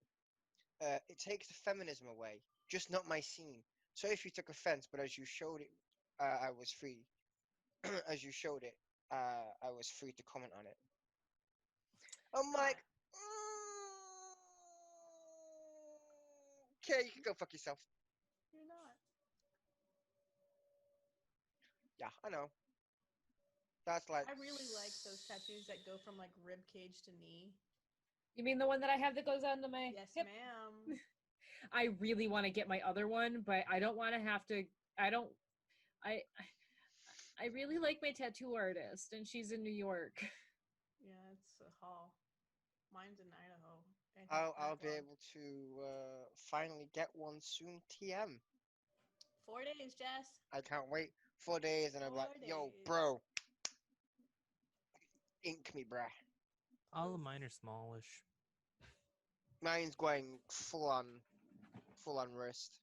It takes the feminism away, just not my scene. Sorry if you took offense, but as you showed it, I was free. As you showed it, I was free to comment on it. I'm like, okay, you can go fuck yourself. You're not. Yeah, I know. That's like. I really like those tattoos that go from like rib cage to knee. You mean the one that I have that goes onto my Yes, hip? ma'am. I really want to get my other one, but I don't want to have to. I really like my tattoo artist, and she's in New York. Yeah, it's a haul. Mine's in Idaho. I'll be able to finally get one soon. TM. 4 days, Jess. I can't wait. 4 days, and I'm like, 4 yo, days. bro, ink me, bruh. All of mine are smallish. Mine's going full on wrist.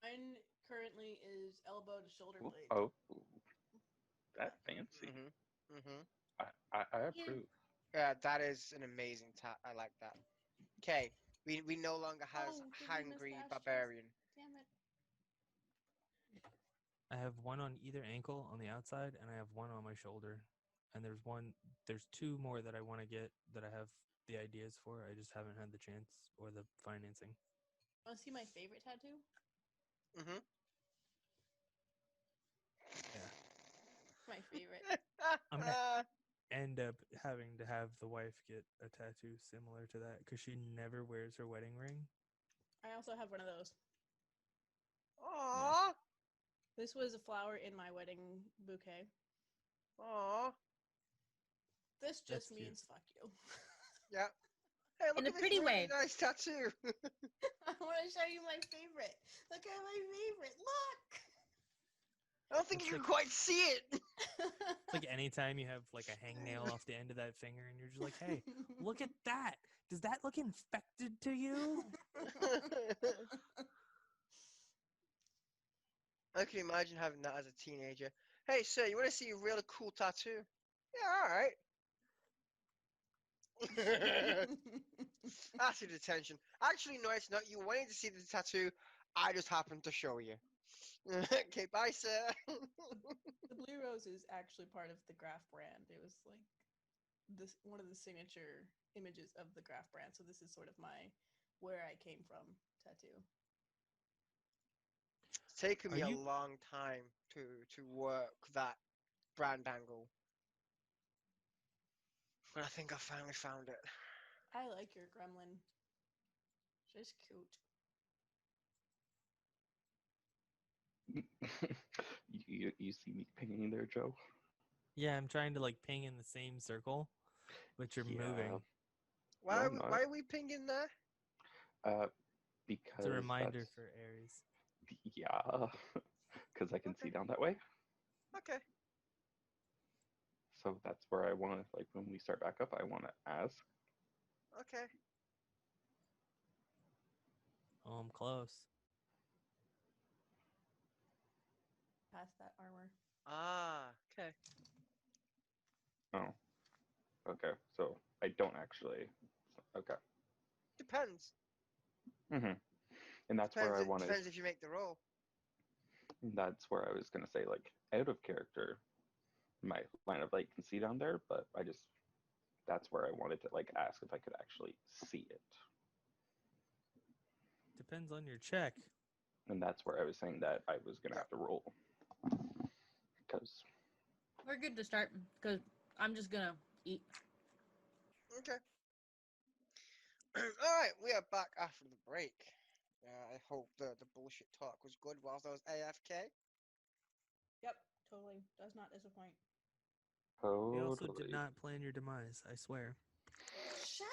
Mine currently is elbow to shoulder Ooh, blade. oh, that fancy. I approve. Yeah, that is an amazing tat. I like that. Okay, we no longer has Oh, did we miss hangry the Ash barbarian. Damn it. I have one on either ankle on the outside, and I have one on my shoulder. and there's two more that I want to get that I have the ideas for. I just haven't had the chance or the financing. Want to see my favorite tattoo? Mm-hmm. Yeah. My favorite. I'm gonna end up having to have the wife get a tattoo similar to that because she never wears her wedding ring. I also have one of those. Aww. This was a flower in my wedding bouquet. Aww. This That's just cute. means fuck you. Yeah. Hey, look In a at this pretty really way. nice tattoo. I want to show you my favorite. Look at my favorite. Look. I don't think It's you like- can quite see it. It's like anytime you have like a hangnail off the end of that finger and you're just like, hey, look at that. Does that look infected to you? I can imagine having that as a teenager. Hey, sir, you want to see a really cool tattoo? Yeah, all right. That's your detention. Actually, no, it's not. You wanted to see the tattoo. I just happened to show you. Okay, bye, sir. The blue rose is actually part of the Graph brand. It was like this one of the signature images of the Graph brand. So this is sort of my where I came from tattoo. It's taken me Are a you- long time to work that brand angle. But I think I finally found it. I like your gremlin. She's cute. You see me pinging there, Joe? Yeah, I'm trying to like ping in the same circle, but you're moving. Why No, are I'm we, not. why are we pinging there? Because It's a reminder that's- for Aries. Yeah, because I can Okay. see down that way. Okay. So that's where I want to, like, when we start back up, I want to ask. Okay. Oh, I'm close. Past that armor. Ah, okay. Oh, okay. So I don't actually. Okay. Depends. And that's where I Depends. wanted. Depends if you make the roll. That's where I was gonna say, like, out of character, my line of light can see down there, but I just. That's where I wanted to like ask if I could actually see it, Depends on your check. and that's where I was saying that I was gonna Yeah. have to roll because We're good to start because I'm just gonna eat. Okay. All right, we are back after the break. I hope the bullshit talk was good whilst I was AFK. Yep, totally. Does not disappoint. We also totally. did not plan your demise, I swear. Chef!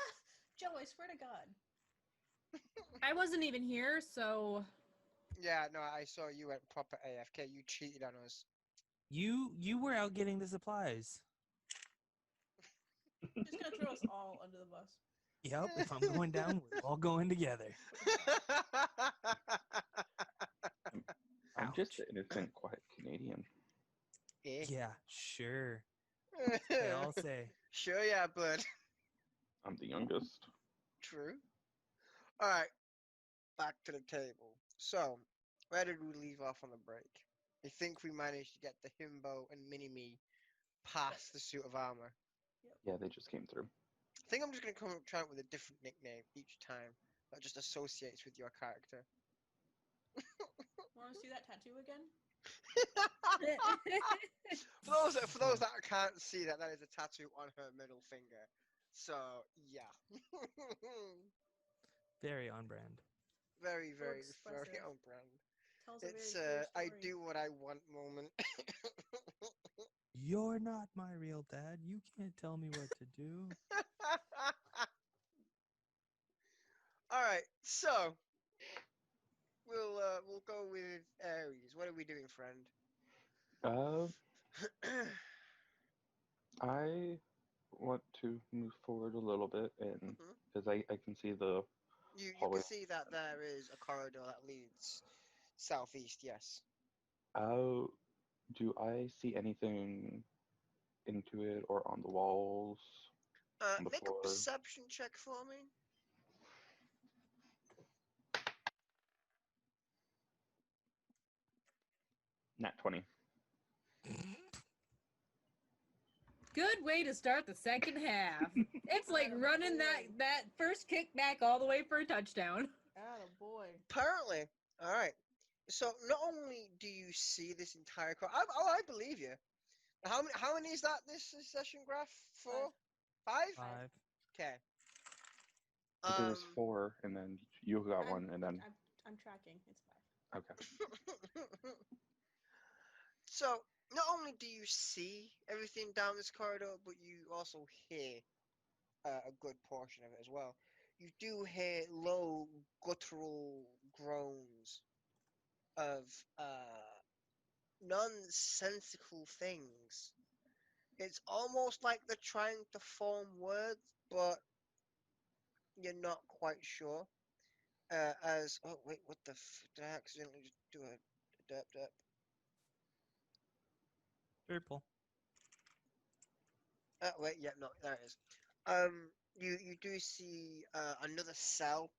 Joe, I swear to God. I wasn't even here, so Yeah, no, I saw you went proper AFK. You cheated on us. You were out getting the supplies. Just gonna throw us all under the bus. Yep, if I'm going down, we're all going together. I'm just Ouch. an innocent, quiet Canadian. Eh. Yeah, sure. They all say. Sure, yeah, bud. I'm the youngest. True. All right, back to the table. So, where did we leave off on the break? I think we managed to get the himbo and mini-me past the suit of armor. Yeah, they just came through. I think I'm just gonna try it with a different nickname each time that just associates with your character. Want to see that tattoo again? For those that can't see that, that is a tattoo on her middle finger. So yeah, Very on brand. very, very, very expressive. on brand. Tells a It's very clear I story. do what I want moment. You're not my real dad. You can't tell me what to do. All right, so we'll go with Aries. What are we doing, friend? I want to move forward a little bit, and Mhm. because I can see the You hallway. can see that there is a corridor that leads southeast. Yes. Do I see anything into it or on the walls? On the Make a floor? perception check for me. Nat 20. Good way to start the second half. It's like Atta running boy. that first kickback all the way for a touchdown. Boy. Apparently, all right. So not only do you see this entire I believe you. How many is that this session graph for? Five? Five. Okay. There was 4, and then you got one, and then I'm tracking. It's 5. okay. So not only do you see everything down this corridor, but you also hear a good portion of it as well. You do hear low guttural groans of nonsensical things. It's almost like they're trying to form words, but you're not quite sure. Oh wait, what the did I accidentally just do a derp derp? Purple. Wait, yeah, no, there it is. You do see another cell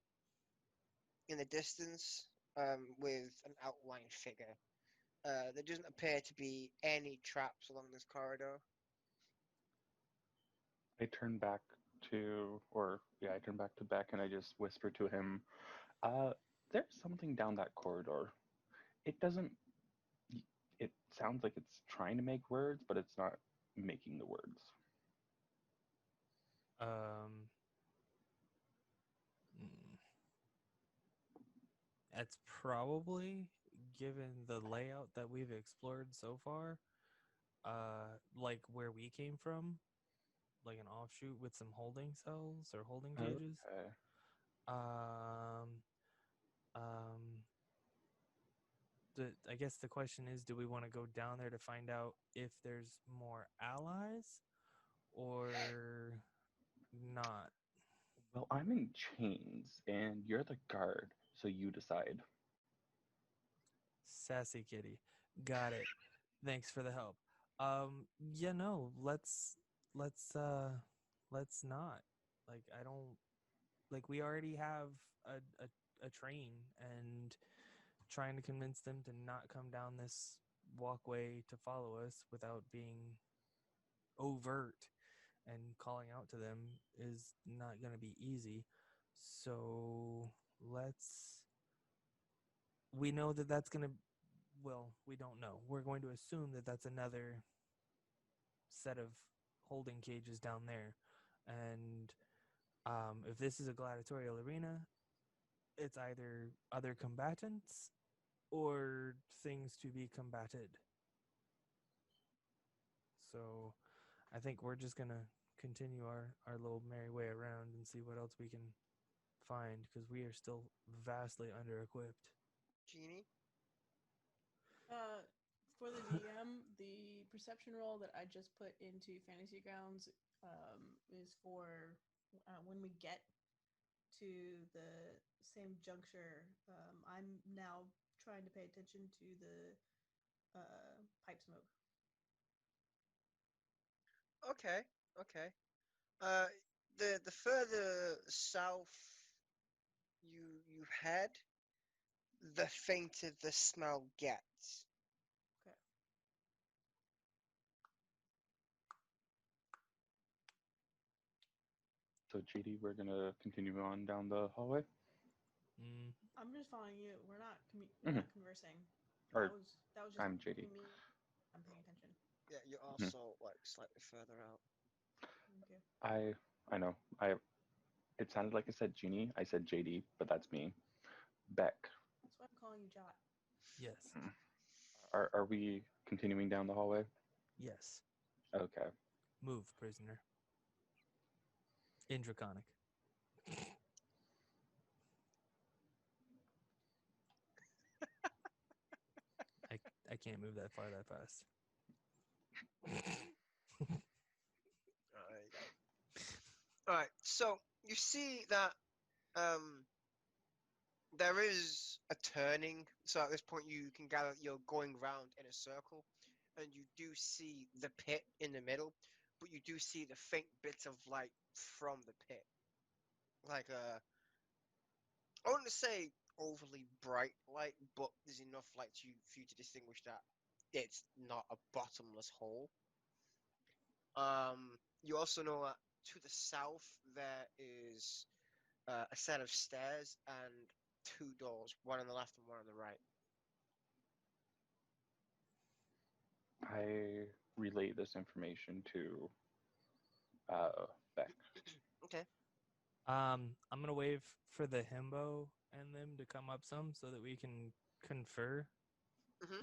in the distance, with an outlined figure. There doesn't appear to be any traps along this corridor. I turn back I turn back to Beck, and I just whisper to him, there's something down that corridor. It doesn't, it sounds like it's trying to make words, but it's not making the words. Hmm. That's probably, given the layout that we've explored so far, like where we came from, like an offshoot with some holding cells or holding cages. Okay. Um, I guess the question is, do we want to go down there to find out if there's more allies or not? Well, I'm in chains, and you're the guard, so you decide. Sassy kitty. Got it. Thanks for the help. Yeah, no, let's let's not. Like, I don't, like, we already have a train, and trying to convince them to not come down this walkway to follow us without being overt and calling out to them is not going to be easy. So we know that that's going to, well, we don't know. We're going to assume that that's another set of holding cages down there. And if this is a gladiatorial arena, it's either other combatants or things to be combated. So I think we're just going to continue our little merry way around and see what else we can find, because we are still vastly under equipped. Genie? For the DM, the perception roll that I just put into Fantasy Grounds is for when we get to the same juncture. I'm now trying to pay attention to the pipe smoke. Okay, okay. Uh, the further south you head, the fainter the smell gets. Okay. So, JD, we're gonna continue on down the hallway. I'm just following you. We're not conversing. Or that was just I'm JD. me. I'm paying attention. Yeah, you're also like slightly further out. Okay. I know. It sounded like I said Genie. I said JD, but that's me. Beck. That's why I'm calling you Jot. Yes. Are we continuing down the hallway? Yes. Okay. Move, prisoner. In Draconic. I can't move that far that fast. All right. So you see that there is a turning. So at this point, you can gather you're going round in a circle, and you do see the pit in the middle, but you do see the faint bits of light from the pit. Like I wouldn't say overly bright light, but there's enough light for you to distinguish that it's not a bottomless hole. You also know to the south there is a set of stairs and two doors, one on the left and one on the right. I relay this information to Beck. Okay. I'm gonna wave for the himbo and them to come up some so that we can confer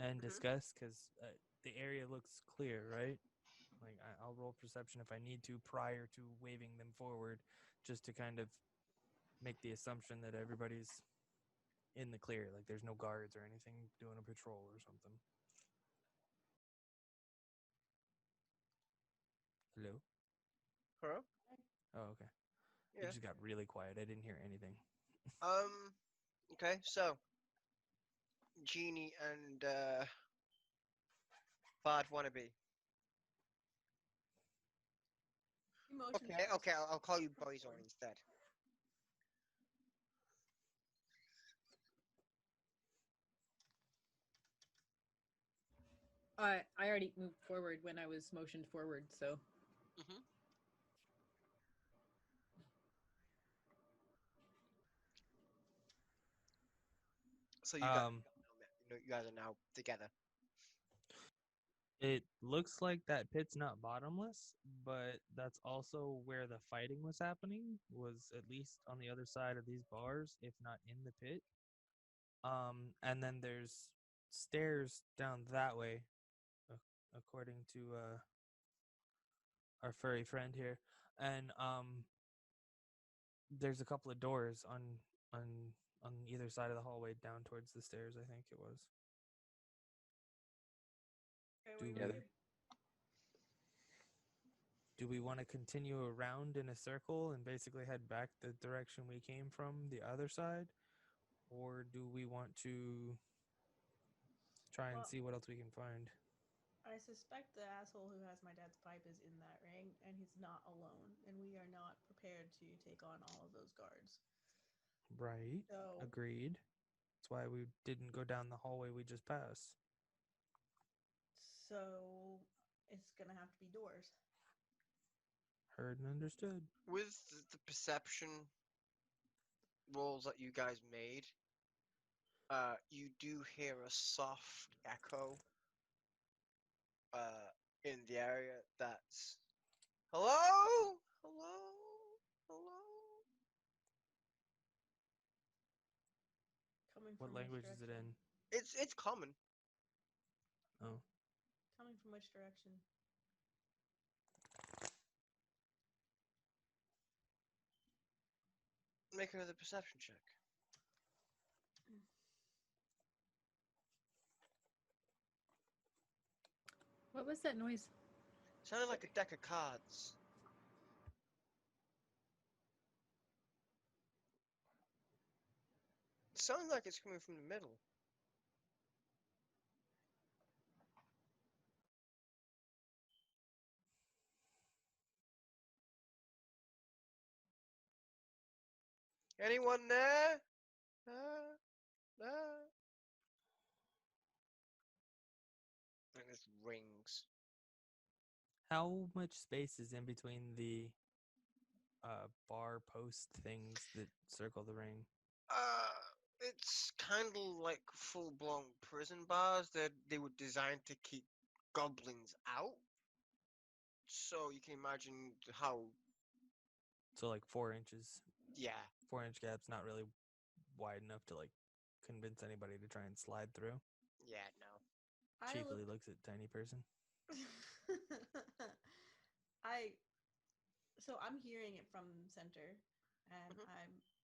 and discuss, because the area looks clear, right? Like I'll roll perception if I need to prior to waving them forward, just to kind of make the assumption that everybody's in the clear, like there's no guards or anything doing a patrol or something. Hello? Hello? Oh, okay. Yeah. It just got really quiet. I didn't hear anything. Okay, so Genie and Bard wannabe. Emotions Okay, first. okay, I'll call you Boyzone instead. I already moved forward when I was motioned forward, so. So you guys are now together. It looks like that pit's not bottomless, but that's also where the fighting was happening, was at least on the other side of these bars, if not in the pit. And then there's stairs down that way, according to our furry friend here. And there's a couple of doors on on either side of the hallway down towards the stairs, I think it was. Okay, Do we want to continue around in a circle and basically head back the direction we came from, the other side? Or do we want to try and see what else we can find? I suspect the asshole who has my dad's pipe is in that ring, and he's not alone, and we are not prepared to take on all of those guards. Right. So, Agreed. That's why we didn't go down the hallway we just passed. so it's gonna have to be doors. Heard and understood. With the perception rolls that you guys made, you do hear a soft echo in the area that's hello, hello, hello. Coming What from language which is it direction? in? It's common. Oh. Coming from which direction? Make another perception check. What was that noise? Sounded like a deck of cards. Sounds like it's coming from the middle. Anyone there? And it rings. How much space is in between the bar post things that circle the ring? It's kind of like full-blown prison bars that they were designed to keep goblins out. So you can imagine how, So like 4 inches. yeah. 4-inch gap's not really wide enough to like convince anybody to try and slide through. Yeah, no. Cheekily looks at tiny person. So I'm hearing it from center,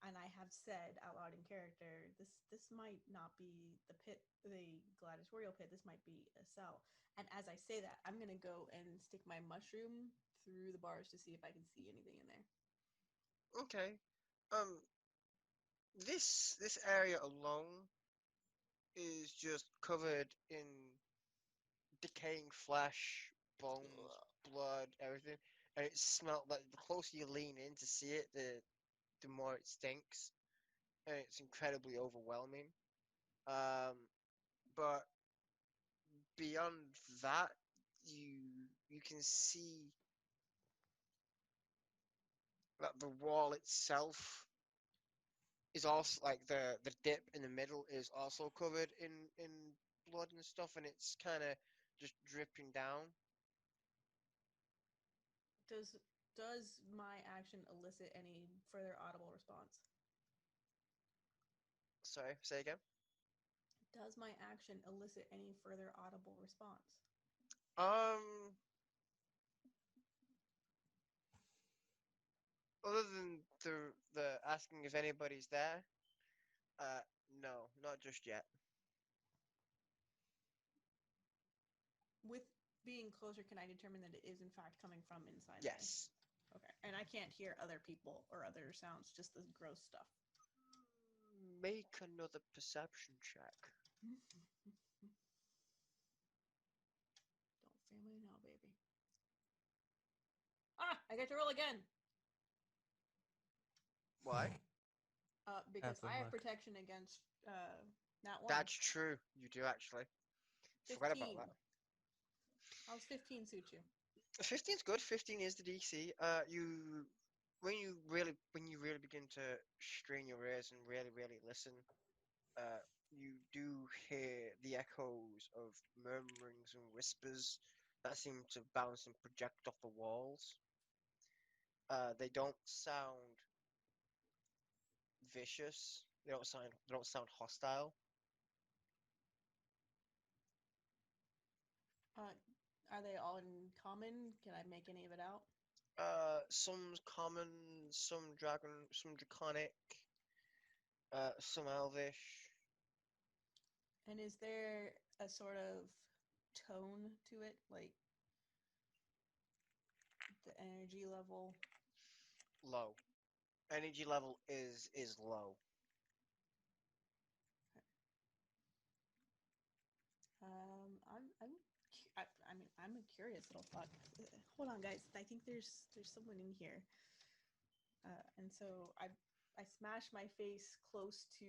and I have said out loud in character, this might not be the pit, the gladiatorial pit. This might be a cell. And as I say that, I'm gonna go and stick my mushroom through the bars to see if I can see anything in there. Okay. This area alone is just covered in decaying flesh, bones, blood, everything. And it smells like the closer you lean in to see it, the more it stinks. And it's incredibly overwhelming. But beyond that, you can see that the wall itself is also like the dip in the middle is also covered in blood and stuff, and it's kind of just dripping down. Does my action elicit any further audible response? Sorry, say again. Does my action elicit any further audible response? Other than the asking if anybody's there, no, not just yet. With being closer, can I determine that it is in fact coming from inside? Yes. Me? Okay. And I can't hear other people or other sounds, just the gross stuff. Make another perception check. Don't fail me now, baby. Ah, I get to roll again. Why? Because Have some I have luck. protection against that one. That's true. You do actually. Forgot about 15. that. How's 15 suit you? 15's good. 15 is the DC. When you really begin to strain your ears and really listen, you do hear the echoes of murmurings and whispers that seem to bounce and project off the walls. They don't sound vicious. They don't sound hostile. Are they all in common? Can I make any of it out? Some's common, some draconic, some elvish. And is there a sort of tone to it, like the energy level? Low. Energy level is low. I'm a curious little fuck. Hold on, guys. I think there's someone in here. And so I smash my face close to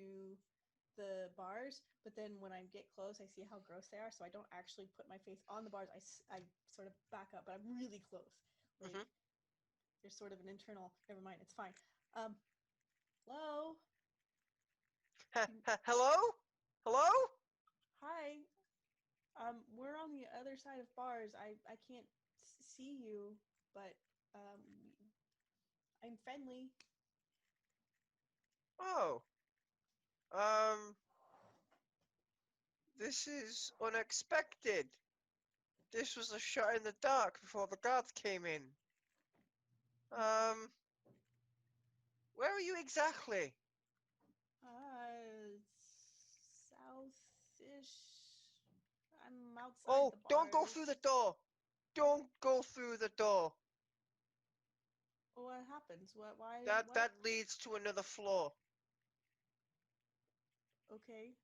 the bars, but then when I get close, I see how gross they are, so I don't actually put my face on the bars. I sort of back up, but I'm really close. Like, there's sort of an internal. Never mind, it's fine. Hello. Hello? Hello? Hi. We're on the other side of bars. I can't see you, but I'm friendly. Oh. This is unexpected. This was a shot in the dark before the guards came in. Where are you exactly? Southish. I'm outside Oh, the bars. don't go through the door. Don't go through the door. What happens? Why? That leads to another floor. Okay.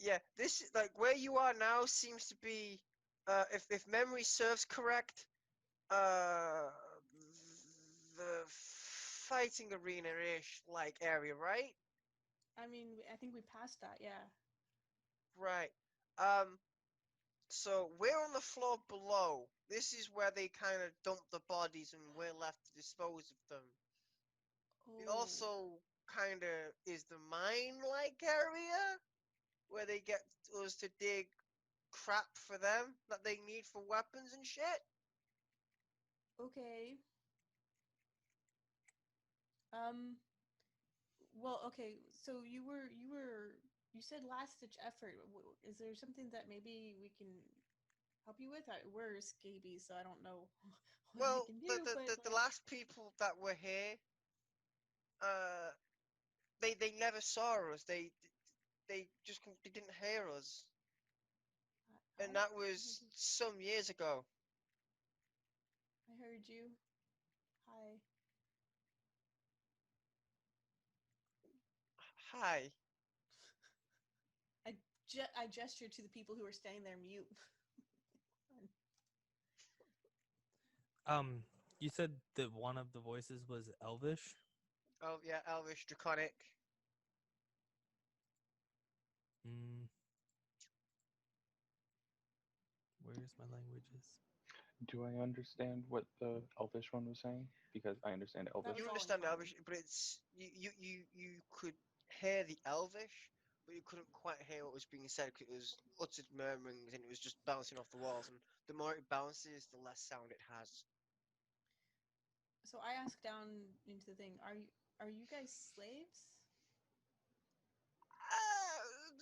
Yeah, this like where you are now seems to be, if memory serves correct, the fighting arena-ish like area, right? I mean, I think we passed that. Yeah. Right. So we're on the floor below. This is where they kind of dump the bodies, and we're left to dispose of them. It Oh. also kind of is the mine-like area where they get us to dig crap for them that they need for weapons and shit. Okay. Well, okay. So you said last ditch effort. Is there something that maybe we can help you with? We're scabies, so I don't know what Well, I can do. the last people that were here, they never saw us. They didn't hear us, and that was some years ago. I heard you. Hi. Hi. I gestured to the people who were standing there mute. You said that one of the voices was Elvish? Oh yeah, Elvish, Draconic. Where's my languages? Do I understand what the Elvish one was saying? Because I understand Elvish. was You all in understand common. Elvish, but it's you could hear the Elvish, but you couldn't quite hear what was being said because it was uttered murmurings and it was just bouncing off the walls. And the more it bounces, the less sound it has. So I asked down into the thing, are you guys slaves?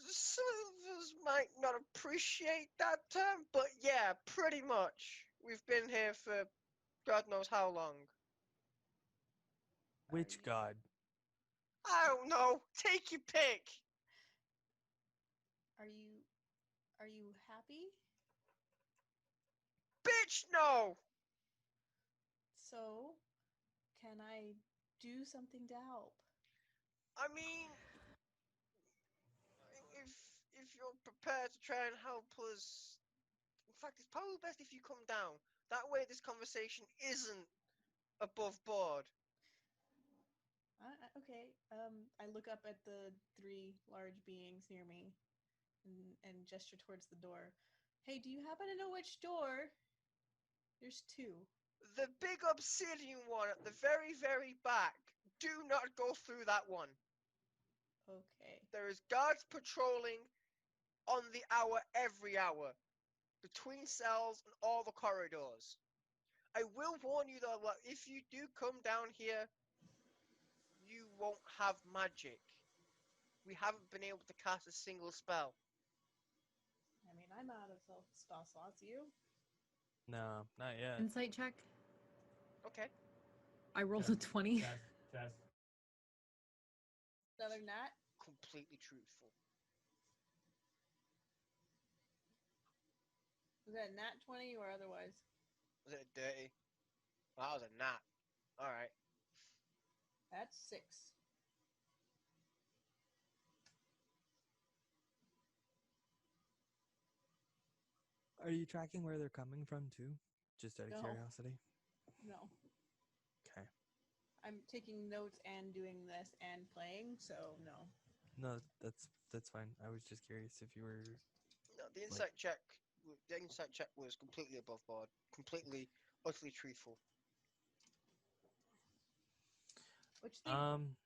Some of us might not appreciate that term, but yeah, pretty much. We've been here for God knows how long. Which you- god? I don't know. Take your pick. Are you happy? Bitch, no. So, can I do something to help? I mean, if you're prepared to try and help us, in fact, it's probably best if you come down. That way, this conversation isn't above board. Okay. I look up at the three large beings near me and gesture towards the door. Hey, do you happen to know which door? There's two. The big obsidian one at the very, very back. Do not go through that one. Okay. There is guards patrolling on the hour every hour, between cells and all the corridors. I will warn you though, that if you do come down here, you won't have magic. We haven't been able to cast a single spell. I mean, I'm out of spell slots. You? No, not yet. Insight check. Okay. I rolled a 20. Another nat? Completely truthful. Was that nat 20 or otherwise? Was it dirty? That was a nat. Alright. That's 6. Are you tracking where they're coming from too? Just out of No. curiosity. No. Okay. I'm taking notes and doing this and playing, so no. No, that's fine. I was just curious if you were. No, the insight check. The insight check was completely above board. Completely, utterly truthful. What you think?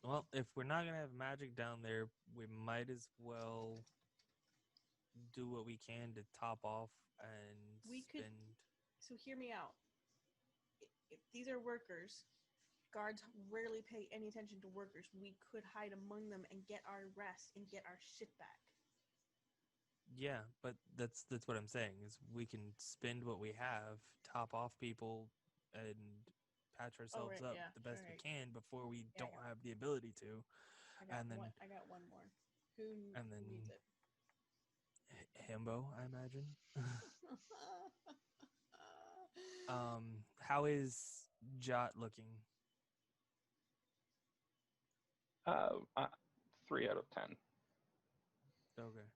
Well, if we're not gonna have magic down there, we might as well do what we can to top off and We could- spend. So hear me out. If these are workers. Guards rarely pay any attention to workers. We could hide among them and get our rest and get our shit back. Yeah, but that's what I'm saying is we can spend what we have, top off people, and patch ourselves right, up yeah, the best we right. can before we Yeah, I don't got have the ability to. And then- I got one more. Who and then- needs it? Himbo, I imagine. How is Jot looking? 3 out of 10. Okay.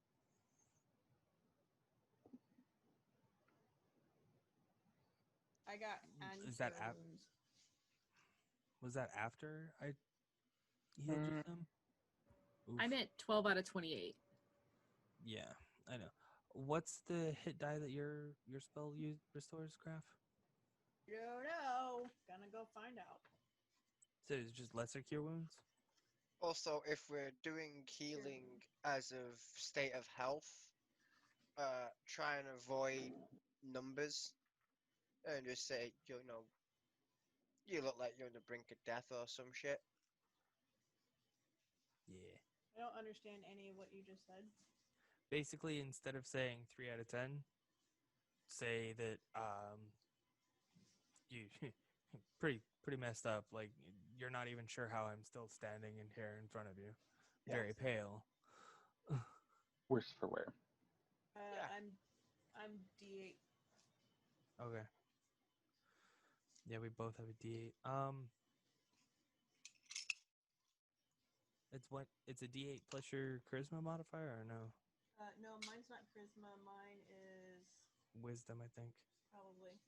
I got Is that cure app? wounds. Was that after I healed you some? I'm at 12 out of 28. Yeah, I know. What's the hit die that your spell restores, Craft? Don't know. Gonna go find out. So it's just lesser cure wounds? Also, if we're doing healing as of state of health, try and avoid numbers and just say, you know, you look like you're on the brink of death or some shit. Yeah. I don't understand any of what you just said. Basically, instead of saying 3 out of 10, say that you pretty messed up. Like you're not even sure how I'm still standing in here in front of you. Yeah. Very pale. Worse for wear. Yeah. I'm D8. Okay. Yeah, we both have a D8. It's a D8 plus your charisma modifier or no? No, mine's not charisma. Mine is Wisdom, I think. probably.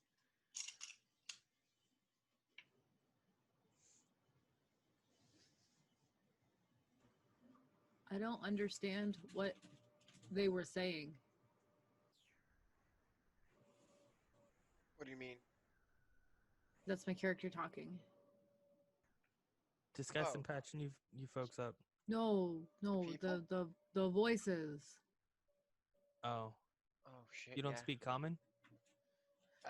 I don't understand what they were saying. What do you mean? That's my character talking. Discuss Oh. and patching you folks up. No, people? the voices. Oh, Oh shit. you don't yeah. speak common?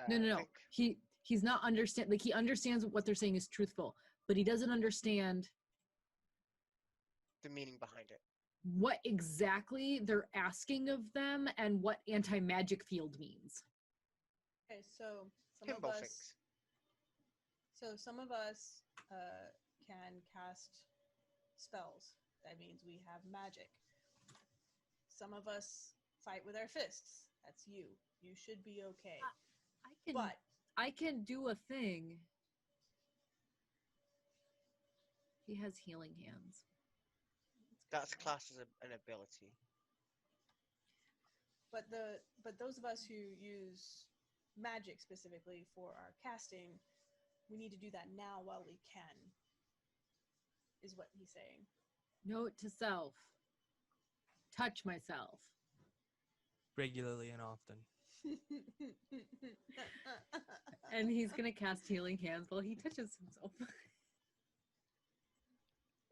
No. Think- He's not understand. Like he understands what they're saying is truthful, but he doesn't understand the meaning behind it. what exactly they're asking of them and what anti-magic field means. Okay, so some Himbo of us. thinks. So some of us can cast spells. That means we have magic. Some of us fight with our fists. That's you. You should be okay. I can do a thing. He has healing hands. That's classed as an ability. But those of us who use magic specifically for our casting, we need to do that now while we can. Is what he's saying. Note to self. Touch myself. Regularly and often. And he's gonna cast healing hands while he touches himself.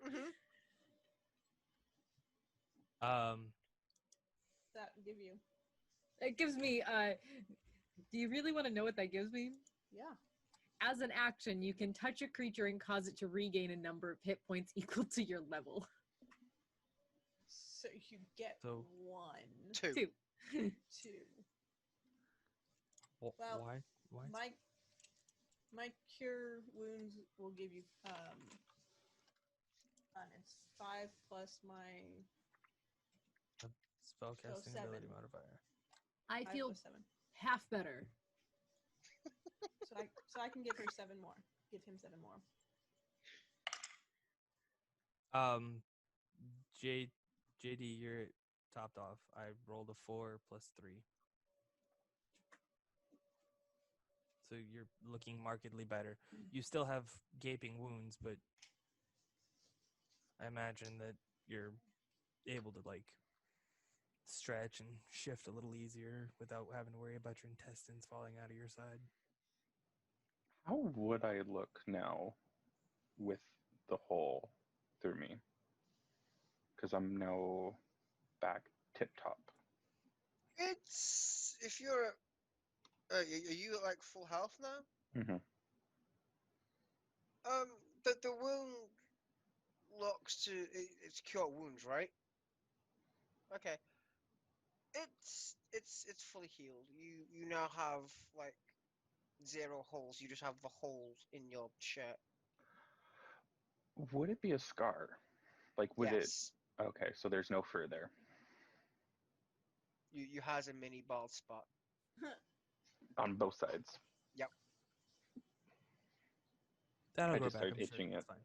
Mm-hmm. That give you. It gives me do you really want to know what that gives me? Yeah. As an action, you can touch a creature and cause it to regain a number of hit points equal to your level. So you get one. Two. Two. Well, Well, why? My cure wounds will give you it's 5 plus my Spellcasting So ability 7. modifier. I 5 feel plus 7. half better. So I can give her 7 more. Give him 7 more. JD, you're topped off. I rolled a 4 plus 3. So you're looking markedly better. You still have gaping wounds, but I imagine that you're able to like stretch and shift a little easier without having to worry about your intestines falling out of your side. How would I look now with the hole through me? Because I'm now back tip top. It's if you're. Are you at, like full health now? Mm-hmm. The wound looks to it's cure wounds, right? Okay. It's fully healed. You now have like 0 holes. You just have the holes in your shirt. Would it be a scar? Like, would Yes. it? Okay, so there's no fur there. You has a mini bald spot. On both sides. Yep. That'll I go just back. started I'm sure itching it's it. fine.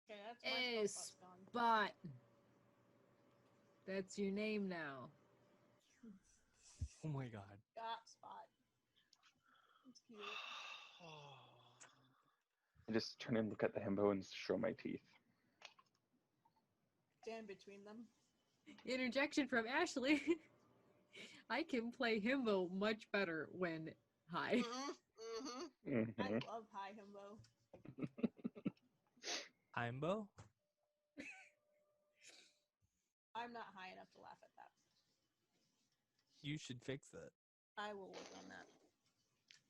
Okay, that's Hey, my spell slot's gone. Spot. That's your name now. Oh my god. Got spot. It's cute. I just turn and look at the himbo and show my teeth. Stand between them. Interjection from Ashley. I can play himbo much better when high. Mm-hmm. Mm-hmm. I love high himbo. Heimbo? I'm not high enough to laugh at that. You should fix that. I will work on that.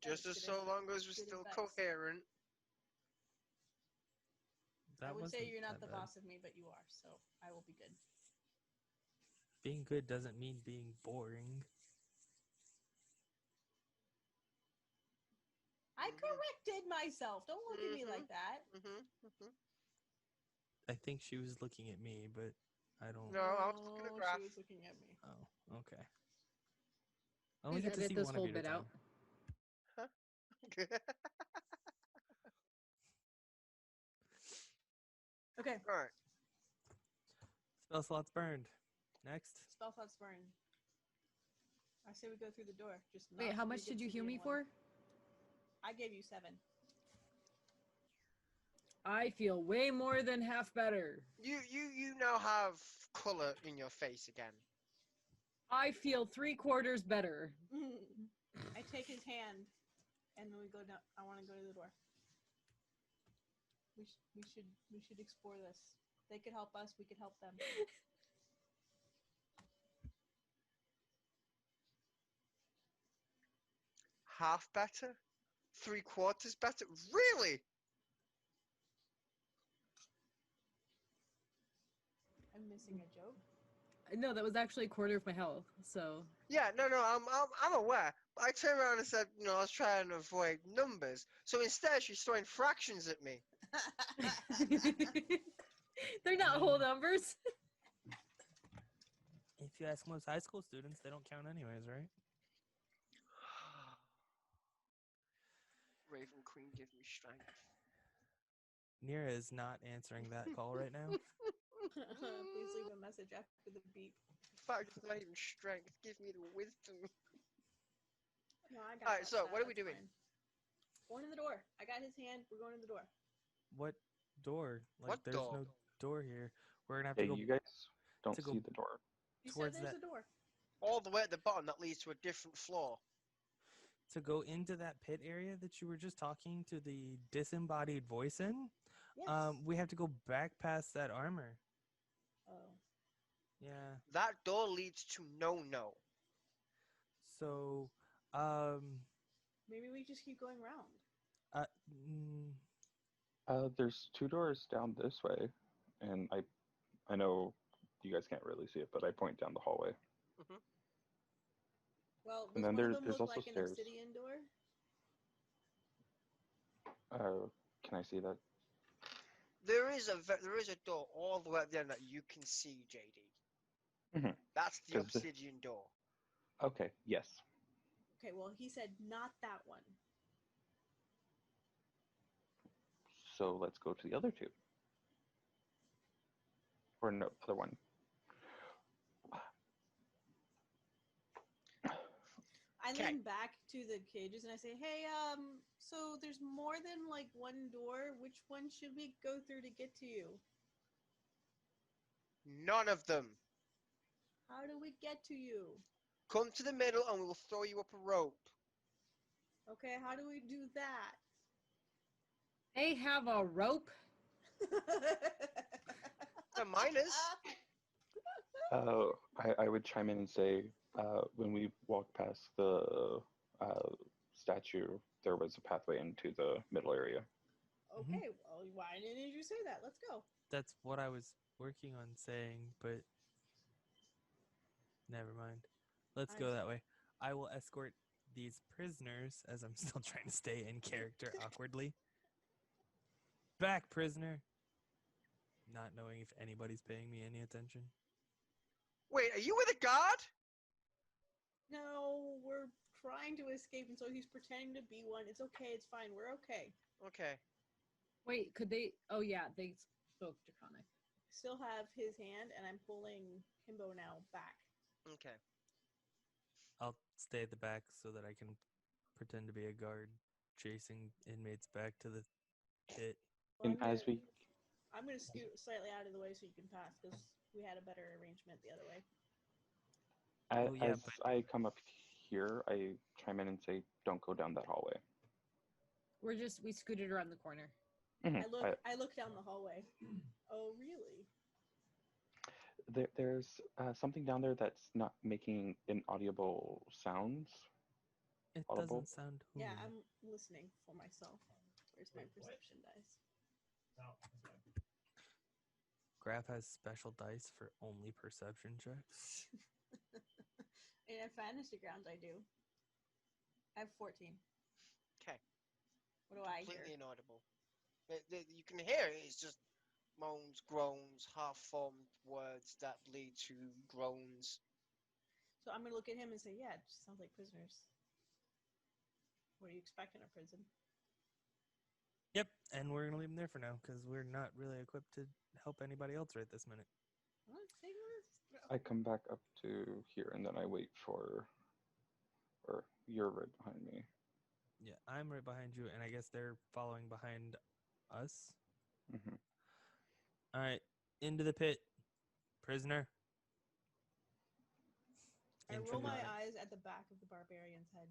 Just That's as good so long as we're good still advice. coherent. I would say wasn't you're not that the bad. boss of me, but you are, so I will be good. Being good doesn't mean being boring. I corrected myself. Don't look at me like that. I think she was looking at me, but I don't. No, I was looking at Graph. She was looking at me. Oh, okay. I only Please get to edit see this one whole of you at a bit out. time. Okay. Alright. Spell slots burned. Next. Spell slots burn. I say we go through the door. Just Wait, not how so much we did get you to heal be me in one. for? I gave you 7. I feel way more than half better. You now have color in your face again. I feel 3/4 better. I take his hand, and then we go down. I want to go to the door. We should explore this. They could help us. We could help them. Half better? 3/4 better? Really? I'm missing a joke. No, that was actually 1/4 of my health. So Yeah, no, I'm aware. But I turned around and said, I was trying to avoid numbers. So instead, she's throwing fractions at me. they're not whole numbers. If you ask most high school students, they don't count anyways, right? Raven Queen, give me strength. Nira is not answering that call right now. Please leave a message after the beep. In fact, it's not even strength. Give me the wisdom. No, I got. Alright, so what are we doing? Going in the door. I got his hand. We're going in the door. What door? Like, What there's door? no door here. We're gonna have Hey, to go you guys don't to go- see the door. You Towards said there's that- a door. All the way at the bottom that leads to a different floor. to go into that pit area that you were just talking to the disembodied voice in. Yes. We have to go back past that armor. Oh. Yeah. That door leads to no. So, Maybe we just keep going round. There's 2 doors down this way, and I know you guys can't really see it, but I point down the hallway. Well, does And then one of them there's look also like an stairs. obsidian door? Can I see that? There is a door all the way at the end that you can see, JD. Mhm. That's the 'Cause the- obsidian door. Okay, yes. Okay, well, he said not that one. So let's go to the other 2. Or no, other one. I Okay. lean back to the cages and I say, "Hey, so there's more than like one door. Which one should we go through to get to you? None of them. How do we get to you? Come to the middle and we'll throw you up a rope. Okay, how do we do that?" They have a rope. The miners. I would chime in and say, when we walked past the statue, there was a pathway into the middle area. Okay, well, why didn't you say that? Let's go. that's what I was working on saying, but never mind. Let's go that way. I will escort these prisoners, as I'm still trying to stay in character awkwardly. Back, prisoner. Not knowing if anybody's paying me any attention. Wait, are you with a guard? No, we're trying to escape, and so he's pretending to be one. It's okay. It's fine. We're okay. Okay. Wait, could they? Oh yeah, they spoke Draconic. Still have his hand, and I'm pulling Himbo now back. Okay. I'll stay at the back so that I can pretend to be a guard chasing inmates back to the pit. Well, And as we I'm gonna scoot slightly out of the way so you can pass because we had a better arrangement the other way. Oh, yeah, as I come up here, I chime in and say, "Don't go down that hallway." We scooted around the corner. Mhm. I look down the hallway. Oh, really? There's something down there that's not making inaudible sounds. It Audible? doesn't sound. Yeah, hooey. I'm listening for myself. Where's my perception dice? Graph has special dice for only perception checks. In a fantasy grounds, I do. I have 14. Okay. What do I Completely hear? inaudible. You can hear it. It's just moans, groans, half-formed words that lead to groans. So I'm gonna look at him and say, "Yeah, it just sounds like prisoners. What do you expect in a prison?" Yep, and we're gonna leave them there for now because we're not really equipped to help anybody else right this minute. What? Say this? I come back up to here, and then I wait for, or you're right behind me. Yeah, I'm right behind you, and I guess they're following behind us. Hmm. All right, into the pit, prisoner. I roll my Intriguing. eyes at the back of the barbarian's head.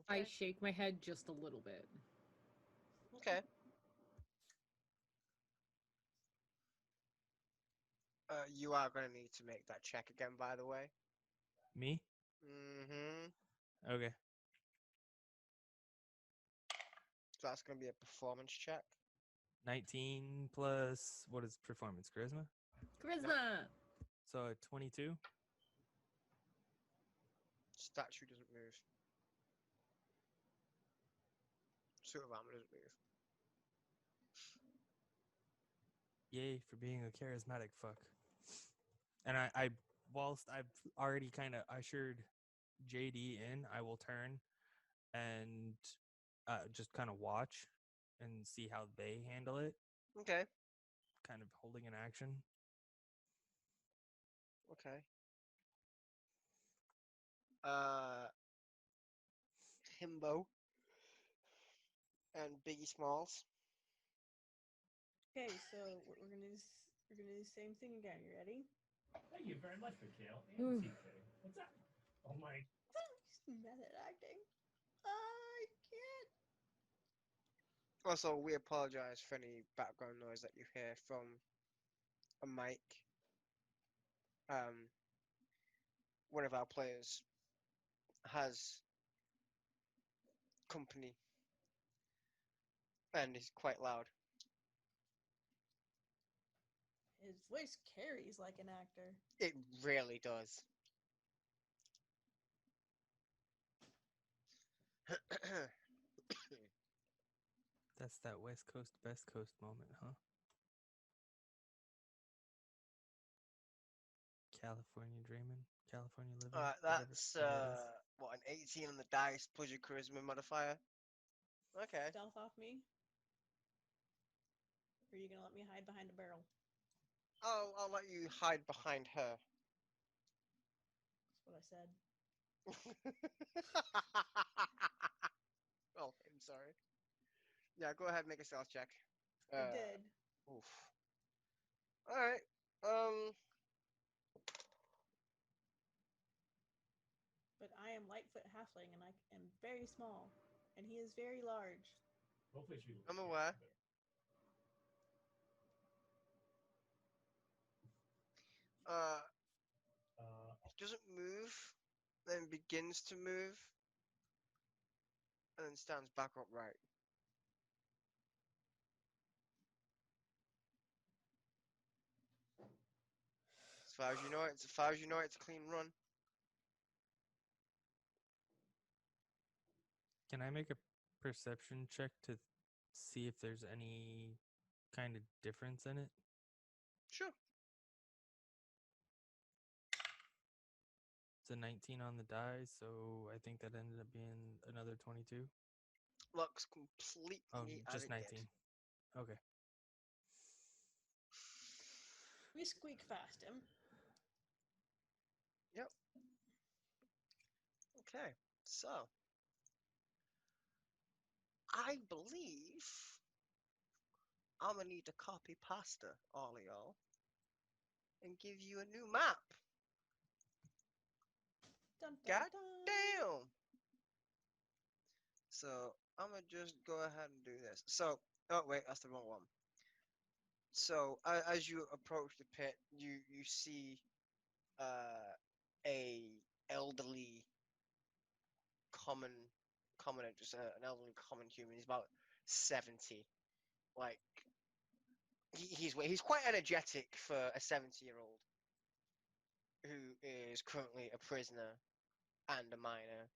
I Okay. shake my head just a little bit. Okay. You are gonna need to make that check again, by the way. Me? Mm-hmm. Okay. So that's gonna be a performance check. 19 plus what is performance? Charisma? Charisma. So a 22. Statue doesn't move. Suit of armor doesn't move. Yay for being a charismatic fuck. And I whilst I've already kind of ushered JD in, I will turn and just kind of watch and see how they handle it. Okay. Kind of holding an action. Okay. Himbo and Biggie Smalls. Okay, so we're gonna do the same thing again. You ready? Thank you very much, Mikhail. Ooh. And CK. What's up? Oh my. Method acting. I can't. Also, we apologize for any background noise that you hear from a mic. One of our players has company and is quite loud. His voice carries like an actor. It really does. That's that West Coast, Best Coast moment, huh? California dreaming, California living. whatever That's that is. what, an 18 on the dice plus your charisma modifier. Okay. Stealth off me. Or are you gonna let me hide behind a barrel? I'll let you hide behind her. That's what I said. Oh, I'm sorry. Yeah, go ahead and make a stealth check. I did. Oof. Alright. But I am Lightfoot halfling and I am very small. And he is very large. Hopefully she. I'm aware. Doesn't move, then begins to move, and then stands back upright. As far as you know, it's a clean run. Can I make a perception check to see if there's any kind of difference in it? Sure. It's a 19 on the die, so I think that ended up being another 22. Looks completely Oh, as just it 19. did. Okay. We squeak fast him. Yep. Okay, so I believe I'm gonna need to copy pasta, all of y'all, and give you a new map. Dun, dun, God dun. damn! So I'm gonna just go ahead and do this. So, oh wait, that's the wrong one. So as you approach the pit, you see a elderly commoner, just an elderly common human. He's about 70. Like he's quite energetic for a 70-year-old who is currently a prisoner and a minor.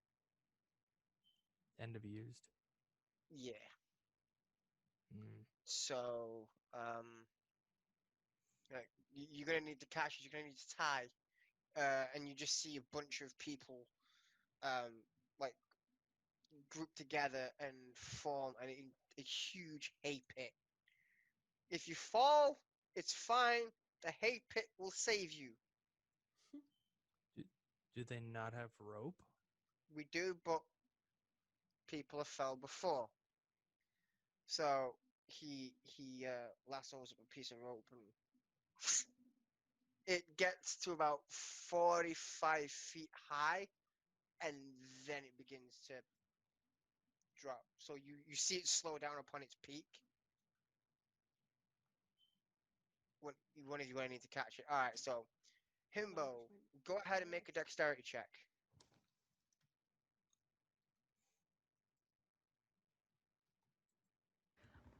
And abused. Yeah. Mm. So like, you're gonna need to catch it. You're gonna need to tie, and you just see a bunch of people, like grouped together and form a huge hay pit. If you fall, it's fine. The hay pit will save you. Do they not have rope? We do, but people have fell before. So he lassos up a piece of rope and it gets to about 45 feet high, and then it begins to drop. So you see it slow down upon its peak. One of you going to need to catch it. All right, so Himbo, go ahead and make a dexterity check.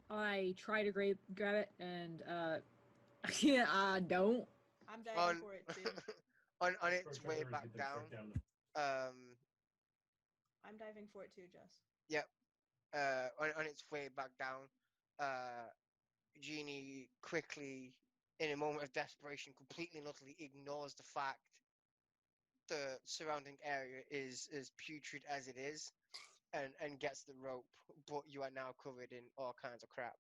I try to grab it and yeah, I don't. I'm diving for it too. on its First, way everybody's back get the down. trick down the- I'm diving for it too, Jess. Yep. On its way back down, Genie quickly, in a moment of desperation, completely and utterly ignores the fact the surrounding area is as putrid as it is, and gets the rope. But you are now covered in all kinds of crap.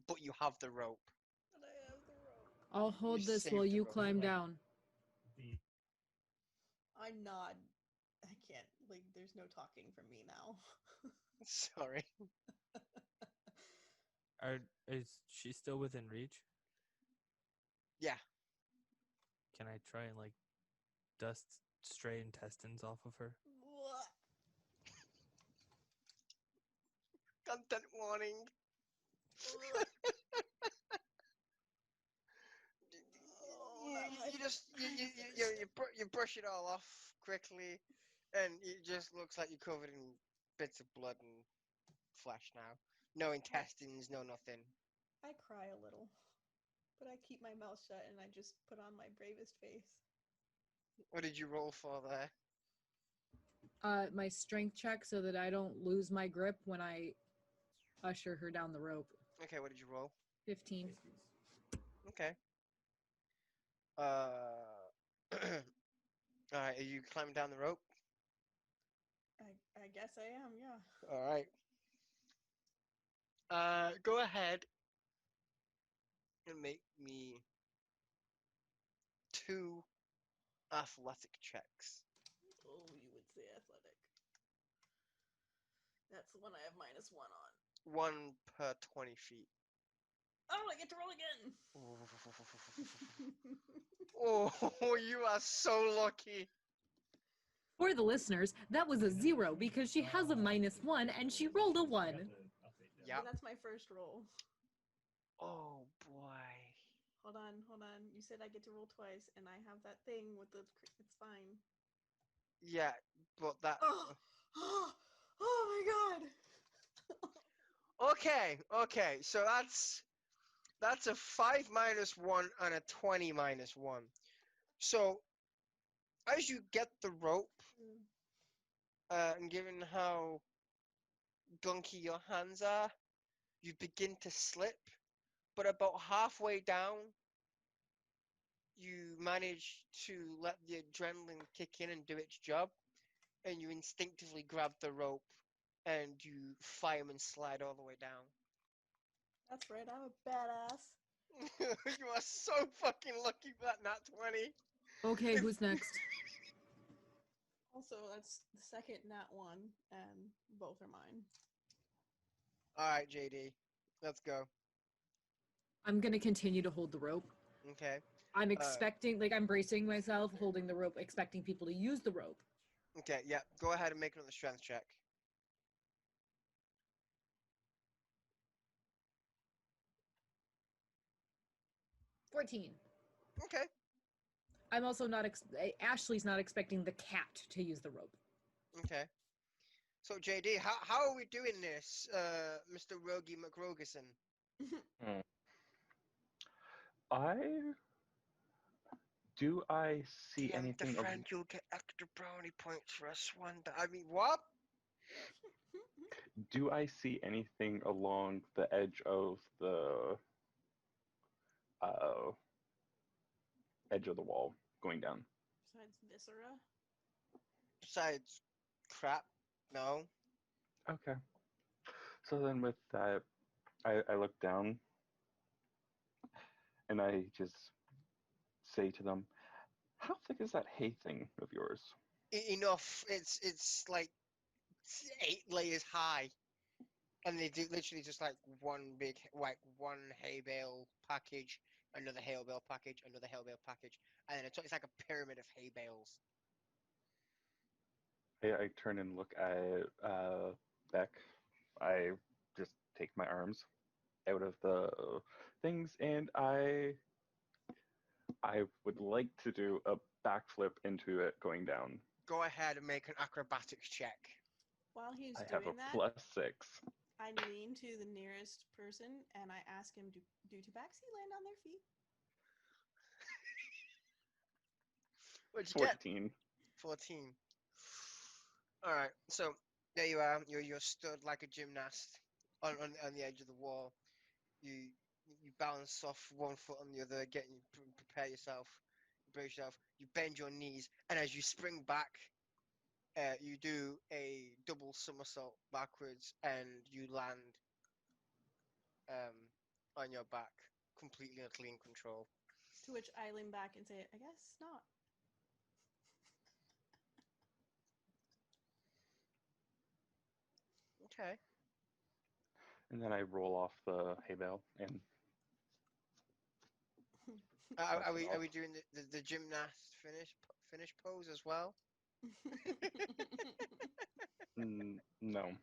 But you have the rope. But I have the rope. I'll hold this saved while the you rope. climb Like- down. The I nod. I can't. Like, there's no talking from me now. Sorry. Is she still within reach? Yeah. Can I try and like dust stray intestines off of her? Content warning. You brush it all off quickly, and it just looks like you're covered in bits of blood and flesh now. No intestines, no nothing. I cry a little, but I keep my mouth shut and I just put on my bravest face. What did you roll for there? My strength check so that I don't lose my grip when I usher her down the rope. Okay, what did you roll? 15. Okay. Alright, are you climbing down the rope? I guess I am, yeah. Alright. Go ahead and make me 2 athletic checks. Oh, you would say athletic. That's the one I have -1 on. 1 per 20 feet. Oh, I get to roll again! Oh, you are so lucky. For the listeners, that was a 0 because she has a -1 and she rolled a 1. Yep. But that's my first roll. Oh boy. Hold on. You said I get to roll twice, and I have that thing with the. It's fine. Yeah, but that. Oh my god! Okay. So that's a 5 -1 and a 20 -1. So as you get the rope, and given how gunky your hands are, you begin to slip. But about halfway down, you manage to let the adrenaline kick in and do its job, and you instinctively grab the rope and you fireman slide all the way down. That's right, I'm a badass. You are so fucking lucky for that nat 20. Okay, who's next? Also, that's the second nat 1, and both are mine. Alright, JD. Let's go. I'm gonna continue to hold the rope. Okay. I'm expecting, I'm bracing myself, holding the rope, expecting people to use the rope. Okay, yeah. Go ahead and make another strength check. 14. Okay. I'm also not, Ashley's not expecting the cat to use the rope. Okay. So, JD, how are we doing this, Mr. Rogie McRogerson? Do I see Damn, anything? the friend, you'll get extra brownie points for a swan. I mean, what? Do I see anything along the edge of the wall going down? Besides Viscera? Besides crap, no. Okay. So then with that, I look down and I just say to them, how thick is that hay thing of yours? Enough. It's like 8 layers high. And they do literally just like one big, like one hay bale package another hay bale package, another hay bale package, and then it's like a pyramid of hay bales. I turn and look at Beck. I just take my arms out of the things, and I would like to do a backflip into it going down. Go ahead and make an acrobatics check. While he's I have doing a that, +6. I lean to the nearest person and I ask him, do tabaxi land on their feet? What'd you get? 14. 14. All right, so there you are. You're stood like a gymnast on the edge of the wall. You balance off one foot on the other, prepare yourself, brace yourself. You bend your knees, and as you spring back, you do a double somersault backwards, and you land on your back, completely and utterly in control. To which I lean back and say, I guess not. Okay. And then I roll off the hay bale and Are we off. doing the gymnast finish pose as well? No.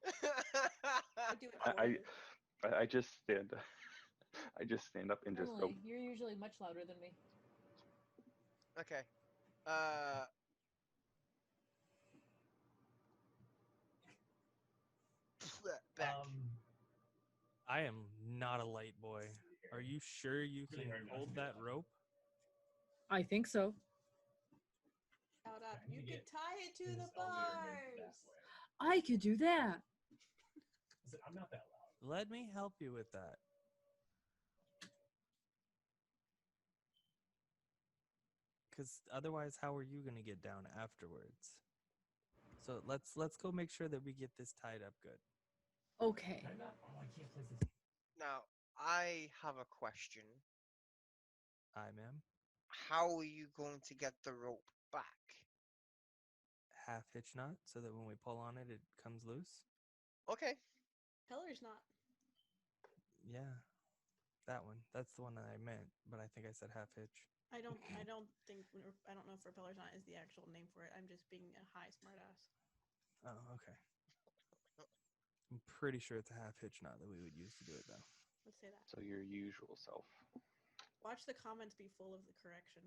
I do it I- for you. I just stand. I just stand up and just go. Emily, you're usually much louder than me. Okay. Back. I am not a light boy. Are you sure you Really can hard not hold to do that that. rope? I think so. Shout out, I need you to could get tie it to in the this elevator and get bars. that way. I could do that. I said, I'm not that loud. Let me help you with that. Because otherwise, how are you gonna get down afterwards? So let's go make sure that we get this tied up good. Okay. I'm not. Oh, I can't place this. Now, I have a question. Hi, ma'am. How are you going to get the rope back? Half hitch knot so that when we pull on it, it comes loose. Okay. Pillar's not. Yeah, that one. That's the one that I meant, but I think I said half hitch. I don't think I don't know if Repeller's not is the actual name for it. I'm just being a high smartass. Oh, okay. I'm pretty sure it's a half hitch knot that we would use to do it, though. Let's say that. So your usual self. Watch the comments be full of the correction.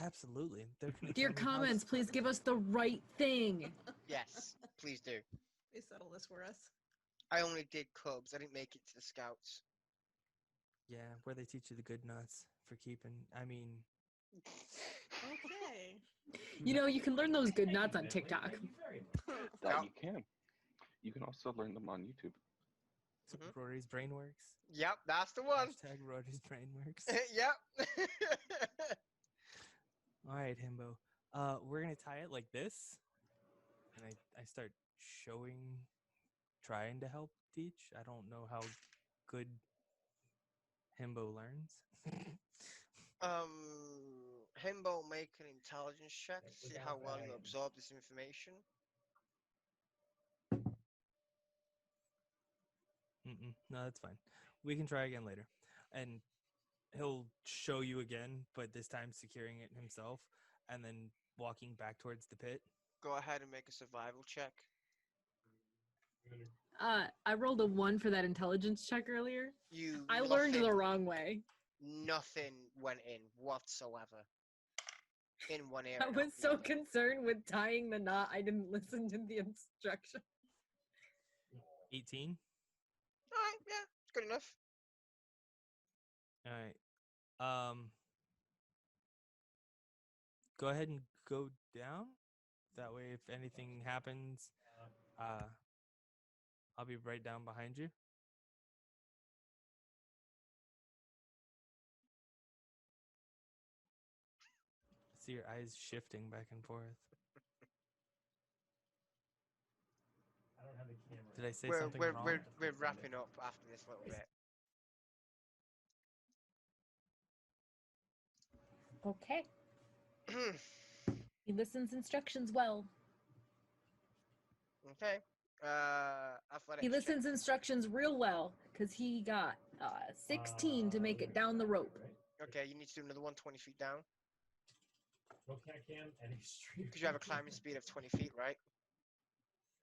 Absolutely. They're gonna Dear tell me how comments, please give us the right thing. Yes, please do. They settle this for us. I only did Cubs. I didn't make it to the Scouts. Yeah, where they teach you the good nuts for keeping. I mean, Okay. You know, you can learn those good Thank you, nuts on Bentley. TikTok. Thank you very much. That Yep. you can. You can also learn them on YouTube. Mhm. Rory's brain works. Yep, that's the one. Hashtag Rory's brain works. Yep. All right, Himbo. We're gonna tie it like this, and I start trying to help teach. I don't know how good Himbo learns. Himbo, make an intelligence check to see how well you Without absorb this information. No, that's fine. We can try again later, and he'll show you again, but this time securing it himself, and then walking back towards the pit. Go ahead and make a survival check. I rolled a 1 for that intelligence check earlier. You. I learned the wrong way. Nothing went in whatsoever. In one area. I was so concerned with tying the knot, I didn't listen to the instruction. 18. All right, yeah, it's good enough. All right. Go ahead and go down. That way, if anything happens, I'll be right down behind you. See your eyes shifting back and forth. I don't have the camera. Did I say We're something we're wrong? we're wrapping up after this little bit. Okay. He listens instructions well. Okay. Athletics. He check. listens instructions real well, because he got 16 to make it down the rope. Right? Okay, you need to do another one 20 feet down. Rope cam and extreme. Because you have a climbing speed of 20 feet, right?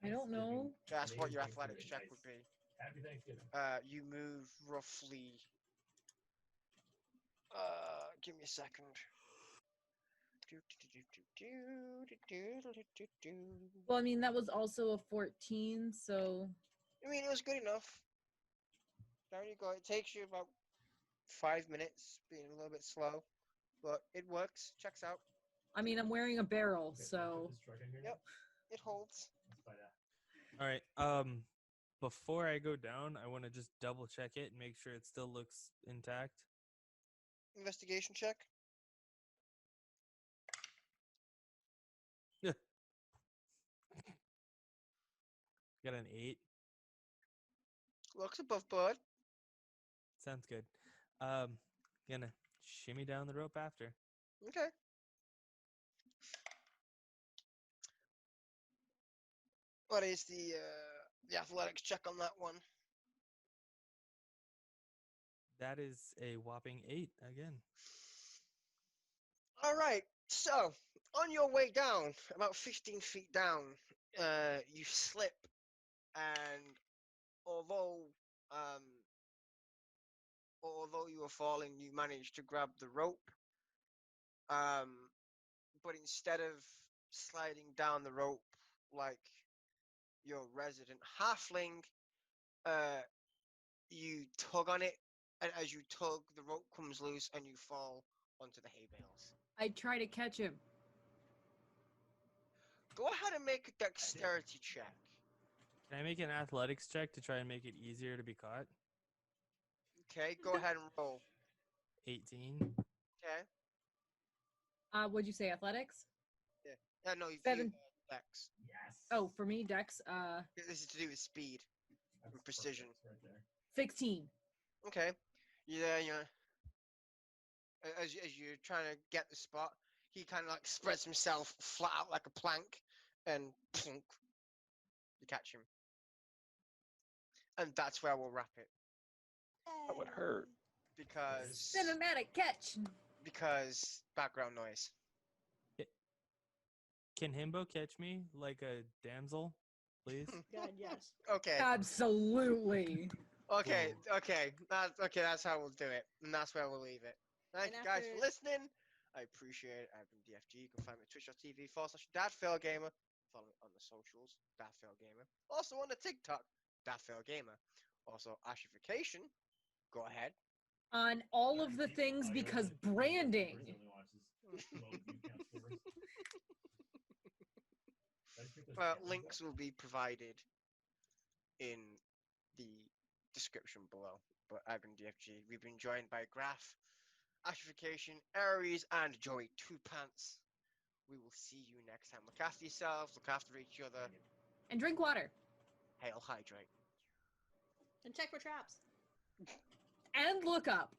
I don't know. That's what your athletics check would be. Happy Thanksgiving. You move roughly. Give me a second. Well, I mean, that was also a 14, so I mean, it was good enough. There you go. It takes you about 5 minutes, being a little bit slow, but it works. Checks out. I mean, I'm wearing a barrel, Okay, so this truck in here Yep. It holds. now? Let's find out. All right. Before I go down, I want to just double check it and make sure it still looks intact. Investigation check. Got an 8. Looks above board. Sounds good. Gonna shimmy down the rope after. Okay. What is the athletics check on that one? That is a whopping 8 again. All right. So on your way down, about 15 feet down, you slip, and although you were falling, you managed to grab the rope. But instead of sliding down the rope like your resident halfling, you tug on it, and as you tug, the rope comes loose, and you fall onto the hay bales. I try to catch him. Go ahead and make a dexterity check. Can I make an athletics check to try and make it easier to be caught? Okay, go ahead and roll. 18. Okay. What'd you say, athletics? Yeah, no, you Seven. dex. Yes. Oh, for me, Dex, This is to do with speed That's and precision. perfect right there. 16. Okay. Yeah. As you're trying to get the spot, he kind of like spreads himself flat out like a plank, and plunk, you catch him. And that's where we'll wrap it. That would hurt. Cinematic catch. Because background noise. Can Himbo catch me like a damsel, please? God, yes. Okay. Absolutely. Okay. That's how we'll do it, and that's where we'll leave it. Thank And you guys for after- listening. I appreciate it. I've been DFG. You can find me at twitch.tv/DatFailGamur. Follow me on the socials, DatFailGamur. Also on the TikTok, DatFailGamur. Also Ashzification. Go ahead. On all of the things because branding. Links will be provided in the description below. But I've been DFG. We've been joined by Graph, Ashzification, Aries, and Joey Two Pants. We will see you next time. Look after yourselves, look after each other. And drink water. Hail hydrate. And check for traps. And look up.